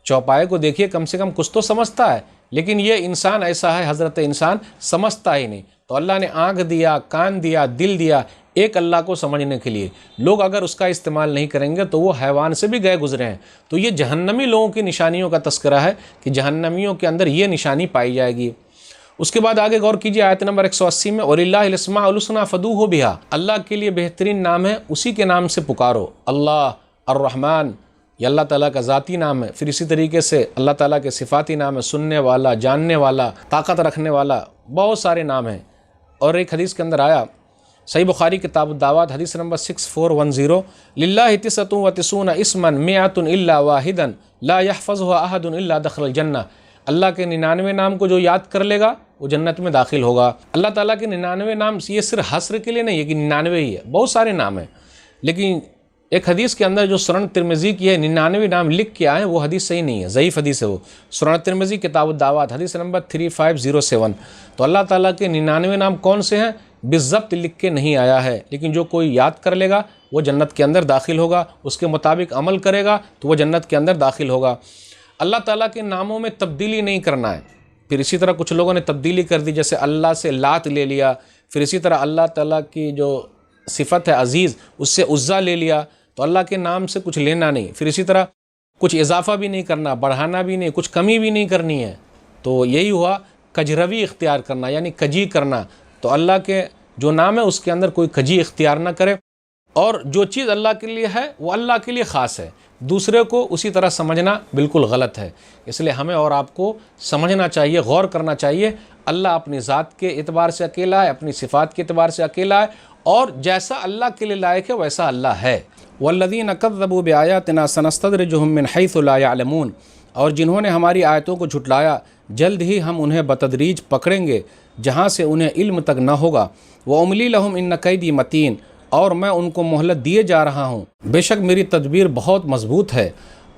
[SPEAKER 2] چوپائے کو دیکھیے، کم سے کم کچھ تو سمجھتا ہے، لیکن یہ انسان ایسا ہے، حضرت انسان سمجھتا ہی نہیں۔ تو اللہ نے آنکھ دیا، کان دیا، دل دیا، ایک اللہ کو سمجھنے کے لیے۔ لوگ اگر اس کا استعمال نہیں کریں گے تو وہ حیوان سے بھی گئے گزرے ہیں۔ تو یہ جہنمی لوگوں کی نشانیوں کا تذکرہ ہے کہ جہنمیوں کے اندر یہ نشانی پائی جائے گی۔ اس کے بعد آگے غور کیجیے، آیت نمبر 180 میں، وَلِلَّهِ الْأَسْمَاءُ الْحُسْنَىٰ فَادْعُوهُ بِهَا، اللہ کے لیے بہترین نام ہے، اسی کے نام سے پکارو۔ اللہ الرحمن، یہ اللہ تعالیٰ کا ذاتی نام ہے۔ پھر اسی طریقے سے اللہ تعالیٰ کے صفاتی نام ہے، سننے والا، جاننے والا، طاقت رکھنے والا، بہت سارے نام ہیں۔ اور ایک حدیث کے اندر آیا، صحیح بخاری کتاب الدعوات حدیث نمبر 6410، للہ 99 اسما 100 الا واحدا لا يحفظها احد الا دخل الجنہ، اللہ کے 99 نام کو جو یاد کر لے گا وہ جنت میں داخل ہوگا۔ اللہ تعالیٰ کے 99 نام یہ صرف حصر کے لیے نہیں ہے کہ 99 ہی ہے، بہت سارے نام ہیں، لیکن ایک حدیث کے اندر جو سنن ترمذی کی ہے 99 نام لکھ کے آئے، وہ حدیث صحیح نہیں ہے، ضعیف حدیث ہے وہ۔ سنن ترمذی کتاب الدعوات حدیث نمبر 3507۔ تو اللہ تعالیٰ کے 99 نام کون سے ہیں بالضبط لکھ کے نہیں آیا ہے، لیکن جو کوئی یاد کر لے گا وہ جنت کے اندر داخل ہوگا، اس کے مطابق عمل کرے گا تو وہ جنت کے اندر داخل ہوگا۔ اللہ تعالیٰ کے ناموں میں تبدیلی نہیں کرنا ہے۔ پھر اسی طرح کچھ لوگوں نے تبدیلی کر دی، جیسے اللہ سے لات لے لیا، پھر اسی طرح اللہ تعالیٰ کی جو صفت ہے عزیز، اس سے عزا لے لیا، تو اللہ کے نام سے کچھ لینا نہیں۔ پھر اسی طرح کچھ اضافہ بھی نہیں کرنا، بڑھانا بھی نہیں، کچھ کمی بھی نہیں کرنی ہے۔ تو یہی ہوا کجروی اختیار کرنا، یعنی کجی کرنا۔ تو اللہ کے جو نام ہے اس کے اندر کوئی کجی اختیار نہ کرے، اور جو چیز اللہ کے لیے ہے وہ اللہ کے لیے خاص ہے، دوسرے کو اسی طرح سمجھنا بالکل غلط ہے۔ اس لیے ہمیں اور آپ کو سمجھنا چاہیے، غور کرنا چاہیے، اللہ اپنی ذات کے اعتبار سے اکیلا ہے، اپنی صفات کے اعتبار سے اکیلا ہے، اور جیسا اللہ کے لیے لائق ہے ویسا اللہ ہے۔ وَالَّذِينَ كَذَّبُوا بِآيَاتِنَا سَنَسْتَدْرِجُهُم مِّنْ حَيْثُ لَا يَعْلَمُونَ، اور جنہوں نے ہماری آیتوں کو جھٹلایا جلد ہی ہم انہیں بتدریج پکڑیں گے جہاں سے انہیں علم تک نہ ہوگا۔ وَأُمْلِي لَهُمْ إِنَّ كَيْدِي مَتِينٌ، اور میں ان کو مہلت دیے جا رہا ہوں، بے شک میری تدبیر بہت مضبوط ہے۔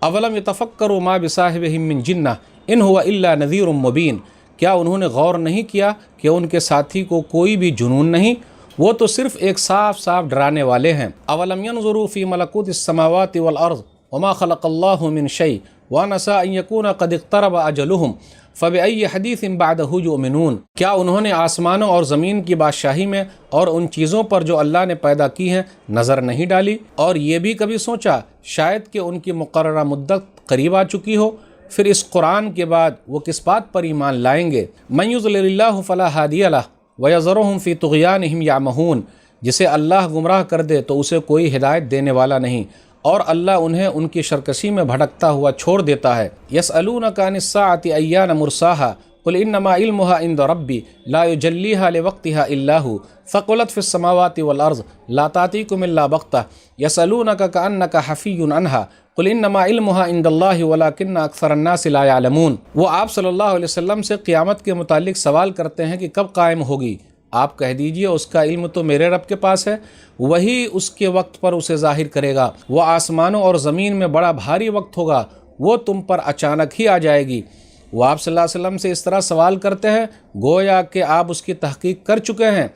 [SPEAKER 2] اولم يتفکروا ما بصاحبهم من جنہ ان هو الا نذیر مبین، کیا انہوں نے غور نہیں کیا کہ ان کے ساتھی کو کوئی بھی جنون نہیں، وہ تو صرف ایک صاف صاف ڈرانے والے ہیں۔ اولم ينظروا في ملکوت السماوات والارض وما خلق اللہ من شیء وان عسى ان يكون قد اقترب اجلهم فبأي حدیث بعدہ یؤمنون، کیا انہوں نے آسمانوں اور زمین کی بادشاہی میں اور ان چیزوں پر جو اللہ نے پیدا کی ہیں نظر نہیں ڈالی، اور یہ بھی کبھی سوچا شاید کہ ان کی مقررہ مدت قریب آ چکی ہو۔ پھر اس قرآن کے بعد وہ کس بات پر ایمان لائیں گے؟ من یضلل اللہ فلا ہادی لہ ویذرہم فی طغیانہم یعمہون، جسے اللہ گمراہ کر دے تو اسے کوئی ہدایت دینے والا نہیں، اور اللہ انہیں ان کی شرکشی میں بھٹکتا ہوا چھوڑ دیتا ہے۔ یسألونک عن الساعۃ ایان مرساہا قل انما علمها عند ربی لا یجلیہا لوقتہا الا ھو ثقلت فی السماوات والارض لا تأتیکم الا بغتہ یسألونک کأنک حفی عنہا قل انما علمها عند اللہ ولکن اکثر الناس لا یعلمون۔ وہ آپ صلی اللہ علیہ وسلم سے قیامت کے متعلق سوال کرتے ہیں کہ کب قائم ہوگی؟ آپ کہہ دیجئے اس کا علم تو میرے رب کے پاس ہے، وہی اس کے وقت پر اسے ظاہر کرے گا۔ وہ آسمانوں اور زمین میں بڑا بھاری وقت ہوگا، وہ تم پر اچانک ہی آ جائے گی۔ وہ آپ صلی اللہ علیہ وسلم سے اس طرح سوال کرتے ہیں گویا کہ آپ اس کی تحقیق کر چکے ہیں۔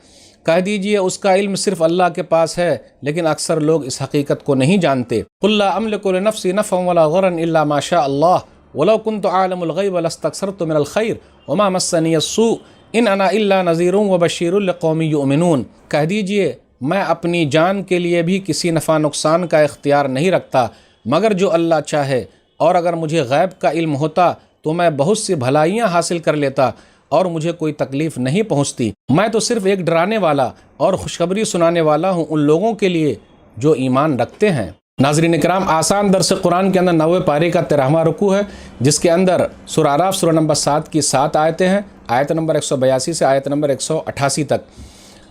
[SPEAKER 2] کہہ دیجئے اس کا علم صرف اللہ کے پاس ہے، لیکن اکثر لوگ اس حقیقت کو نہیں جانتے۔ قل لا املک لنفسی نفعا ولا ضرا الا ما شاء اللہ ولو كنت اعلم الغیب لاستکثرت من الخیر وما مسنی السوء ان انا الا نذیر وبشیر لقوم یؤمنون۔ کہہ دیجئے میں اپنی جان کے لیے بھی کسی نفع نقصان کا اختیار نہیں رکھتا مگر جو اللہ چاہے، اور اگر مجھے غیب کا علم ہوتا تو میں بہت سی بھلائیاں حاصل کر لیتا اور مجھے کوئی تکلیف نہیں پہنچتی۔ میں تو صرف ایک ڈرانے والا اور خوشخبری سنانے والا ہوں ان لوگوں کے لیے جو ایمان رکھتے ہیں۔ ناظرین کرام، آسان درس قرآن کے اندر 90 پارے کا 13واں رکوع ہے، جس کے اندر سورہ اعراف سورہ نمبر 7 کی 7 آیتیں ہیں، آیت نمبر 182 سے آیت نمبر 188 تک۔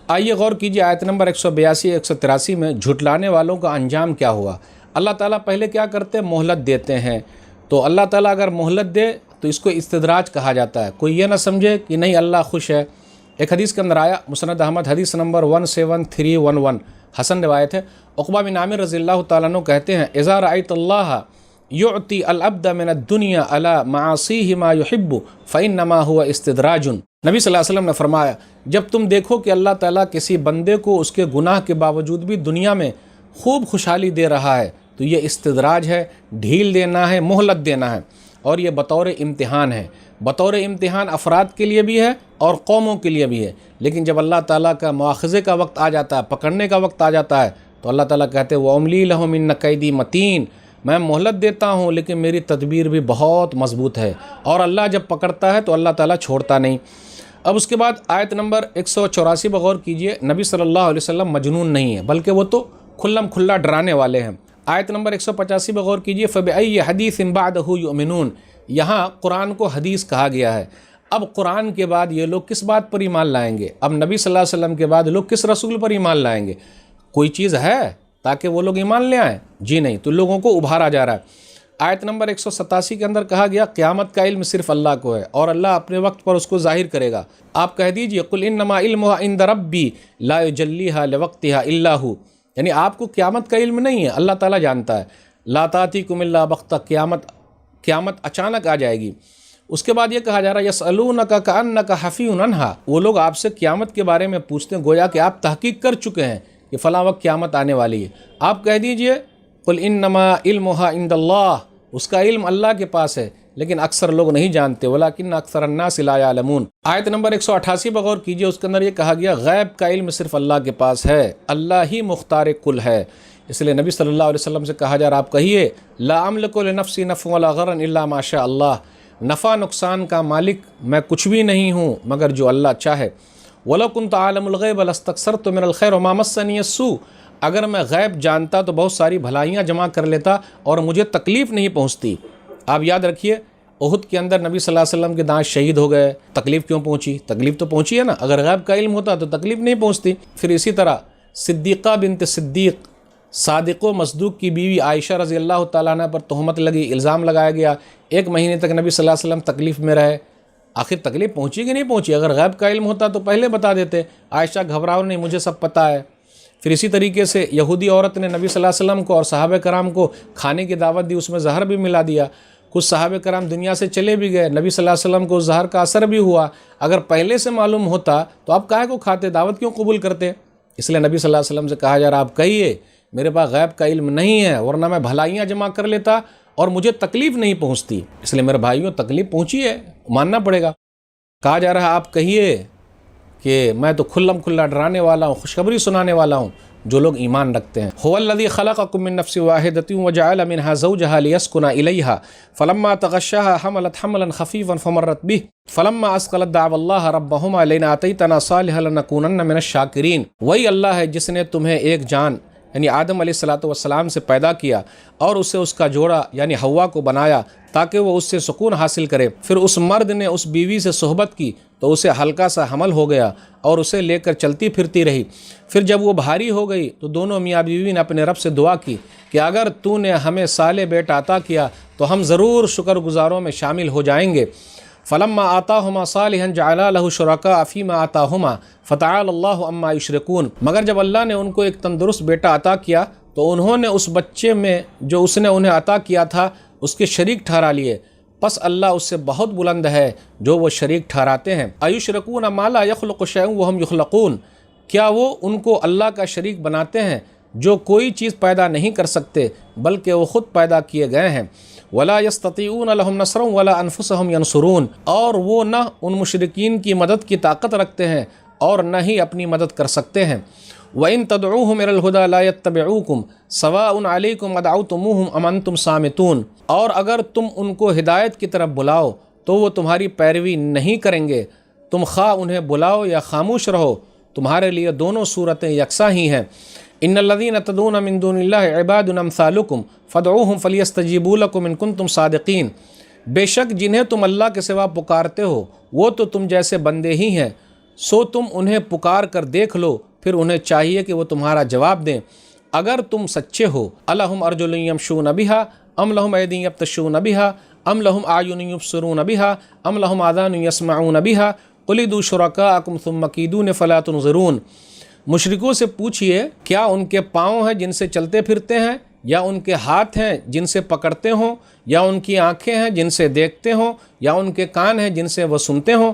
[SPEAKER 2] آئیے غور کیجیے آیت نمبر 182 183 میں جھٹلانے والوں کا انجام کیا ہوا۔ اللہ تعالیٰ پہلے کیا کرتے ہیں؟ مہلت دیتے ہیں۔ تو اللہ تعالیٰ اگر مہلت دے تو اس کو استدراج کہا جاتا ہے۔ کوئی یہ نہ سمجھے کہ نہیں اللہ خوش ہے۔ ایک حدیث کے اندر آیا، مسند احمد حدیث نمبر 17311، حسن روایت ہے۔ عقبہ بن عامر رضی اللہ تعالیٰ عنہ کہتے ہیں اذا رأیت اللہ یعطی العبد من الدنیا علی معاصیہ ما یحب فانما هو استدراج۔ نبی صلی اللہ علیہ وسلم نے فرمایا جب تم دیکھو کہ اللہ تعالیٰ کسی بندے کو اس کے گناہ کے باوجود بھی دنیا میں خوب خوشحالی دے رہا ہے تو یہ استدراج ہے، ڈھیل دینا ہے، مہلت دینا ہے، اور یہ بطور امتحان ہے۔ بطور امتحان افراد کے لیے بھی ہے اور قوموں کے لیے بھی ہے، لیکن جب اللہ تعالیٰ کا مواخذے کا وقت آ جاتا ہے، پکڑنے کا وقت آ جاتا ہے، تو اللہ تعالیٰ کہتے ہیں وَأُمْلِي لَهُمْ إِنَّ كَيْدِي مَتِينٌ، میں مہلت دیتا ہوں لیکن میری تدبیر بھی بہت مضبوط ہے، اور اللہ جب پکڑتا ہے تو اللہ تعالیٰ چھوڑتا نہیں۔ اب اس کے بعد آیت نمبر 184 بغور کیجئے، نبی صلی اللہ علیہ وسلم مجنون نہیں ہے بلکہ وہ تو کھلم کھلا ڈرانے والے ہیں۔ آیت نمبر 185 بغور کیجئے، فَبِأَيِّ حَدِيثٍ بَعْدَهُ يُؤْمِنُونَ، یہاں قرآن کو حدیث کہا گیا ہے۔ اب قرآن کے بعد یہ لوگ کس بات پر ایمان لائیں گے؟ اب نبی صلی اللہ علیہ وسلم کے بعد لوگ کس رسول پر ایمان لائیں گے؟ کوئی چیز ہے تاکہ وہ لوگ ایمان لے آئیں؟ جی نہیں، تو لوگوں کو ابھارا جا رہا ہے۔ آیت نمبر 187 کے اندر کہا گیا قیامت کا علم صرف اللہ کو ہے اور اللہ اپنے وقت پر اس کو ظاہر کرے گا۔ آپ کہہ دیجئے قل انما علمها عند ربی لا یجلیها لوقتها الا هو، یعنی آپ کو قیامت کا علم نہیں ہے، اللہ تعالیٰ جانتا ہے۔ لا تأتیکم الا بغتہ، قیامت اچانک آ جائے گی۔ اس کے بعد یہ کہا جا رہا ہے یسألونک کأنک حفی عنہا، وہ لوگ آپ سے قیامت کے بارے میں پوچھتے ہیں گویا کہ آپ تحقیق کر چکے ہیں کہ فلاں وقت قیامت آنے والی ہے۔ آپ کہہ دیجئے قل انما علمها عند اللہ، اس کا علم اللہ کے پاس ہے لیکن اکثر لوگ نہیں جانتے، ولکن اکثر الناس لا یعلمون۔ آیت نمبر 188 بغور کیجئے، اس کے اندر یہ کہا گیا غیب کا علم صرف اللہ کے پاس ہے، اللہ ہی مختار کل ہے۔ اس لیے نبی صلی اللہ علیہ وسلم سے کہا جا رہا آپ کہیے لا املک لنفسی نفعا ولا ضرا الا ما شاء اللہ، نفع نقصان کا مالک میں کچھ بھی نہیں ہوں مگر جو اللہ چاہے۔ وَلَوْ كُنْتَ أَعْلَمُ الْغَيْبَ لَاسْتَكْثَرْتُ مِنَ الْخَيْرِ وَمَا مَسَّنِيَ السُّوءُ، اگر میں غیب جانتا تو بہت ساری بھلائیاں جمع کر لیتا اور مجھے تکلیف نہیں پہنچتی۔ آپ یاد رکھیے احد کے اندر نبی صلی اللہ علیہ وسلم کے دانت شہید ہو گئے، تکلیف کیوں پہنچی؟ تکلیف تو پہنچی ہے نا، اگر غیب کا علم ہوتا تو تکلیف نہیں پہنچتی۔ پھر اسی طرح صدیقہ بنت صدیق، صادق و مصدوق کی بیوی عائشہ رضی اللہ تعالیٰ عنہ پر تہمت لگی، الزام لگایا گیا، 1 مہینے تک نبی صلی اللہ علیہ وسلم تکلیف میں رہے۔ آخر تکلیف پہنچی کہ نہیں پہنچی؟ اگر غیب کا علم ہوتا تو پہلے بتا دیتے، عائشہ گھبراؤ نہیں، مجھے سب پتہ ہے۔ پھر اسی طریقے سے یہودی عورت نے نبی صلی اللہ علیہ وسلم کو اور صحابہ کرام کو کھانے کی دعوت دی، اس میں زہر بھی ملا دیا، کچھ صحابہ کرام دنیا سے چلے بھی گئے، نبی صلی اللہ علیہ وسلم کو اس زہر کا اثر بھی ہوا۔ اگر پہلے سے معلوم ہوتا تو آپ کاہے کو کھاتے، دعوت کیوں قبول کرتے؟ اس لیے نبی صلی اللہ علیہ وسلم سے کہا جا رہا آپ کہیے میرے پاس غیب کا علم نہیں ہے ورنہ میں بھلائیاں جمع کر لیتا اور مجھے تکلیف نہیں پہنچتی۔ اس لیے میرے بھائیوں تکلیف پہنچی ہے، ماننا پڑے گا۔ کہا جا رہا آپ کہیے کہ میں تو کھلم کھلا ڈرانے والا ہوں، خوشخبری سنانے والا ہوں، جو لوگ ایمان رکھتے ہیں۔ هو الذی خلقکم من نفس واحدۃ وجعل منها زوجها لیسکن الیها فلما تغشاها حملت حملا خفیفا فمرت به فلما اثقلت دعوا اللہ ربہما لئن آتیتنا صالحا لنکونن من الشاکرین۔ وہی اللہ ہے جس نے تمہیں ایک جان یعنی آدم علیہ السلام سے پیدا کیا اور اسے اس کا جوڑا یعنی حوا کو بنایا تاکہ وہ اس سے سکون حاصل کرے۔ پھر اس مرد نے اس بیوی سے صحبت کی تو اسے ہلکا سا حمل ہو گیا اور اسے لے کر چلتی پھرتی رہی۔ پھر جب وہ بھاری ہو گئی تو دونوں میاں بیوی نے اپنے رب سے دعا کی کہ اگر تو نے ہمیں صالح بیٹا عطا کیا تو ہم ضرور شکر گزاروں میں شامل ہو جائیں گے۔ فلما آتاہما صالحا جعلا لہ شرکاء فیما آتاہما فتعالی اللہ عما یشرکون۔ مگر جب اللہ نے ان کو ایک تندرست بیٹا عطا کیا تو انہوں نے اس بچے میں جو اس نے انہیں عطا کیا تھا اس کے شریک ٹھہرا لیے، پس اللہ اس سے بہت بلند ہے جو وہ شریک ٹھہراتے ہیں۔ ایشرکون ما لا یخلق شیئا وہم یخلقون، کیا وہ ان کو اللہ کا شریک بناتے ہیں جو کوئی چیز پیدا نہیں کر سکتے بلکہ وہ خود پیدا کیے گئے ہیں۔ ولا یستطیعون لهم نصرا ولا انفسهم ینصرون، اور وہ نہ ان مشرکین کی مدد کی طاقت رکھتے ہیں اور نہ ہی اپنی مدد کر سکتے ہیں۔ وَإِن تَدْعُوهُمْ إِلَى الْهُدَى لَا يَتَّبِعُوكُمْ سَوَاءٌ عَلَيْكُمْ أَدْعَوْتُمُوهُمْ أَمْ أَنْتُمْ صَامِتُونَ، اور اگر تم ان کو ہدایت کی طرف بلاؤ تو وہ تمہاری پیروی نہیں کریں گے، تم خواہ انہیں بلاؤ یا خاموش رہو، تمہارے لیے دونوں صورتیں یکساں ہی ہیں۔ ان الذین تدعون من دون اللہ عباد امثالکم فادعوہم فلیستجیبوا لکم ان کنتم صادقین، بے شک جنہیں تم اللہ کے سوا پکارتے ہو وہ تو تم جیسے بندے ہی ہیں، سو تم انہیں پکار کر دیکھ لو، پھر انہیں چاہیے کہ وہ تمہارا جواب دیں اگر تم سچے ہو۔ الہم ارجل یمشون بہا ام لہم ایدی یبطشون بہا ام لہم اعین یبصرون بہا ام لہم آذان یسمعون بہا قل ادعوا شرکاءکم ثم کیدون فلا تنظرون۔ مشرکوں سے پوچھئے کیا ان کے پاؤں ہیں جن سے چلتے پھرتے ہیں، یا ان کے ہاتھ ہیں جن سے پکڑتے ہوں، یا ان کی آنکھیں ہیں جن سے دیکھتے ہوں، یا ان کے کان ہیں جن سے وہ سنتے ہوں؟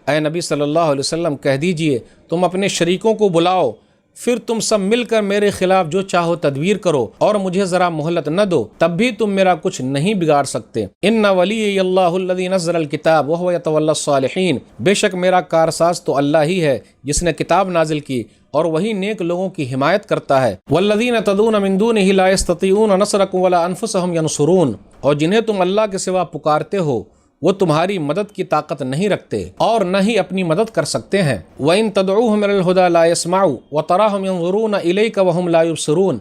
[SPEAKER 2] اے نبی صلی اللہ علیہ وسلم کہہ دیجئے تم اپنے شریکوں کو بلاؤ، پھر تم سب مل کر میرے خلاف جو چاہو تدبیر کرو اور مجھے ذرا مہلت نہ دو، تب بھی تم میرا کچھ نہیں بگاڑ سکتے۔ ان ولی اللہ الذی نزل الکتاب وہو یتولی الصالحین، بے شک میرا کارساز تو اللہ ہی ہے جس نے کتاب نازل کی اور وہی نیک لوگوں کی حمایت کرتا ہے۔ والذین تدعون من دونہ لا یستطیعون نصرکم ولا انفسہم ینصرون، اور جنہیں تم اللہ کے سوا پکارتے ہو وہ تمہاری مدد کی طاقت نہیں رکھتے اور نہ ہی اپنی مدد کر سکتے ہیں۔ وَإِن تَدْعُوهُمْ إِلَى الْهُدَى لَا يَسْمَعُوا وَتَرَاهُمْ يَنظُرُونَ إِلَيْكَ وَهُمْ لَا يُبْصِرُونَ،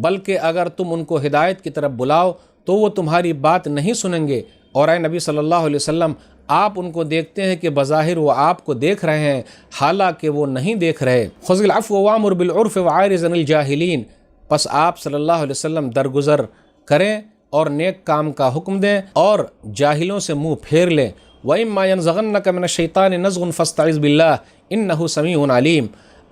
[SPEAKER 2] بلکہ اگر تم ان کو ہدایت کی طرف بلاؤ تو وہ تمہاری بات نہیں سنیں گے، اور اے نبی صلی اللہ علیہ وسلم آپ ان کو دیکھتے ہیں کہ بظاہر وہ آپ کو دیکھ رہے ہیں حالانکہ وہ نہیں دیکھ رہے۔ خُذِ الْعَفْوَ وَأْمُرْ بِالْعُرْفِ وَأَعْرِضْ عَنِ الْجَاهِلِينَ، پس آپ صلی اللہ علیہ وسلم درگزر کریں اور نیک کام کا حکم دیں اور جاہلوں سے منہ پھیر لیں۔ وَإِمَّا يَنزَغَنَّكَ مِنَ الشَّيْطَانِ نَزْغٌ فَاسْتَعِذْ بِاللَّهِ إِنَّهُ سَمِيعٌ عَلِيمٌ،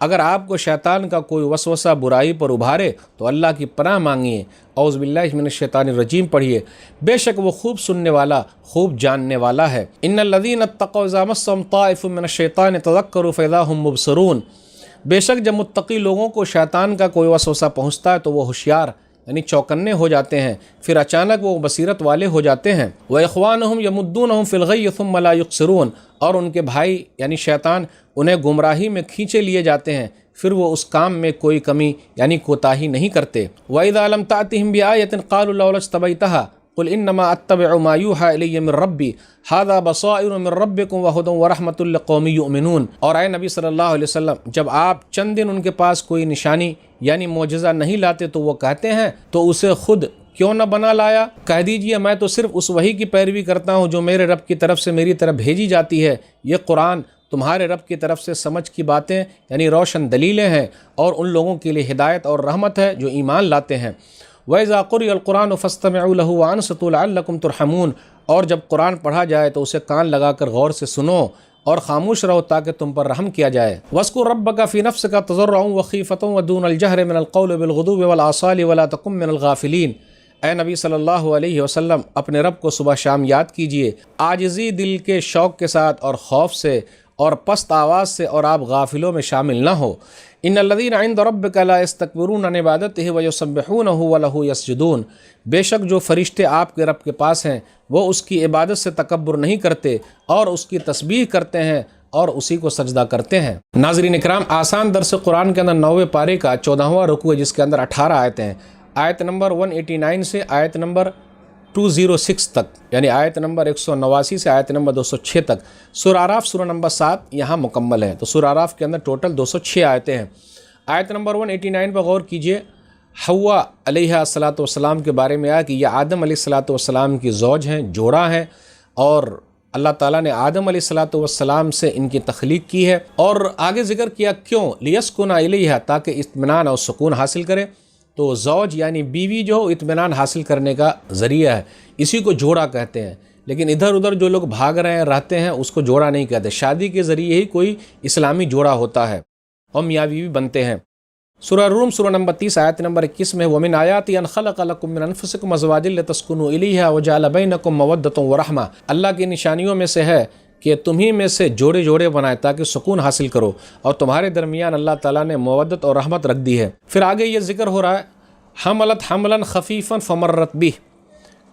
[SPEAKER 2] اگر آپ کو شیطان کا کوئی وسوسہ برائی پر ابھارے تو اللہ کی پناہ مانگیے، اعوذ باللہ من الشیطان الرجیم پڑھیے، بے شک وہ خوب سننے والا خوب جاننے والا ہے۔ ان الذین اتقوا اذا مسهم طائف من الشیطان تذکروا فاذا هم مبصرون، بے شک جب متقی لوگوں کو شیطان کا کوئی وسوسہ پہنچتا ہے تو وہ ہوشیار یعنی چوکنے ہو جاتے ہیں، پھر اچانک وہ بصیرت والے ہو جاتے ہیں۔ وَإِخْوَانُهُمْ يَمُدُّونَهُمْ فِي الْغَيِّ ثُمَّ لَا يُقْصِرُونَ، اور ان کے بھائی یعنی شیطان انہیں گمراہی میں کھینچے لیے جاتے ہیں، پھر وہ اس کام میں کوئی کمی یعنی کوتاہی نہیں کرتے۔ وَإِذَا لَمْ تَأْتِهِمْ بِآيَةٍ قَالُوا لَوْلَا اجْتَبَيْتَهَا قُلْ إِنَّمَا أَتَّبِعُ مَا يُوحَىٰ إِلَيَّ مِن رَّبِّي هَٰذَا بَصَائِرُ مِن رَّبِّكُمْ وَهُدًى وَرَحْمَةٌ لِّقَوْمٍ يُؤْمِنُونَ، اور اے نبی صلی اللہ علیہ وسلم جب آپ چند دن ان کے پاس کوئی نشانی یعنی معجزہ نہیں لاتے تو وہ کہتے ہیں تو اسے خود کیوں نہ بنا لایا؟ کہہ دیجئے میں تو صرف اس وحی کی پیروی کرتا ہوں جو میرے رب کی طرف سے میری طرف بھیجی جاتی ہے، یہ قرآن تمہارے رب کی طرف سے سمجھ کی باتیں یعنی روشن دلیلیں ہیں اور ان لوگوں کے لیے ہدایت اور رحمت ہے جو ایمان لاتے ہیں۔ وَإِذَا قُرِئَ الْقُرْآنُ فَاسْتَمِعُوا لَهُ وَأَنصِتُوا لَعَلَّكُمْ تُرْحَمُونَ، اور جب قرآن پڑھا جائے تو اسے کان لگا کر غور سے سنو اور خاموش رہو تاکہ تم پر رحم کیا جائے۔ وَاذْكُر رَبَّكَ فِي نَفْسِكَ تَضَرُّعًا وَخِيفَةً وَدُونَ الْجَهْرِ مِنَ الْقَوْلِ بِالْغُدُوِّ وَالْآصَالِ وَلَا تَكُن مِّنَ الْغَافِلِينَ، اے نبی صلی اللہ علیہ وسلم اپنے رب کو صبح شام یاد کیجئے عاجزی دل کے شوق کے ساتھ اور خوف سے اور پست آواز سے، اور آپ غافلوں میں شامل نہ ہو۔ ان الذین عند ربک لا یستکبرون عن عبادتہ ویسبحونہ ولہ یسجدون، بے شک جو فرشتے آپ کے رب کے پاس ہیں وہ اس کی عبادت سے تکبر نہیں کرتے اور اس کی تسبیح کرتے ہیں اور اسی کو سجدہ کرتے ہیں۔ ناظرین اکرام، آسان درس قرآن کے اندر 9ویں پارے کا 14واں رکوع ہے، جس کے اندر 18 آیتیں ہیں۔ آیت نمبر 189 سے آیت نمبر 206 تک، یعنی آیت نمبر 189 سے آیت نمبر 206 تک۔ سورہ اعراف سورہ نمبر 7 یہاں مکمل ہے، تو سورہ اعراف کے اندر ٹوٹل 206 آیتیں ہیں۔ آیت نمبر 189 پر غور کیجئے۔ حوا علیہ السلام کے بارے میں آیا کہ یہ آدم علیہ السلام کی زوج ہیں، جوڑا ہیں، اور اللہ تعالیٰ نے آدم علیہ السلام سے ان کی تخلیق کی ہے، اور آگے ذکر کیا کیوں، لیسکن الیہا، تاکہ اطمینان اور سکون حاصل کرے۔ تو زوج یعنی بیوی جو اطمینان حاصل کرنے کا ذریعہ ہے، اسی کو جوڑا کہتے ہیں۔ لیکن ادھر ادھر جو لوگ بھاگ رہے ہیں، رہتے ہیں، اس کو جوڑا نہیں کہتے۔ شادی کے ذریعے ہی کوئی اسلامی جوڑا ہوتا ہے اور میاں بیوی بنتے ہیں۔ سورہ روم سورہ نمبر 30 آیت نمبر 21 میں وَمِنْ آیَاتِهِ أَنْ خَلَقَ لَكُم مِّنْ أَنفُسِكُمْ أَزْوَاجًا لِتَسْكُنُوا إِلَيْهَا وَجَعَلَ بَيْنَكُم مَّوَدَّةً وَرَحْمَةً، اللہ کی نشانیوں میں سے ہے کہ تمہیں میں سے جوڑے جوڑے بنائے تاکہ سکون حاصل کرو، اور تمہارے درمیان اللہ تعالیٰ نے مودت اور رحمت رکھ دی ہے۔ پھر آگے یہ ذکر ہو رہا ہے حملت حملا خفیفا فمرت بہ،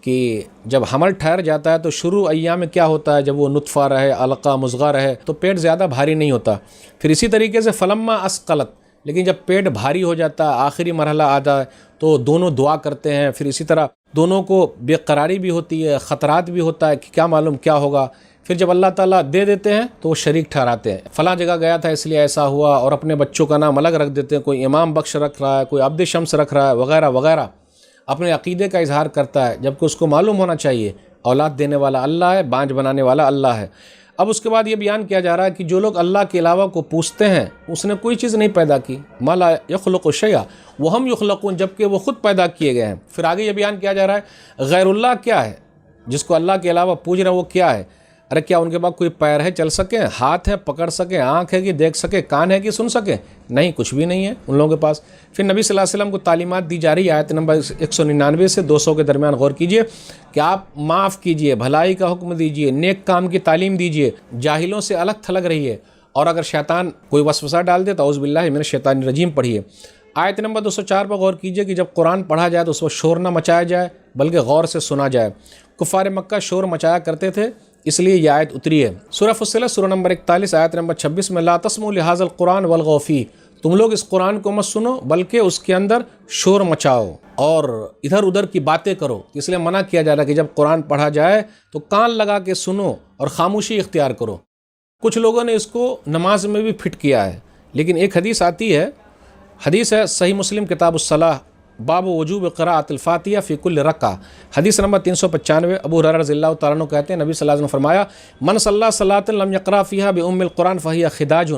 [SPEAKER 2] کہ جب حمل ٹھہر جاتا ہے تو شروع ایام میں کیا ہوتا ہے، جب وہ نطفہ رہے، علقہ مضغہ رہے، تو پیٹ زیادہ بھاری نہیں ہوتا۔ پھر اسی طریقے سے فلما اسقلت، لیکن جب پیٹ بھاری ہو جاتا ہے، آخری مرحلہ آتا ہے، تو دونوں دعا کرتے ہیں۔ پھر اسی طرح دونوں کو بے قراری بھی ہوتی ہے، خطرات بھی ہوتا ہے کہ کیا معلوم کیا ہوگا۔ پھر جب اللہ تعالیٰ دے دیتے ہیں تو وہ شریک ٹھہراتے ہیں، فلاں جگہ گیا تھا اس لیے ایسا ہوا، اور اپنے بچوں کا نام الگ رکھ دیتے ہیں، کوئی امام بخش رکھ رہا ہے، کوئی عبد شمس رکھ رہا ہے، وغیرہ وغیرہ، اپنے عقیدے کا اظہار کرتا ہے، جبکہ اس کو معلوم ہونا چاہیے اولاد دینے والا اللہ ہے، بانج بنانے والا اللہ ہے۔ اب اس کے بعد یہ بیان کیا جا رہا ہے کہ جو لوگ اللہ کے علاوہ کو پوچھتے ہیں، اس نے کوئی چیز نہیں پیدا کی، ما لا یخلق شیئا وہم یخلقون، جبکہ وہ خود پیدا کیے گئے ہیں۔ پھر آگے یہ بیان کیا جا رہا ہے غیر اللہ کیا ہے، جس کو اللہ کے علاوہ پوج رہے ہیں وہ کیا ہے؟ ارے کیا ان کے پاس کوئی پیر ہے چل سکیں، ہاتھ ہے پکڑ سکیں، آنکھ ہے کہ دیکھ سکے، کان ہے کہ سن سکیں؟ نہیں، کچھ بھی نہیں ہے ان لوگوں کے پاس۔ پھر نبی صلی اللہ علیہ وسلم کو تعلیمات دی جا رہی ہے، آیت نمبر 199 سے 200 کے درمیان غور کیجئے کہ آپ معاف کیجئے، بھلائی کا حکم دیجئے، نیک کام کی تعلیم دیجئے، جاہلوں سے الگ تھلگ رہیے، اور اگر شیطان کوئی وسوسہ ڈال دے تو اعوذ باللہ من الشیطان الرجیم پڑھیے۔ آیت نمبر 204 پر غور کیجئے کہ جب قرآن پڑھا جائے تو اس وقت شور نہ مچایا جائے، بلکہ غور سے سنا جائے۔ کفار مکہ شور مچایا کرتے تھے، اس لیے یہ آیت اتری ہے۔ سورہ فصلت سورہ نمبر 41 آیت نمبر 26 میں لا تسمعوا لہذا القرآن والغوا فیہ، تم لوگ اس قرآن کو مت سنو بلکہ اس کے اندر شور مچاؤ اور ادھر ادھر کی باتیں کرو۔ اس لیے منع کیا جا رہا ہے کہ جب قرآن پڑھا جائے تو کان لگا کے سنو اور خاموشی اختیار کرو۔ کچھ لوگوں نے اس کو نماز میں بھی فٹ کیا ہے، لیکن ایک حدیث آتی ہے، حدیث ہے صحیح مسلم کتاب الصلاح باب وجوب قراءۃ الفاتحہ فی کل رکعہ، حدیث نمبر 395۔ ابو ہریرہ رضی اللہ تعالیٰ عنہ کہتے ہیں نبی صلی اللہ علیہ وسلم نے فرمایا من صلی صلاۃ لم یقرأ فیہا بأم القرآن فہی خداج،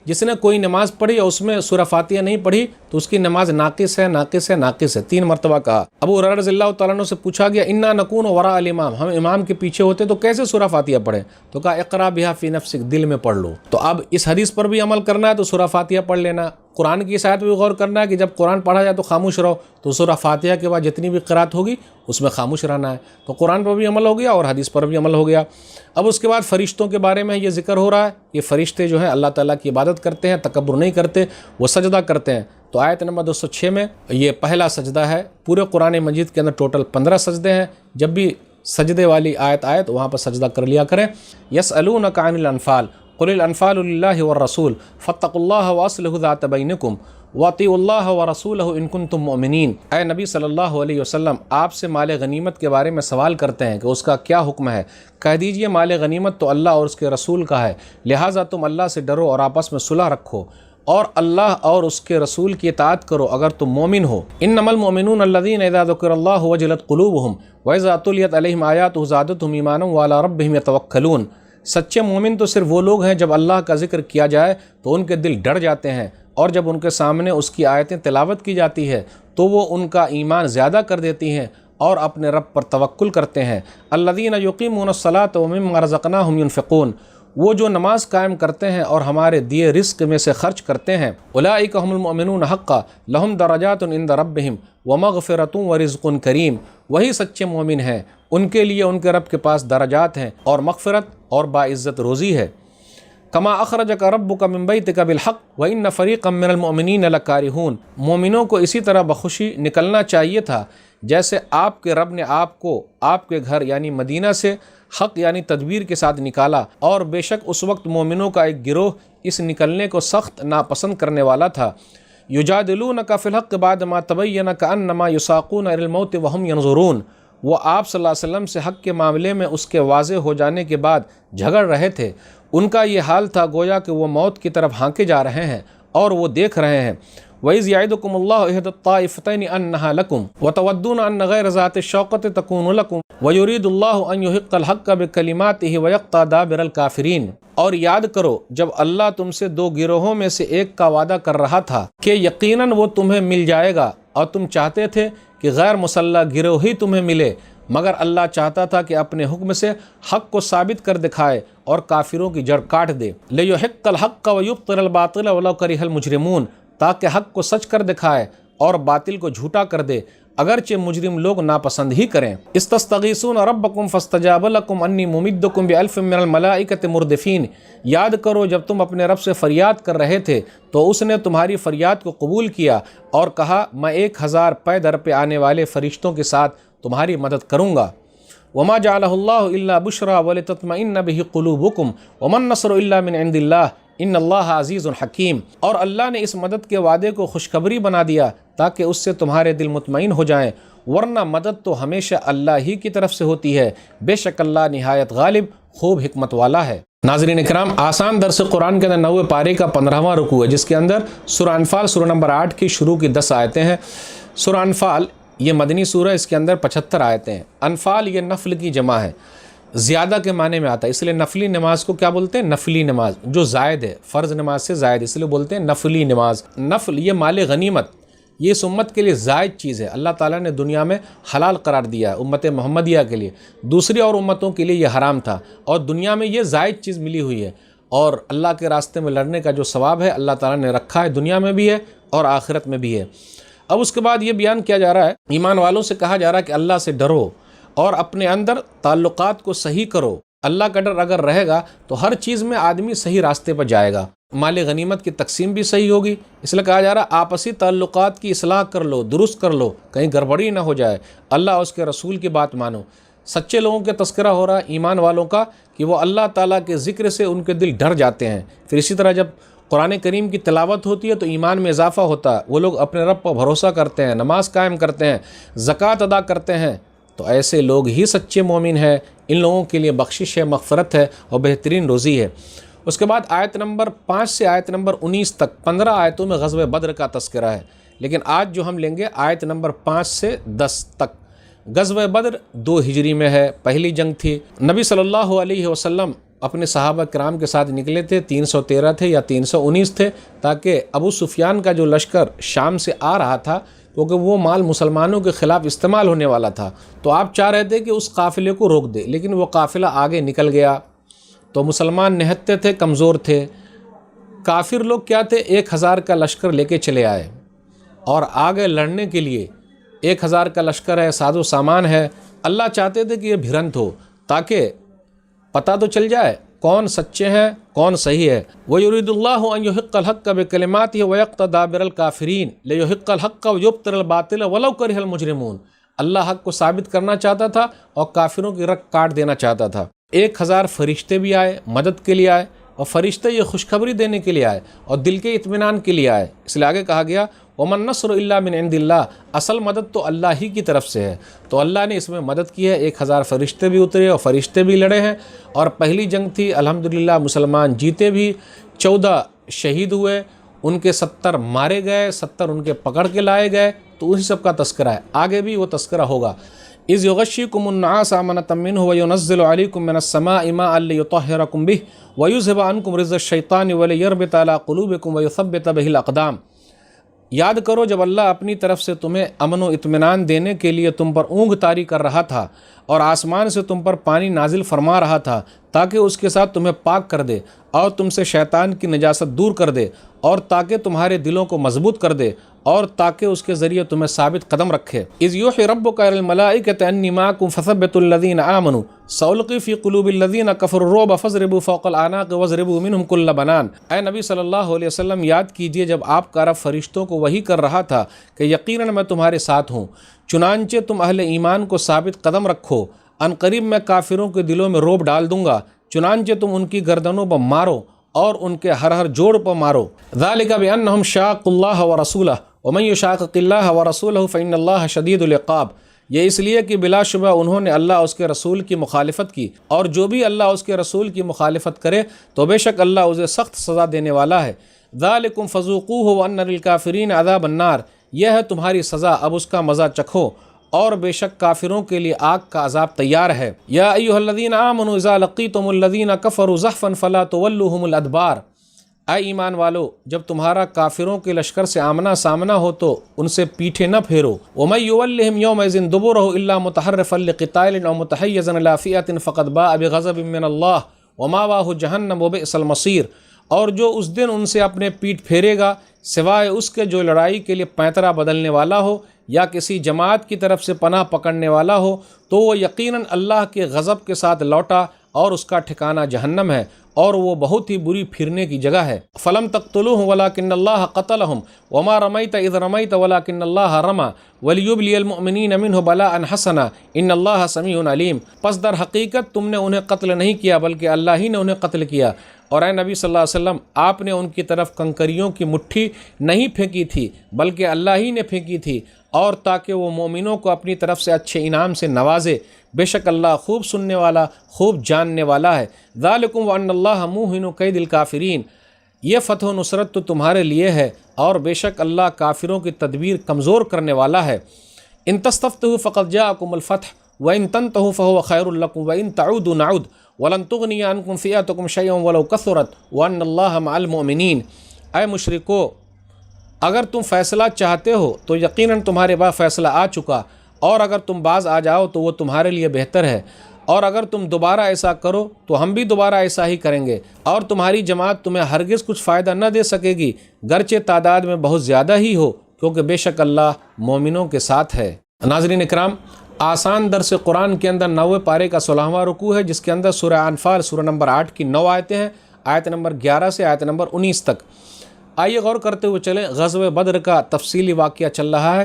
[SPEAKER 2] جس نے کوئی نماز پڑھی اور اس میں سورہ فاتحہ نہیں پڑھی تو اس کی نماز ناقص ہے، ناقص ہے، ناقص ہے، 3 مرتبہ کہا۔ ابو ہریرہ رضی اللہ تعالیٰ عنہ سے پوچھا گیا انا نکون وراء الامام، ہم امام کے پیچھے ہوتے تو کیسے سورہ فاتحہ پڑھیں؟ تو کہا اقرأ بہا فی نفسک، دل میں پڑھ لو۔ تو اب اس حدیث پر بھی عمل کرنا ہے تو سورہ فاتحہ پڑھ لینا۔ قرآن کی اس آیت پہ بھی غور کرنا ہے کہ جب قرآن پڑھا جائے تو خاموش رہو، تو سورہ فاتحہ کے بعد جتنی بھی قرات ہوگی اس میں خاموش رہنا ہے۔ تو قرآن پر بھی عمل ہو گیا اور حدیث پر بھی عمل ہو گیا۔ اب اس کے بعد فرشتوں کے بارے میں یہ ذکر ہو رہا ہے، یہ فرشتے جو ہیں اللہ تعالیٰ کی عبادت کرتے ہیں، تکبر نہیں کرتے، وہ سجدہ کرتے ہیں۔ تو آیت نمبر 206 میں یہ پہلا سجدہ ہے۔ پورے قرآن مجید کے اندر ٹوٹل 15 سجدے ہیں، جب بھی سجدے والی آیت آئے تو وہاں پر سجدہ کر لیا کریں۔ یسألونک عن الانفال قل الانفال للہ والرسول فاتقوا اللہ واصلحوا ذات بینکم واطیعوا اللہ ورسولہ ان کنتم مؤمنین۔ اے نبی صلی اللہ علیہ وسلم، آپ سے مال غنیمت کے بارے میں سوال کرتے ہیں کہ اس کا کیا حکم ہے؟ کہہ دیجئے مال غنیمت تو اللہ اور اس کے رسول کا ہے، لہٰذا تم اللہ سے ڈرو اور آپس میں صلح رکھو اور اللہ اور اس کے رسول کی اطاعت کرو اگر تم مومن ہو۔ انما المؤمنون الذین اذا ذکر اللہ وجلت قلوبہم واذا تلیت علیہم آیاتہ زادتہم ایمانا وعلی ربہم یتوکلون۔ سچے مومن تو صرف وہ لوگ ہیں جب اللہ کا ذکر کیا جائے تو ان کے دل ڈر جاتے ہیں، اور جب ان کے سامنے اس کی آیتیں تلاوت کی جاتی ہے تو وہ ان کا ایمان زیادہ کر دیتی ہیں اور اپنے رب پر توکل کرتے ہیں۔ الذین یقیمون الصلاۃ ومما رزقناہم ینفقون، وہ جو نماز قائم کرتے ہیں اور ہمارے دیے رزق میں سے خرچ کرتے ہیں۔ اولئک هم المؤمنون حقا لہم درجات عند ربہم ومغفرۃ ورزق کریم، وہی سچے مومن ہیں، ان کے لیے ان کے رب کے پاس درجات ہیں اور مغفرت اور باعزت روزی ہے۔ کما اخرجک ربک من بیتک بالحق وان فریقا من المؤمنین لکارہون، مومنوں کو اسی طرح بخوشی نکلنا چاہیے تھا جیسے آپ کے رب نے آپ کو آپ کے گھر یعنی مدینہ سے حق یعنی تدبیر کے ساتھ نکالا، اور بے شک اس وقت مومنوں کا ایک گروہ اس نکلنے کو سخت ناپسند کرنے والا تھا۔ یجادلونک فی الحق بعد ما تبین کانما یساقون الی الموت وہم ینظرون، وہ آپ صلی اللہ علیہ وسلم سے حق کے معاملے میں اس کے واضح ہو جانے کے بعد جھگڑ رہے تھے، ان کا یہ حال تھا گویا کہ وہ موت کی طرف ہانکے جا رہے ہیں اور وہ دیکھ رہے ہیں۔ وَإِذْ يَعِدُكُمُ اللَّهُ إِحْدَى الطَّائِفَتَيْنِ أَنَّهَا لَكُمْ وَتَوَدُّونَ أَنَّ غَيْرَ ذَاتِ الشَّوْكَةِ تَكُونُ لَكُمْ وَيُرِيدُ اللَّهُ أَن يُحِقَّ الْحَقَّ بِكَلِمَاتِهِ وَيَقْطَعَ دَابِرَ الْكَافِرِينَ، اور یاد کرو جب اللہ تم سے دو گروہوں میں سے ایک کا وعدہ کر رہا تھا کہ یقیناً وہ تمہیں مل جائے گا، اور تم چاہتے تھے کہ غیر مسلح گروہ ہی تمہیں ملے، مگر اللہ چاہتا تھا کہ اپنے حکم سے حق کو ثابت کر دکھائے اور کافروں کی جڑ کاٹ دے۔ لِيُحِقَّ الْحَقَّ وَيُبْطِلَ الْبَاطِلَ وَلَوْ كَرِهَ الْمُجْرِمُونَ، تاکہ حق کو سچ کر دکھائے اور باطل کو جھوٹا کر دے اگرچہ مجرم لوگ ناپسند ہی کریں۔ استستغیثون ربکم فاستجاب لکم انی ممدکم بألف من الملائکۃ مردفین، یاد کرو جب تم اپنے رب سے فریاد کر رہے تھے تو اس نے تمہاری فریاد کو قبول کیا اور کہا میں 1000 پے در پہ آنے والے فرشتوں کے ساتھ تمہاری مدد کروں گا۔ وما جعلہ اللہ الا بشرا ولتطمئن بہ قلوبکم وما النصر الا من عند اللہ ان اللہ عزیز حکیم، اور اللہ نے اس مدد کے وعدے کو خوشخبری بنا دیا تاکہ اس سے تمہارے دل مطمئن ہو جائیں، ورنہ مدد تو ہمیشہ اللہ ہی کی طرف سے ہوتی ہے، بے شک اللہ نہایت غالب خوب حکمت والا ہے۔ ناظرین اکرام، آسان درس قرآن کے اندر 9 پارے کا 15واں رکوع ہے، جس کے اندر سورہ انفال سورہ نمبر 8 کی شروع کی 10 آیتیں ہیں۔ سورہ انفال یہ مدنی سورہ، اس کے اندر 75 آیتیں ہیں۔ انفال یہ نفل کی جمع ہے، زیادہ کے معنی میں آتا ہے، اس لیے نفلی نماز کو کیا بولتے ہیں؟ نفلی نماز، جو زائد ہے، فرض نماز سے زائد، اس لیے بولتے ہیں نفلی نماز۔ نفل یہ مال غنیمت، یہ اس امت کے لیے زائد چیز ہے، اللہ تعالیٰ نے دنیا میں حلال قرار دیا ہے امت محمدیہ کے لیے، دوسری اور امتوں کے لیے یہ حرام تھا، اور دنیا میں یہ زائد چیز ملی ہوئی ہے، اور اللہ کے راستے میں لڑنے کا جو ثواب ہے اللہ تعالیٰ نے رکھا ہے، دنیا میں بھی ہے اور آخرت میں بھی ہے۔ اب اس کے بعد یہ بیان کیا جا رہا ہے، ایمان والوں سے کہا جا رہا ہے کہ اللہ سے ڈرو اور اپنے اندر تعلقات کو صحیح کرو۔ اللہ کا ڈر اگر رہے گا تو ہر چیز میں آدمی صحیح راستے پر جائے گا، مال غنیمت کی تقسیم بھی صحیح ہوگی، اس لیے کہا جا رہا ہے آپسی تعلقات کی اصلاح کر لو، درست کر لو، کہیں گڑبڑی نہ ہو جائے، اللہ اور اس کے رسول کی بات مانو۔ سچے لوگوں کے تذکرہ ہو رہا ہے، ایمان والوں کا، کہ وہ اللہ تعالیٰ کے ذکر سے ان کے دل ڈر جاتے ہیں۔ پھر اسی طرح جب قرآن کریم کی تلاوت ہوتی ہے تو ایمان میں اضافہ ہوتا ہے، وہ لوگ اپنے رب پر بھروسہ کرتے ہیں، نماز قائم کرتے ہیں، زکوٰۃ ادا کرتے ہیں، تو ایسے لوگ ہی سچے مومن ہیں، ان لوگوں کے لیے بخشش ہے، مغفرت ہے اور بہترین روزی ہے۔ اس کے بعد آیت نمبر 5 سے آیت نمبر 19 تک 15 آیتوں میں غزوہ بدر کا تذکرہ ہے، لیکن آج جو ہم لیں گے آیت نمبر 5 سے 10 تک۔ غزوہ بدر 2 ہجری میں ہے، پہلی جنگ تھی۔ نبی صلی اللہ علیہ وسلم اپنے صحابہ کرام کے ساتھ نکلے تھے، 313 تھے یا 319 تھے، تاکہ ابو سفیان کا جو لشکر شام سے آ رہا تھا، کیونکہ وہ مال مسلمانوں کے خلاف استعمال ہونے والا تھا، تو آپ چاہ رہے تھے کہ اس قافلے کو روک دے، لیکن وہ قافلہ آگے نکل گیا تو مسلمان نہتے تھے، کمزور تھے۔ کافر لوگ کیا تھے؟ 1000 کا لشکر لے کے چلے آئے اور آگے لڑنے کے لیے 1000 کا لشکر ہے، ساز و سامان ہے۔ اللہ چاہتے تھے کہ یہ بھرنت ہو تاکہ پتہ تو چل جائے کون سچے ہیں کون صحیح ہے۔ وَيُرِيدُ اللَّهُ أَن يُحِقَّ الْحَقَّ بِكَلِمَاتِهِ وَيَقْطَعَ دَابِرَ الْكَافِرِينَ لِيُحِقَّ الْحَقَّ وَيُبْطِلَ الْبَاطِلَ وَلَوْ كَرِهَ الْمُجْرِمُونَ، اللہ حق کو ثابت کرنا چاہتا تھا اور کافروں کی رگ کاٹ دینا چاہتا تھا۔ 1000 فرشتے بھی آئے، مدد کے لیے آئے، اور فرشتے یہ خوشخبری دینے کے لیے آئے اور دل کے اطمینان کے لیے آئے، اس لیے آگے کہا گیا وَمَا النَّصْرُ إِلَّا مِنْ عِنْدِ اللَّهِ، اصل مدد تو اللہ ہی کی طرف سے ہے، تو اللہ نے اس میں مدد کی ہے۔ 1000 فرشتے بھی اترے اور فرشتے بھی لڑے ہیں، اور پہلی جنگ تھی، الحمدللہ مسلمان جیتے بھی، 14 شہید ہوئے، ان کے 70 مارے گئے، 70 ان کے پکڑ کے لائے گئے، تو اسی سب کا تذکرہ ہے، آگے بھی وہ تذکرہ ہوگا۔ اِذْ يُغَشِّيكُمُ النُّعَاسَ أَمَنَةً مِّنْهُ وَيُنَزِّلُ عَلَيْكُم مِّنَ السَّمَاءِ مَاءً لِّيُطَهِّرَكُم بِهِ وَيُذْهِبَ عَنكُم رِجْزَ الشَّيْطَانِ وَلِيَرْبِطَ عَلَىٰ قُلُوبِكُم وَيُثَبِّتَ بِهِ الْأَقْدَامَ۔ یاد کرو جب اللہ اپنی طرف سے تمہیں امن و اطمینان دینے کے لیے تم پر اونگ طاری کر رہا تھا اور آسمان سے تم پر پانی نازل فرما رہا تھا تاکہ اس کے ساتھ تمہیں پاک کر دے اور تم سے شیطان کی نجاست دور کر دے، اور تاکہ تمہارے دلوں کو مضبوط کر دے، اور تاکہ اس کے ذریعے تمہیں ثابت قدم رکھے۔ اذ یوحی ربک الی الملائکۃ انی معکم فثبتوا الذین آمنوا سألقی فی قلوب الذین کفروا الرعب فاضربوا فوق الاعناق واضربوا منهم کل بنان۔ اے نبی صلی اللہ علیہ وسلم یاد کیجئے جب آپ کا رب فرشتوں کو وحی کر رہا تھا کہ یقیناً میں تمہارے ساتھ ہوں، چنانچہ تم اہل ایمان کو ثابت قدم رکھو، ان قریب میں کافروں کے دلوں میں رعب ڈال دوں گا، چنانچہ تم ان کی گردنوں پر مارو اور ان کے ہر جوڑ پر مارو۔ ذالک بانہم شاقوا اللہ ورسولہ ومن یشاقق اللہ ورسولہ فإن اللہ شدید العقاب، یہ اس لیے کہ بلا شبہ انہوں نے اللہ اس کے رسول کی مخالفت کی، اور جو بھی اللہ اس کے رسول کی مخالفت کرے تو بے شک اللہ اسے سخت سزا دینے والا ہے۔ ذالکم فذوقوہ وان للکافرین عذاب النار، یہ ہے تمہاری سزا، اب اس کا مزہ چکھو، اور بے شک کافروں کے لیے آگ کا عذاب تیار ہے۔ یا ایھا الذین آمنوا اذا لقیتم الذین کفروا زحفا فلا تولوہم الادبار، اے ایمان والو جب تمہارا کافروں کے لشکر سے آمنا سامنا ہو تو ان سے پیٹھے نہ پھیرو۔ ومن یولہم یومئذ دبرہ الا متحرفا لقتال او متحیزا الی فئۃ فقد باء بغضب من اللہ ومأواہ جہنم وبئس المصیر، اور جو اس دن ان سے اپنے پیٹھ پھیرے گا سوائے اس کے جو لڑائی کے لیے پینترا بدلنے والا ہو یا کسی جماعت کی طرف سے پناہ پکڑنے والا ہو، تو وہ یقیناً اللہ کے غضب کے ساتھ لوٹا اور اس کا ٹھکانہ جہنم ہے، اور وہ بہت ہی بری پھرنے کی جگہ ہے۔ فلم تقتلوهم ولكن اللہ قتلهم وما رمیت اذ رمیت ولكن اللہ رمى وليبلي المؤمنین منه بلاء حسنا ان اللہ سمیع علیم، پس در حقیقت تم نے انہیں قتل نہیں کیا بلکہ اللہ ہی نے انہیں قتل کیا، اور اے نبی صلی اللہ علیہ وسلم آپ نے ان کی طرف کنکریوں کی مٹھی نہیں پھینکی تھی بلکہ اللہ ہی نے پھینکی تھی، اور تاکہ وہ مومنوں کو اپنی طرف سے اچھے انعام سے نوازے، بے شک اللہ خوب سننے والا خوب جاننے والا ہے۔ ذالکم وان اللہ موہن کید الکافرین، یہ فتح و نصرت تو تمہارے لیے ہے اور بے شک اللہ کافروں کی تدبیر کمزور کرنے والا ہے۔ ان تستفتحوا فقد جاءکم الفتح وان تنتهوا فهو خیر لکم وان تعودوا نعد ولن تغنی عنکم فئتکم شیئا ولو کثرت وان اللہ مع المؤمنین، اے مشرکو اگر تم فیصلہ چاہتے ہو تو یقیناً تمہارے بعد فیصلہ آ چکا، اور اگر تم باز آ جاؤ تو وہ تمہارے لیے بہتر ہے، اور اگر تم دوبارہ ایسا کرو تو ہم بھی دوبارہ ایسا ہی کریں گے، اور تمہاری جماعت تمہیں ہرگز کچھ فائدہ نہ دے سکے گی گرچہ تعداد میں بہت زیادہ ہی ہو، کیونکہ بے شک اللہ مومنوں کے ساتھ ہے۔ ناظرین اکرام، آسان درس قرآن کے اندر 9ویں پارے کا 16واں رکوع ہے، جس کے اندر سورہ انفال سورہ نمبر 8 کی 9 آیتیں ہیں، آیت نمبر 11 سے آیت نمبر 19 تک۔ آئیے غور کرتے ہوئے چلیں، غزوہ بدر کا تفصیلی واقعہ چل رہا ہے۔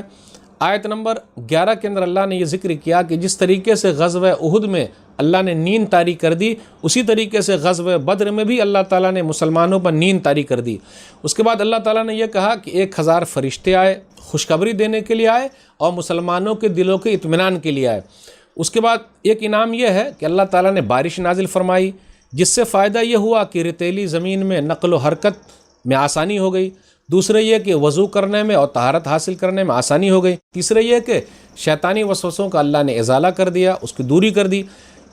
[SPEAKER 2] آیت نمبر 11 کے اندر اللہ نے یہ ذکر کیا کہ جس طریقے سے غزوہ احد میں اللہ نے نیند طاری کر دی، اسی طریقے سے غزوہ بدر میں بھی اللہ تعالیٰ نے مسلمانوں پر نیند طاری کر دی۔ اس کے بعد اللہ تعالیٰ نے یہ کہا کہ 1000 فرشتے آئے، خوشخبری دینے کے لیے آئے اور مسلمانوں کے دلوں کے اطمینان کے لیے آئے۔ اس کے بعد ایک انعام یہ ہے کہ اللہ تعالیٰ نے بارش نازل فرمائی، جس سے فائدہ یہ ہوا کہ ریتیلی زمین میں نقل و حرکت میں آسانی ہو گئی، دوسرے یہ کہ وضو کرنے میں اور طہارت حاصل کرنے میں آسانی ہو گئی، تیسرے یہ کہ شیطانی وسوسوں کا اللہ نے ازالہ کر دیا، اس کی دوری کر دی۔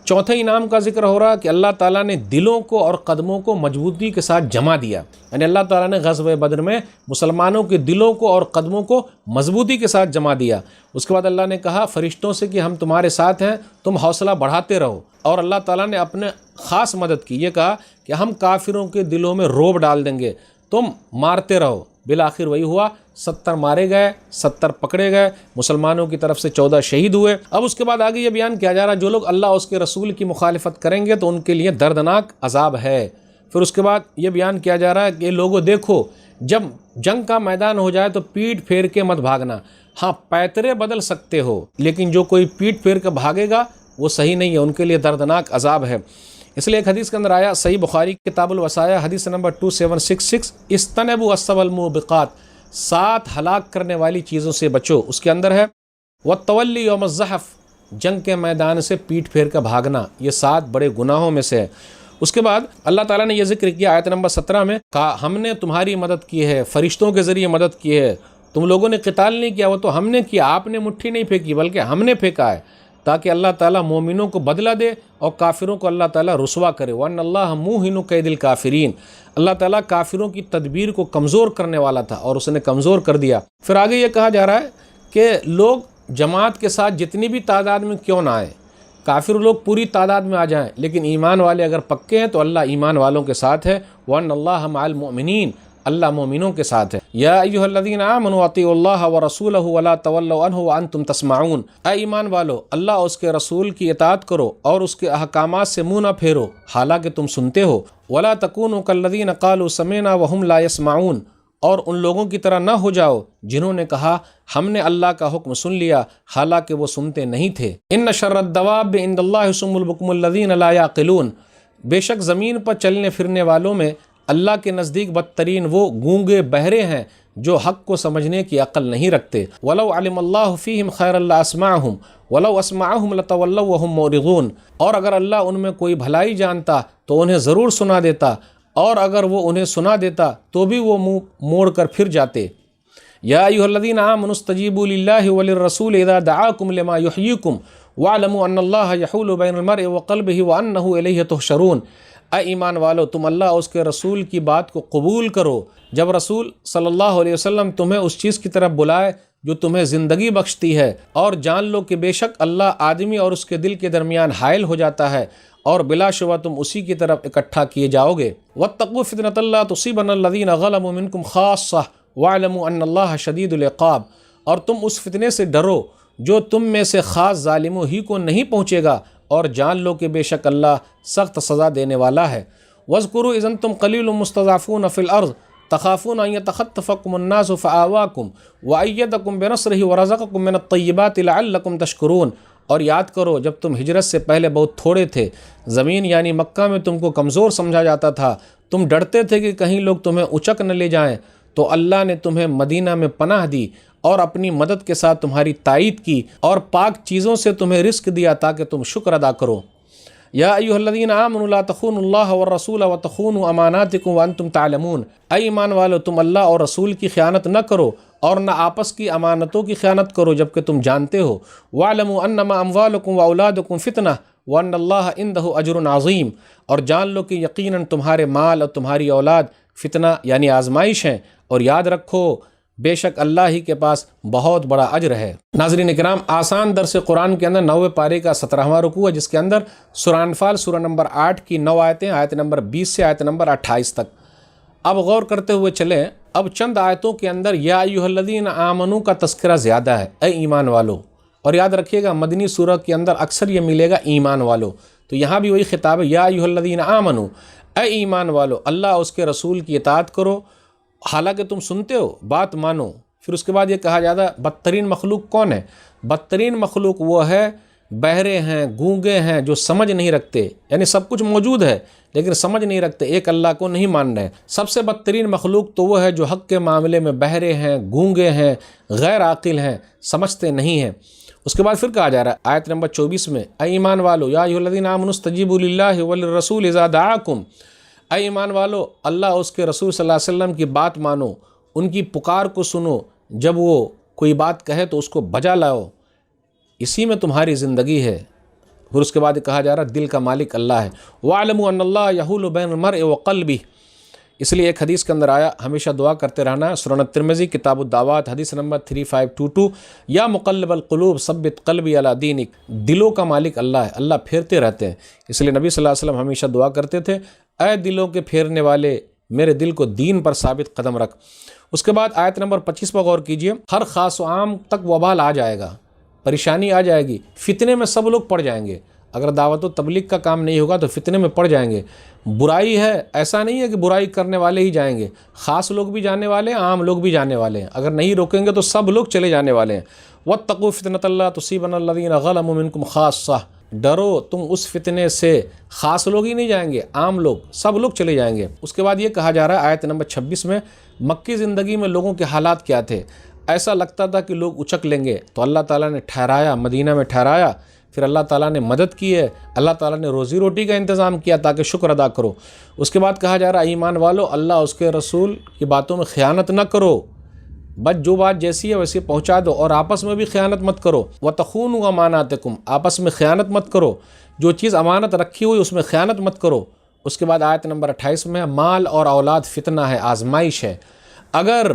[SPEAKER 2] چوتھے انعام کا ذکر ہو رہا کہ اللہ تعالیٰ نے دلوں کو اور قدموں کو مضبوطی کے ساتھ جمع دیا، یعنی اللہ تعالیٰ نے غزوہ بدر میں مسلمانوں کے دلوں کو اور قدموں کو مضبوطی کے ساتھ جمع دیا۔ اس کے بعد اللہ نے کہا فرشتوں سے کہ ہم تمہارے ساتھ ہیں، تم حوصلہ بڑھاتے رہو، اور اللہ تعالیٰ نے اپنے خاص مدد کی، یہ کہا کہ ہم کافروں کے دلوں میں رعب ڈال دیں گے، تم مارتے رہو۔ بالآخر وہی ہوا، 70 مارے گئے، 70 پکڑے گئے، مسلمانوں کی طرف سے 14 شہید ہوئے۔ اب اس کے بعد آگے یہ بیان کیا جا رہا ہے جو لوگ اللہ اس کے رسول کی مخالفت کریں گے تو ان کے لیے دردناک عذاب ہے۔ پھر اس کے بعد یہ بیان کیا جا رہا ہے کہ لوگوں دیکھو، جب جنگ کا میدان ہو جائے تو پیٹ پھیر کے مت بھاگنا، ہاں پیترے بدل سکتے ہو لیکن جو کوئی پیٹ پھیر کے بھاگے گا وہ صحیح نہیں ہے، ان کے لیے دردناک عذاب ہے۔ اس لیے ایک حدیث کے اندر آیا، صحیح بخاری کتاب الوصایا حدیث نمبر 2766، استنبوا السبع الموبقات، 7 ہلاک کرنے والی چیزوں سے بچو۔ اس کے اندر ہے والتولی یوم الزحف، جنگ کے میدان سے پیٹ پھیر کر بھاگنا، یہ 7 بڑے گناہوں میں سے ہے۔ اس کے بعد اللہ تعالیٰ نے یہ ذکر کیا آیت نمبر 17 میں، کہا ہم نے تمہاری مدد کی ہے، فرشتوں کے ذریعے مدد کی ہے، تم لوگوں نے قتال نہیں کیا، وہ تو ہم نے کیا، آپ نے مٹھی نہیں پھینکی بلکہ ہم نے پھینکا ہے، تاکہ اللہ تعالیٰ مومنوں کو بدلہ دے اور کافروں کو اللہ تعالیٰ رسوا کرے۔ وَأَنَّ اللَّهَ مُوهِنُ كَيْدِ الْكَافِرِينَ، اللہ تعالیٰ کافروں کی تدبیر کو کمزور کرنے والا تھا اور اس نے کمزور کر دیا۔ پھر آگے یہ کہا جا رہا ہے کہ لوگ جماعت کے ساتھ جتنی بھی تعداد میں کیوں نہ آئیں، کافر لوگ پوری تعداد میں آ جائیں لیکن ایمان والے اگر پکے ہیں تو اللہ ایمان والوں کے ساتھ ہے۔ وَأَنَّ اللَّهَ مَعَ الْمُؤْمِنِينَ، اللہ مومنوں کے ساتھ ہے۔ یا ایھا الذین آمنوا اطیعوا اللہ ورسولہ ولا تولوا عنہ وانتم تسمعون، اے ایمان والو اللہ اس کے رسول کی اطاعت کرو اور اس کے احکامات سے منہ نہ پھیرو حالانکہ تم سنتے ہو۔ ولا تکونوا کالذین قالوا سمعنا وهم لا يسمعون، اور ان لوگوں کی طرح نہ ہو جاؤ جنہوں نے کہا ہم نے اللہ کا حکم سن لیا حالانکہ وہ سنتے نہیں تھے۔ ان شر الدواب عند اللہ صم البکم الذین لا یعقلون، بے شک زمین پر چلنے پھرنے والوں میں اللہ کے نزدیک بدترین وہ گونگے بہرے ہیں جو حق کو سمجھنے کی عقل نہیں رکھتے۔ وَلَوْ عَلِمَ اللَّهُ فِيهِمْ خَيْرًا لَأَسْمَعَهُمْ وَلَوْ أَسْمَعَهُمْ لَتَوَلَّوْا وَهُمْ مُعْرِضُونَ، اور اگر اللہ ان میں کوئی بھلائی جانتا تو انہیں ضرور سنا دیتا، اور اگر وہ انہیں سنا دیتا تو بھی وہ منہ موڑ کر پھر جاتے۔ یا ایھا الذین آمنوا استجیبوا للہ وللرسول اذا دعاکم لما یحییکم واعلموا ان اللہ یحول بین المرء وقلبہ وانہ الیہ تحشرون، اے ایمان والو تم اللہ اور اس کے رسول کی بات کو قبول کرو جب رسول صلی اللہ علیہ وسلم تمہیں اس چیز کی طرف بلائے جو تمہیں زندگی بخشتی ہے، اور جان لو کہ بے شک اللہ آدمی اور اس کے دل کے درمیان حائل ہو جاتا ہے، اور بلا شبہ تم اسی کی طرف اکٹھا کیے جاؤ گے۔ واتقوا فتنة لا تصيبن الذين ظلموا منكم خاصة واعلموا ان اللہ شدید العقاب، اور تم اس فتنے سے ڈرو جو تم میں سے خاص ظالموں ہی کو نہیں پہنچے گا، اور جان لو کہ بے شک اللہ سخت سزا دینے والا ہے۔ واذکروا اذ انتم قلیل مستضعفون فی الارض تخافون ان یتخطفکم الناس فآواکم وأیدکم بنصرہ ورزقکم من الطیبات لعلکم تشکرون، اور یاد کرو جب تم ہجرت سے پہلے بہت تھوڑے تھے، زمین یعنی مکہ میں تم کو کمزور سمجھا جاتا تھا، تم ڈرتے تھے کہ کہیں لوگ تمہیں اچک نہ لے جائیں، تو اللہ نے تمہیں مدینہ میں پناہ دی اور اپنی مدد کے ساتھ تمہاری تائید کی، اور پاک چیزوں سے تمہیں رزق دیا تاکہ تم شکر ادا کرو۔ یا ایھا الذین آمنوا لا تخونوا اللہ والرسول وتخونوا اماناتکم وانتم تعلمون، اے ایمان والو تم اللہ اور رسول کی خیانت نہ کرو اور نہ آپس کی امانتوں کی خیانت کرو جبکہ تم جانتے ہو۔ واعلموا انما اموالکم واولادکم فتنہ وان اللہ عندہ اجر عظیم، اور جان لو کہ یقیناً تمہارے مال اور تمہاری اولاد فتنہ یعنی آزمائش ہیں، اور یاد رکھو بے شک اللہ ہی کے پاس بہت بڑا اجر ہے۔ ناظرین کرام، آسان درس قرآن کے اندر 9ویں پارے کا 17واں رکوع ہے، جس کے اندر سورہ انفال سورہ نمبر 8 کی 9 آیتیں، آیت نمبر 20 سے آیت نمبر 28 تک۔ اب غور کرتے ہوئے چلیں، اب چند آیتوں کے اندر یا ایھا الذین آمنوا کا تذکرہ زیادہ ہے، اے ایمان والو، اور یاد رکھیے گا مدنی سورہ کے اندر اکثر یہ ملے گا ایمان والو، تو یہاں بھی وہی خطاب ہے یا ایھا الذین آمنوا، اے ایمان والو اللہ اور اس کے رسول کی اطاعت کرو حالانکہ تم سنتے ہو، بات مانو۔ پھر اس کے بعد یہ کہا جاتا ہے بدترین مخلوق کون ہے؟ بدترین مخلوق وہ ہے بہرے ہیں، گونگے ہیں، جو سمجھ نہیں رکھتے، یعنی سب کچھ موجود ہے لیکن سمجھ نہیں رکھتے، ایک اللہ کو نہیں مان رہے۔ سب سے بدترین مخلوق تو وہ ہے جو حق کے معاملے میں بہرے ہیں، گونگے ہیں، غیر عاقل ہیں، سمجھتے نہیں ہیں۔ اس کے بعد پھر کہا جا رہا ہے آیت نمبر 24 میں، اے ایمان والو یا ایھا الذین آمنوا استجیبوا للہ وللرسول اذا دعاکم، اے ایمان والو اللہ اور اس کے رسول صلی اللہ علیہ وسلم کی بات مانو، ان کی پکار کو سنو، جب وہ کوئی بات کہے تو اس کو بجا لاؤ، اسی میں تمہاری زندگی ہے۔ پھر اس کے بعد کہا جا رہا ہے دل کا مالک اللہ ہے۔ وَاعْلَمُوا أَنَّ اللَّهَ يَحُولُ بَيْنَ الْمَرْءِ وَقَلْبِهِ، اس لیے ایک حدیث کے اندر آیا ہمیشہ دعا کرتے رہنا، سنن ترمذی کتاب الدعوات حدیث نمبر 3522، یا مقلب القلوب ثبت قلبی علی دینک، دلوں کا مالک اللہ ہے، اللہ پھیرتے رہتے ہیں، اس لیے نبی صلی اللہ علیہ وسلم ہمیشہ دعا کرتے تھے اے دلوں کے پھیرنے والے میرے دل کو دین پر ثابت قدم رکھ۔ اس کے بعد آیت نمبر 25 پر غور کیجئے، ہر خاص و عام تک وبال آ جائے گا، پریشانی آ جائے گی، فتنے میں سب لوگ پڑ جائیں گے، اگر دعوت و تبلیغ کا کام نہیں ہوگا تو فتنے میں پڑ جائیں گے۔ برائی ہے، ایسا نہیں ہے کہ برائی کرنے والے ہی جائیں گے، خاص لوگ بھی جانے والے ہیں، عام لوگ بھی جانے والے ہیں، اگر نہیں روکیں گے تو سب لوگ چلے جانے والے ہیں۔ وَاتَّقُوا فِتْنَةَ لَا تُصِيبَنَّ الَّذِينَ ظَلَمُوا مِنكُمْ خَاصَّةً، ڈرو تم اس فتنے سے، خاص لوگ ہی نہیں جائیں گے، عام لوگ، سب لوگ چلے جائیں گے۔ اس کے بعد یہ کہا جا رہا ہے آیت نمبر 26 میں، مکی زندگی میں لوگوں کے حالات کیا تھے؟ ایسا لگتا تھا کہ لوگ اچک لیں گے، تو اللہ تعالیٰ نے ٹھہرایا، مدینہ میں ٹھہرایا، پھر اللہ تعالیٰ نے مدد کی ہے، اللہ تعالیٰ نے روزی روٹی کا انتظام کیا تاکہ شکر ادا کرو۔ اس کے بعد کہا جا رہا ہے ایمان والو اللہ اس کے رسول کی باتوں میں خیانت نہ کرو، بس جو بات جیسی ہے ویسے پہنچا دو، اور آپس میں بھی خیانت مت کرو۔ وَتَخُونُوا أَمَانَاتِكُمْ، آپس میں خیانت مت کرو، جو چیز امانت رکھی ہوئی اس میں خیانت مت کرو۔ اس کے بعد آیت نمبر 28 میں، مال اور اولاد فتنہ ہے، آزمائش ہے، اگر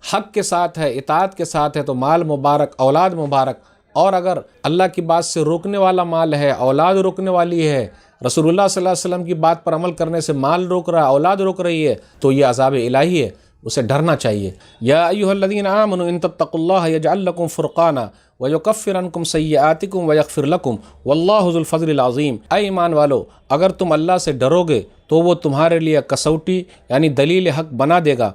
[SPEAKER 2] حق کے ساتھ ہے، اطاعت کے ساتھ ہے تو مال مبارک، اولاد مبارک، اور اگر اللہ کی بات سے روکنے والا مال ہے، اولاد روکنے والی ہے، رسول اللہ صلی اللہ علیہ وسلم کی بات پر عمل کرنے سے مال روک رہا ہے، اولاد روک رہی ہے، تو یہ عذاب الہی ہے، اسے ڈرنا چاہیے۔ یا ایھا الذین آمنوا ان تتقوا اللہ یجعل لکم فرقانا ویکفر عنکم سیئاتکم ویغفر لکم واللہ ذو الفضل العظیم، اے ایمان والو اگر تم اللہ سے ڈرو گے تو وہ تمہارے لیے کسوٹی یعنی دلیل حق بنا دے گا،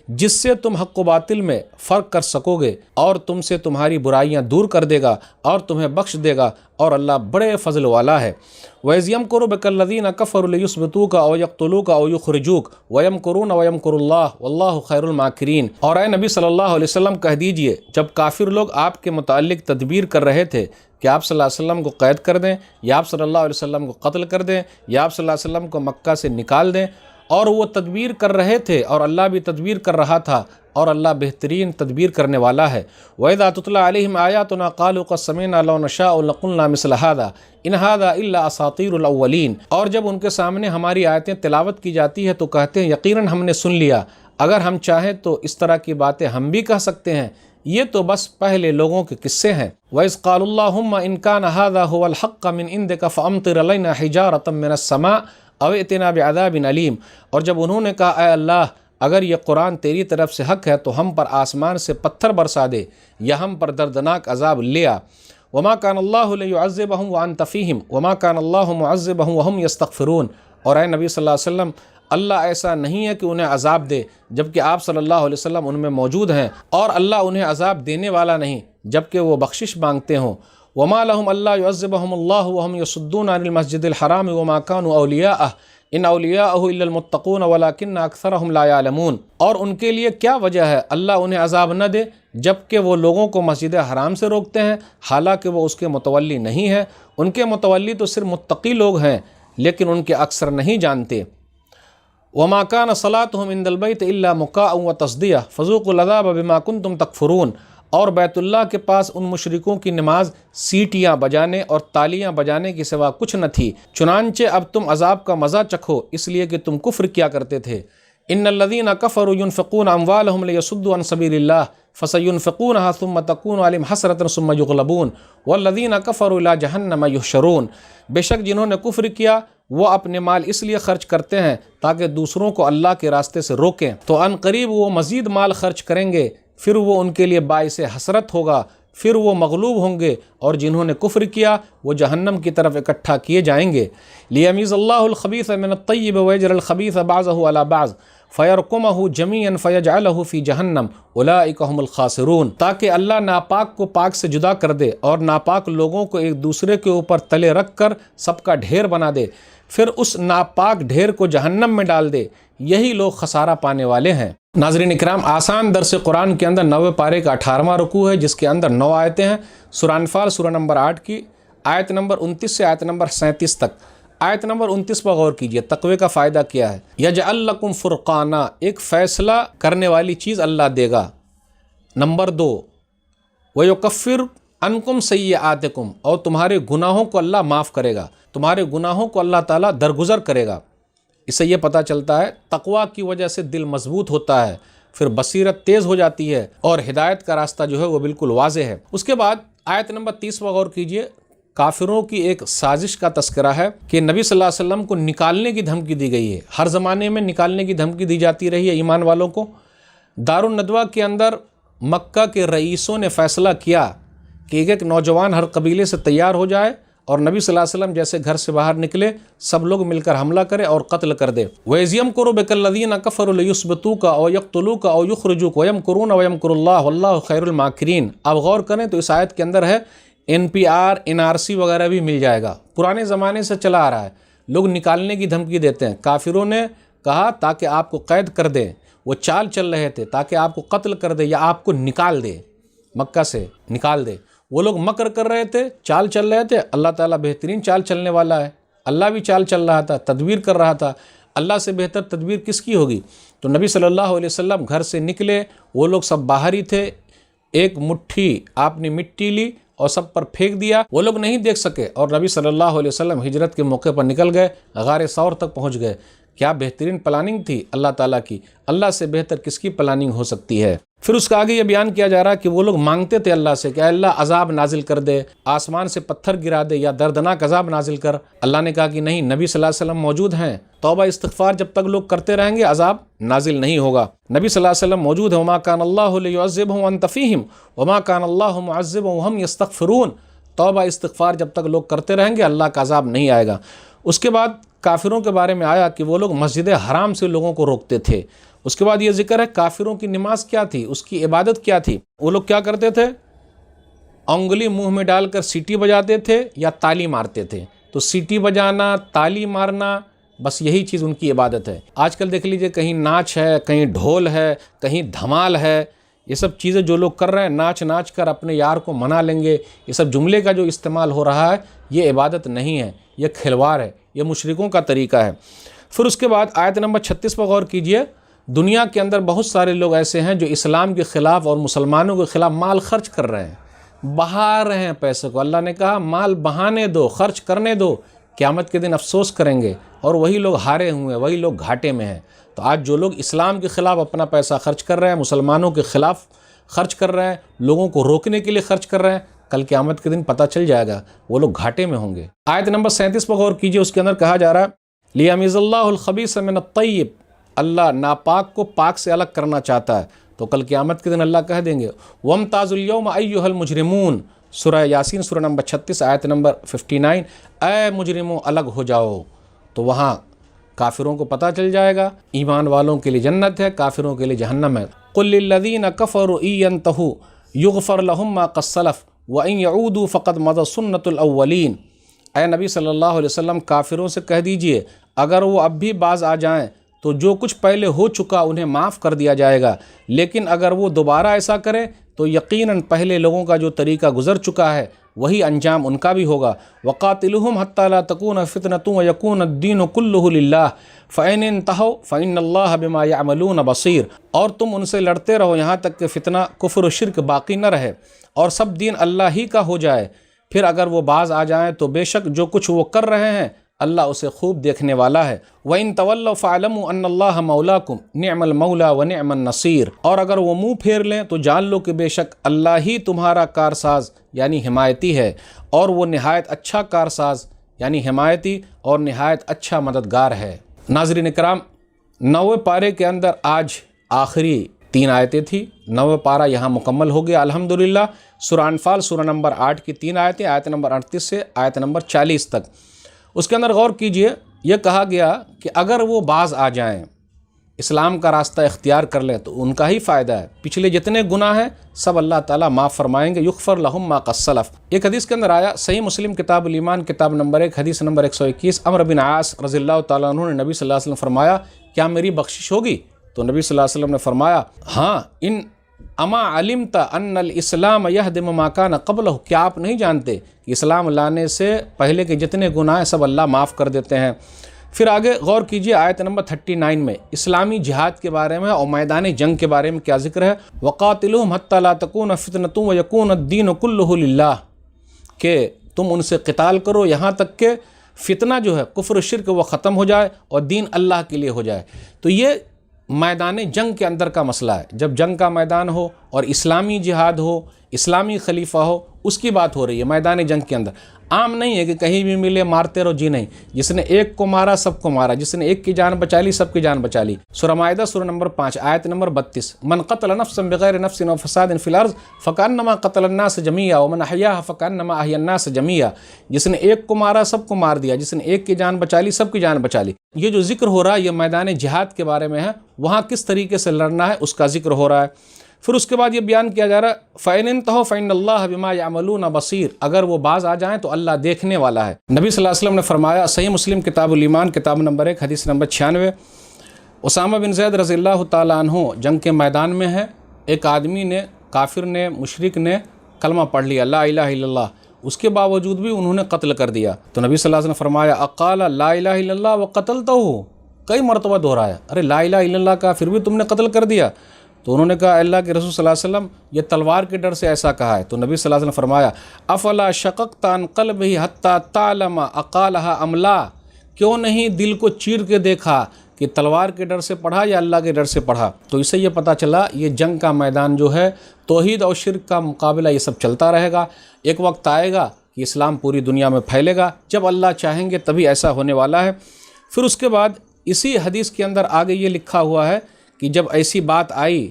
[SPEAKER 2] جس سے تم حق و باطل میں فرق کر سکو گے، اور تم سے تمہاری برائیاں دور کر دے گا اور تمہیں بخش دے گا، اور اللہ بڑے فضل والا ہے۔ وَإِذْ يَمْكُرُ بِكَ الَّذِينَ كَفَرُوا لِيُثْبِتُوكَ أَوْ يَقْتُلُوكَ أَوْ يُخْرِجُوكَ وَيَمْكُرُونَ وَيَمْكُرُ اللَّهُ وَاللَّهُ خَيْرُ الْمَاكِرِينَ۔ اور اے نبی صلی اللہ علیہ وسلم کہہ دیجئے، جب کافر لوگ آپ کے متعلق تدبیر کر رہے تھے کہ آپ صلی اللہ علیہ وسلم کو قید کر دیں، یا آپ صلی اللہ علیہ وسلم کو قتل کر دیں، یا آپ صلی اللہ علیہ وسلم کو مکہ سے نکال دیں، اور وہ تدبیر کر رہے تھے اور اللہ بھی تدبیر کر رہا تھا، اور اللہ بہترین تدبیر کرنے والا ہے۔ وَإِذَا تُتْلَىٰ عَلَيْهِمْ آيَاتُنَا قَالُوا قَدْ سَمِعْنَا لَوْ نَشَاءُ لَقُلْنَا مِثْلَ هَٰذَا إِنْ هَٰذَا إِلَّا أَسَاطِيرُ الْأَوَّلِينَ۔ اور جب ان کے سامنے ہماری آیتیں تلاوت کی جاتی ہے تو کہتے ہیں یقیناً ہم نے سن لیا، اگر ہم چاہیں تو اس طرح کی باتیں ہم بھی کہہ سکتے ہیں، یہ تو بس پہلے لوگوں کے قصے ہیں۔ وَإِذْ قَالُوا اللَّهُمَّ إِنْ كَانَ هَٰذَا هُوَ الْحَقَّ مِنْ عِندِكَ فَأَمْطِرْ عَلَيْنَا حِجَارَةً مِّنَ السَّمَاءِ أَوْ ائْتِنَا بِعَذَابٍ أَلِيمٍ۔ اور جب انہوں نے کہا اے اللہ، اگر یہ قرآن تیری طرف سے حق ہے تو ہم پر آسمان سے پتھر برسا دے یا ہم پر دردناک عذاب لے آ۔ وَمَا كَانَ اللَّهُ لِيُعَذِّبَهُمْ وَأَنْتَ فِيهِمْ وَمَا كَانَ اللَّهُ مُعَذِّبَهُمْ وَهُمْ يَسْتَغْفِرُونَ۔ اور اے نبی صلی اللہ علیہ وسلم، اللہ ایسا نہیں ہے کہ انہیں عذاب دے جبکہ آپ صلی اللہ علیہ وسلم ان میں موجود ہیں، اور اللہ انہیں عذاب دینے والا نہیں جبکہ وہ بخشش مانگتے ہوں۔ وَمَا لَهُمْ أَلَّا يُعَذِّبَهُمُ اللَّهُ وَهُمْ يَصُدُّونَ عَنِ الْمَسْجِدِ الْحَرَامِ وَمَا كَانُوا أَوْلِيَاءَهُ إِنْ أَوْلِيَاءَهُ إِلَّا الْمُتَّقُونَ وَلَكِنَّ أَكْثَرَهُمْ لَا يَعْلَمُونَ۔ اور ان کے لیے کیا وجہ ہے اللہ انہیں عذاب نہ دے جبکہ وہ لوگوں کو مسجد حرام سے روکتے ہیں، حالانکہ وہ اس کے متولی نہیں ہیں، ان کے متولی تو صرف متقی لوگ ہیں لیکن ان کے اکثر نہیں جانتے۔ وَمَا كَانَ صَلَاتُهُمْ عِندَ الْبَيْتِ إِلَّا مُكَاءً وَتَصْدِيَةً فَذُوقُوا الْعَذَابَ بِمَا كُنتُمْ تَكْفُرُونَ۔ اور بیت اللہ کے پاس ان مشرکوں کی نماز سیٹیاں بجانے اور تالیاں بجانے کی سوا کچھ نہ تھی، چنانچہ اب تم عذاب کا مزہ چکھو اس لیے کہ تم کفر کیا کرتے تھے۔ ان الذين كفروا ينفقون اموالهم ليصدوا عن سبيل الله فسينفقونها ثم تكون عليهم حسرة ثم يغلبون والذين كفروا الى جهنم يحشرون۔ بے شک جنہوں نے کفر کیا وہ اپنے مال اس لیے خرچ کرتے ہیں تاکہ دوسروں کو اللہ کے راستے سے روکیں، تو ان قریب وہ مزید مال خرچ کریں گے، پھر وہ ان کے لیے باعث حسرت ہوگا، پھر وہ مغلوب ہوں گے، اور جنہوں نے کفر کیا وہ جہنم کی طرف اکٹھا کیے جائیں گے۔ لیمیز اللہ الخبیث من الطیب ویجر الخبیث بعضہ علی بعض فیرکمہ جمیعا فیجعلہ فی جہنم اولئک هم الخاسرون۔ تاکہ اللہ ناپاک کو پاک سے جدا کر دے اور ناپاک لوگوں کو ایک دوسرے کے اوپر تلے رکھ کر سب کا ڈھیر بنا دے، پھر اس ناپاک ڈھیر کو جہنم میں ڈال دے، یہی لوگ خسارہ پانے والے ہیں۔ ناظرین اکرام، آسان درس قرآن کے اندر 9 پارے کا 18واں رکوع ہے جس کے اندر 9 آیتیں ہیں۔ سورہ انفال سورہ نمبر 8 کی آیت نمبر 29 سے آیت نمبر 37 تک۔ آیت نمبر 29 پر غور کیجئے، تقوی کا فائدہ کیا ہے۔ یجعل لکم فرقانا، ایک فیصلہ کرنے والی چیز اللہ دے گا۔ نمبر 2، ویکفر عنکم سیئاتکم، اور تمہارے گناہوں کو اللہ معاف کرے گا، تمہارے گناہوں کو اللہ تعالیٰ درگزر کرے گا۔ اس سے یہ پتہ چلتا ہے تقویٰ کی وجہ سے دل مضبوط ہوتا ہے، پھر بصیرت تیز ہو جاتی ہے اور ہدایت کا راستہ جو ہے وہ بالکل واضح ہے۔ اس کے بعد آیت نمبر 30 پر غور کیجئے، کافروں کی ایک سازش کا تذکرہ ہے کہ نبی صلی اللہ علیہ وسلم کو نکالنے کی دھمکی دی گئی ہے، ہر زمانے میں نکالنے کی دھمکی دی جاتی رہی ہے ایمان والوں کو۔ دارالندوہ کے اندر مکہ کے رئیسوں نے فیصلہ کیا کہ ایک نوجوان ہر قبیلے سے تیار ہو جائے اور نبی صلی اللہ علیہ وسلم جیسے گھر سے باہر نکلے سب لوگ مل کر حملہ کرے اور قتل کر دے۔ وَإِذْ يَمْكُرُ بِكَ الَّذِينَ كَفَرُوا لِيُثْبِتُوكَ أَوْ يَقْتُلُوكَ أَوْ يُخْرِجُوكَ وَيَمْكُرُونَ وَيَمْكُرُ اللَّهُ وَاللَّهُ خَيْرُ الْمَاكِرِينَ۔ اب غور کریں تو اس آیت کے اندر ہے NPR NRC وغیرہ بھی مل جائے گا، پرانے زمانے سے چلا آ رہا ہے، لوگ نکالنے کی دھمکی دیتے ہیں۔ کافروں نے کہا تاکہ آپ کو قید کر دیں، وہ چال چل رہے تھے تاکہ آپ کو قتل کر دے یا آپ کو نکال دے، مکہ سے نکال دے۔ وہ لوگ مکر کر رہے تھے، چال چل رہے تھے، اللہ تعالیٰ بہترین چال چلنے والا ہے، اللہ بھی چال چل رہا تھا، تدبیر کر رہا تھا، اللہ سے بہتر تدبیر کس کی ہوگی؟ تو نبی صلی اللہ علیہ وسلم گھر سے نکلے، وہ لوگ سب باہر ہی تھے، ایک مٹھی آپ نے مٹی لی اور سب پر پھینک دیا، وہ لوگ نہیں دیکھ سکے، اور نبی صلی اللہ علیہ وسلم ہجرت کے موقع پر نکل گئے، غار ثور تک پہنچ گئے۔ کیا بہترین پلاننگ تھی اللہ تعالیٰ کی، اللہ سے بہتر کس کی پلاننگ ہو سکتی ہے؟ پھر اس کا آگے یہ بیان کیا جا رہا کہ وہ لوگ مانگتے تھے اللہ سے کہ اے اللہ عذاب نازل کر دے، آسمان سے پتھر گرا دے یا دردناک عذاب نازل کر۔ اللہ نے کہا کہ نہیں، نبی صلی اللہ علیہ وسلم موجود ہیں، توبہ استغفار جب تک لوگ کرتے رہیں گے عذاب نازل نہیں ہوگا۔ نبی صلی اللہ علیہ وسلم موجود ہیں، وما کان اللہ لیعذبہم وانت فیہم وما کان اللہ معذبہم وہم یستغفرون۔ توبہ استغفار جب تک لوگ کرتے رہیں گے اللہ کا عذاب نہیں آئے گا۔ اس کے بعد کافروں کے بارے میں آیا کہ وہ لوگ مسجد حرام سے لوگوں کو روکتے تھے، اس کے بعد یہ ذکر ہے کافروں کی نماز کیا تھی، اس کی عبادت کیا تھی۔ وہ لوگ کیا کرتے تھے؟ انگلی منہ میں ڈال کر سیٹی بجاتے تھے یا تالی مارتے تھے۔ تو سیٹی بجانا، تالی مارنا، بس یہی چیز ان کی عبادت ہے۔ آج کل دیکھ لیجئے کہیں ناچ ہے، کہیں ڈھول ہے، کہیں دھمال ہے، یہ سب چیزیں جو لوگ کر رہے ہیں، ناچ ناچ کر اپنے یار کو منا لیں گے، یہ سب جملے کا جو استعمال ہو رہا ہے یہ عبادت نہیں ہے، یہ کھلواڑ ہے، یہ مشرکوں کا طریقہ ہے۔ پھر اس کے بعد آیت نمبر 36 پر غور کیجئے، دنیا کے اندر بہت سارے لوگ ایسے ہیں جو اسلام کے خلاف اور مسلمانوں کے خلاف مال خرچ کر رہے ہیں، بہا رہے ہیں پیسے کو۔ اللہ نے کہا مال بہانے دو، خرچ کرنے دو، قیامت کے دن افسوس کریں گے، اور وہی لوگ ہارے ہوئے ہیں، وہی لوگ گھاٹے میں ہیں۔ تو آج جو لوگ اسلام کے خلاف اپنا پیسہ خرچ کر رہے ہیں، مسلمانوں کے خلاف خرچ کر رہے ہیں، لوگوں کو روکنے کے لیے خرچ کر رہے ہیں، کل قیامت کے دن پتہ چل جائے گا وہ لوگ گھاٹے میں ہوں گے۔ آیت نمبر 37 پر غور کیجئے، اس کے اندر کہا جا رہا ہے لِيَمِيزَ اللَّهُ الْخَبِيثَ مِنَ الطَّيِّبِ، اللہ ناپاک کو پاک سے الگ کرنا چاہتا ہے۔ تو کل قیامت کے دن اللہ کہہ دیں گے وَامْتَازُوا الْيَوْمَ أَيُّهَا الْمُجْرِمُونَ، سورہ یاسین سورہ نمبر 36 آیت نمبر 59، اے مجرموں الگ ہو جاؤ۔ تو وہاں کافروں کو پتہ چل جائے گا، ایمان والوں کے لیے جنت ہے، کافروں کے لیے جہنم ہے۔ قُلْ لِلَّذِينَ كَفَرُوا إِن يَنْتَهُوا يُغْفَرْ لَهُم مَّا قَدْ سَلَفَ وَإِن يَعُودُوا فَقَدْ مَضَتْ سُنَّتُ الْأَوَّلِينَ، اے نبی صلی اللہ علیہ وسلم کافروں سے کہہ دیجئے اگر وہ اب بھی باز آ جائیں تو جو کچھ پہلے ہو چکا انہیں معاف کر دیا جائے گا، لیکن اگر وہ دوبارہ ایسا کریں تو یقیناً پہلے لوگوں کا جو طریقہ گزر چکا ہے وہی انجام ان کا بھی ہوگا۔ وَقَاتِلُهُمْ حَتَّى لَا تَكُونَ فِتْنَةٌ وَيَكُونَ الدِّينُ كُلُّهُ لِلَّهِ فَإِنِ انْتَهَوْا فَإِنَّ اللَّهَ بِمَا يَعْمَلُونَ بَصِيرٌ، اور تم ان سے لڑتے رہو یہاں تک کہ فتنہ کفر و شرک باقی نہ رہے اور سب دین اللہ ہی کا ہو جائے، پھر اگر وہ باز آ جائیں تو بے شک جو کچھ وہ کر رہے ہیں اللہ اسے خوب دیکھنے والا ہے۔ وَإِن تَوَلَّوْا فَاعْلَمُوا أَنَّ اللَّهَ مَوْلَاكُمْ نِعْمَ الْمَوْلَى وَنِعْمَ النَّصِيرُ، اور اگر وہ منہ پھیر لیں تو جان لو کہ بے شک اللہ ہی تمہارا کارساز یعنی حمایتی ہے، اور وہ نہایت اچھا کارساز یعنی حمایتی اور نہایت اچھا مددگار ہے۔ ناظرین کرام، 9ویں پارے کے اندر آج آخری 3 آیتیں تھی، 9واں پارہ یہاں مکمل ہو گیا الحمدللہ۔ سورہ انفال سورہ نمبر 8 کی 3 آیتیں، آیت نمبر 38 سے آیت نمبر 40 تک۔ اس کے اندر غور کیجئے، یہ کہا گیا کہ اگر وہ باز آ جائیں، اسلام کا راستہ اختیار کر لیں تو ان کا ہی فائدہ ہے، پچھلے جتنے گناہ ہیں سب اللہ تعالیٰ معاف فرمائیں گے۔ یغفر لہم ما قد سلف، ایک حدیث کے اندر آیا، صحیح مسلم کتاب الایمان کتاب نمبر 1 حدیث نمبر 121، عمرو بن عاص رضی اللہ تعالیٰ عنہ نے نبی صلی اللہ علیہ وسلم فرمایا کیا میری بخشش ہوگی؟ تو نبی صلی اللہ علیہ وسلم نے فرمایا ہاں، ان اما علمت ان الاسلام یہدم ما کان قبلہ، کیا آپ نہیں جانتے کہ اسلام لانے سے پہلے کے جتنے گناہ ہیں سب اللہ معاف کر دیتے ہیں۔ پھر آگے غور کیجئے آیت نمبر 39 میں اسلامی جہاد کے بارے میں اور میدان جنگ کے بارے میں کیا ذکر ہے، وَقَاتِلُوهُمْ حَتَّى لَا تَكُونَ فِتْنَةٌ وَيَكُونَ الدِّينُ كُلُّهُ لِلَّهِ، کہ تم ان سے قتال کرو یہاں تک کہ فتنہ جو ہے کفر و شرک وہ ختم ہو جائے اور دین اللہ کے لیے ہو جائے۔ تو یہ میدان جنگ کے اندر کا مسئلہ ہے، جب جنگ کا میدان ہو اور اسلامی جہاد ہو، اسلامی خلیفہ ہو، اس کی بات ہو رہی ہے میدان جنگ کے اندر۔ عام نہیں ہے کہ کہیں بھی ملے مارتے رہو، جی نہیں، جس نے ایک کو مارا سب کو مارا، جس نے ایک کی جان بچا لی سب کی جان بچا لی۔ سورہ مائدہ سورہ نمبر 5 آیت نمبر 32، من قتل نفسا بغیر نفس و فساد فی الارض فکانما قتل الناس جمیعا ومن احیاها فکانما احیا الناس جمیعا، جس نے ایک کو مارا سب کو مار دیا، جس نے ایک کی جان بچا لی سب کی جان بچا لی۔ یہ جو ذکر ہو رہا ہے یہ میدان جہاد کے بارے میں ہے، وہاں کس طریقے سے لڑنا ہے اس کا ذکر ہو رہا ہے۔ پھر اس کے بعد یہ بیان کیا جا رہا ہے فَإِنِ انْتَهَوْا فَإِنَّ اللَّهَ بِمَا يَعْمَلُونَ بَصِيرٌ، اگر وہ باز آ جائیں تو اللہ دیکھنے والا ہے۔ نبی صلی اللہ علیہ وسلم نے فرمایا، صحیح مسلم کتاب الایمان کتاب نمبر 1 حدیث نمبر 96، اسامہ بن زید رضی اللہ تعالیٰ عنہ جنگ کے میدان میں ہے، ایک آدمی نے، کافر نے، مشرک نے کلمہ پڑھ لیا لا الہ الا اللہ، اس کے باوجود بھی انہوں نے قتل کر دیا۔ تو نبی صلی اللہ علیہ وسلم نے فرمایا اقال لا الہ الا اللہ وقتلتہ، کئی مرتبہ دہرایا، ارے لا الہ الا اللہ کا پھر بھی تم نے قتل کر دیا۔ تو انہوں نے کہا اللہ کے رسول صلی اللہ علیہ وسلم یہ تلوار کے ڈر سے ایسا کہا ہے۔ تو نبی صلی اللہ علیہ وسلم فرمایا افلا شققت عن قلبہ حتی تعلم اقالہا ام لا، کیوں نہیں دل کو چیر کے دیکھا کہ تلوار کے ڈر سے پڑھا یا اللہ کے ڈر سے پڑھا۔ تو اس سے یہ پتہ چلا یہ جنگ کا میدان جو ہے توحید اور شرک کا مقابلہ یہ سب چلتا رہے گا، ایک وقت آئے گا کہ اسلام پوری دنیا میں پھیلے گا، جب اللہ چاہیں گے تبھی ایسا ہونے والا ہے۔ پھر اس کے بعد اسی حدیث کے اندر آگے یہ لکھا ہوا ہے کہ جب ایسی بات آئی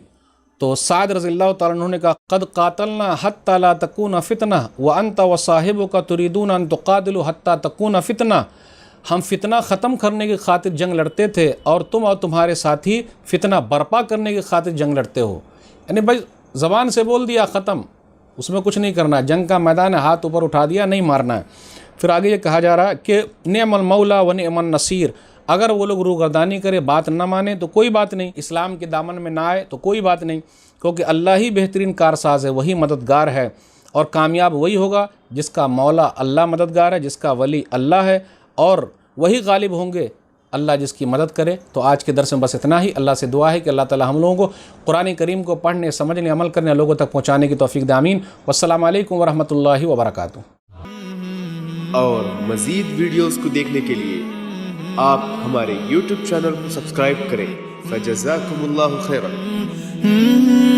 [SPEAKER 2] تو سعد رضی اللہ تعالیٰ عنہ نے کہا قد قاتلنا حتی لا تکون فتنہ وانت وصاحبک تریدون ان تقاتلوا حتی تکون فتنہ، ہم فتنہ ختم کرنے کی خاطر جنگ لڑتے تھے اور تم اور تمہارے ساتھی فتنہ برپا کرنے کی خاطر جنگ لڑتے ہو. یعنی بھائی زبان سے بول دیا ختم، اس میں کچھ نہیں کرنا، جنگ کا میدان ہے، ہاتھ اوپر اٹھا دیا، نہیں مارنا ہے. پھر آگے یہ کہا جا رہا ہے کہ نعم المولا و نعم النصیر، اگر وہ لوگ روگردانی کرے، بات نہ مانے تو کوئی بات نہیں، اسلام کے دامن میں نہ آئے تو کوئی بات نہیں، کیونکہ اللہ ہی بہترین کارساز ہے، وہی مددگار ہے، اور کامیاب وہی ہوگا جس کا مولا اللہ مددگار ہے، جس کا ولی اللہ ہے، اور وہی غالب ہوں گے اللہ جس کی مدد کرے. تو آج کے درس میں بس اتنا ہی. اللہ سے دعا ہے کہ اللہ تعالی ہم لوگوں کو قرآن کریم کو پڑھنے، سمجھنے، عمل کرنے، لوگوں تک پہنچانے کی توفیق دے. آمین. والسلام علیکم ورحمۃ اللہ وبرکاتہ.
[SPEAKER 3] اور مزید ویڈیوز کو دیکھنے کے لیے آپ ہمارے YouTube چینل کو سبسکرائب کریں. فجزاکم اللہ خیرا.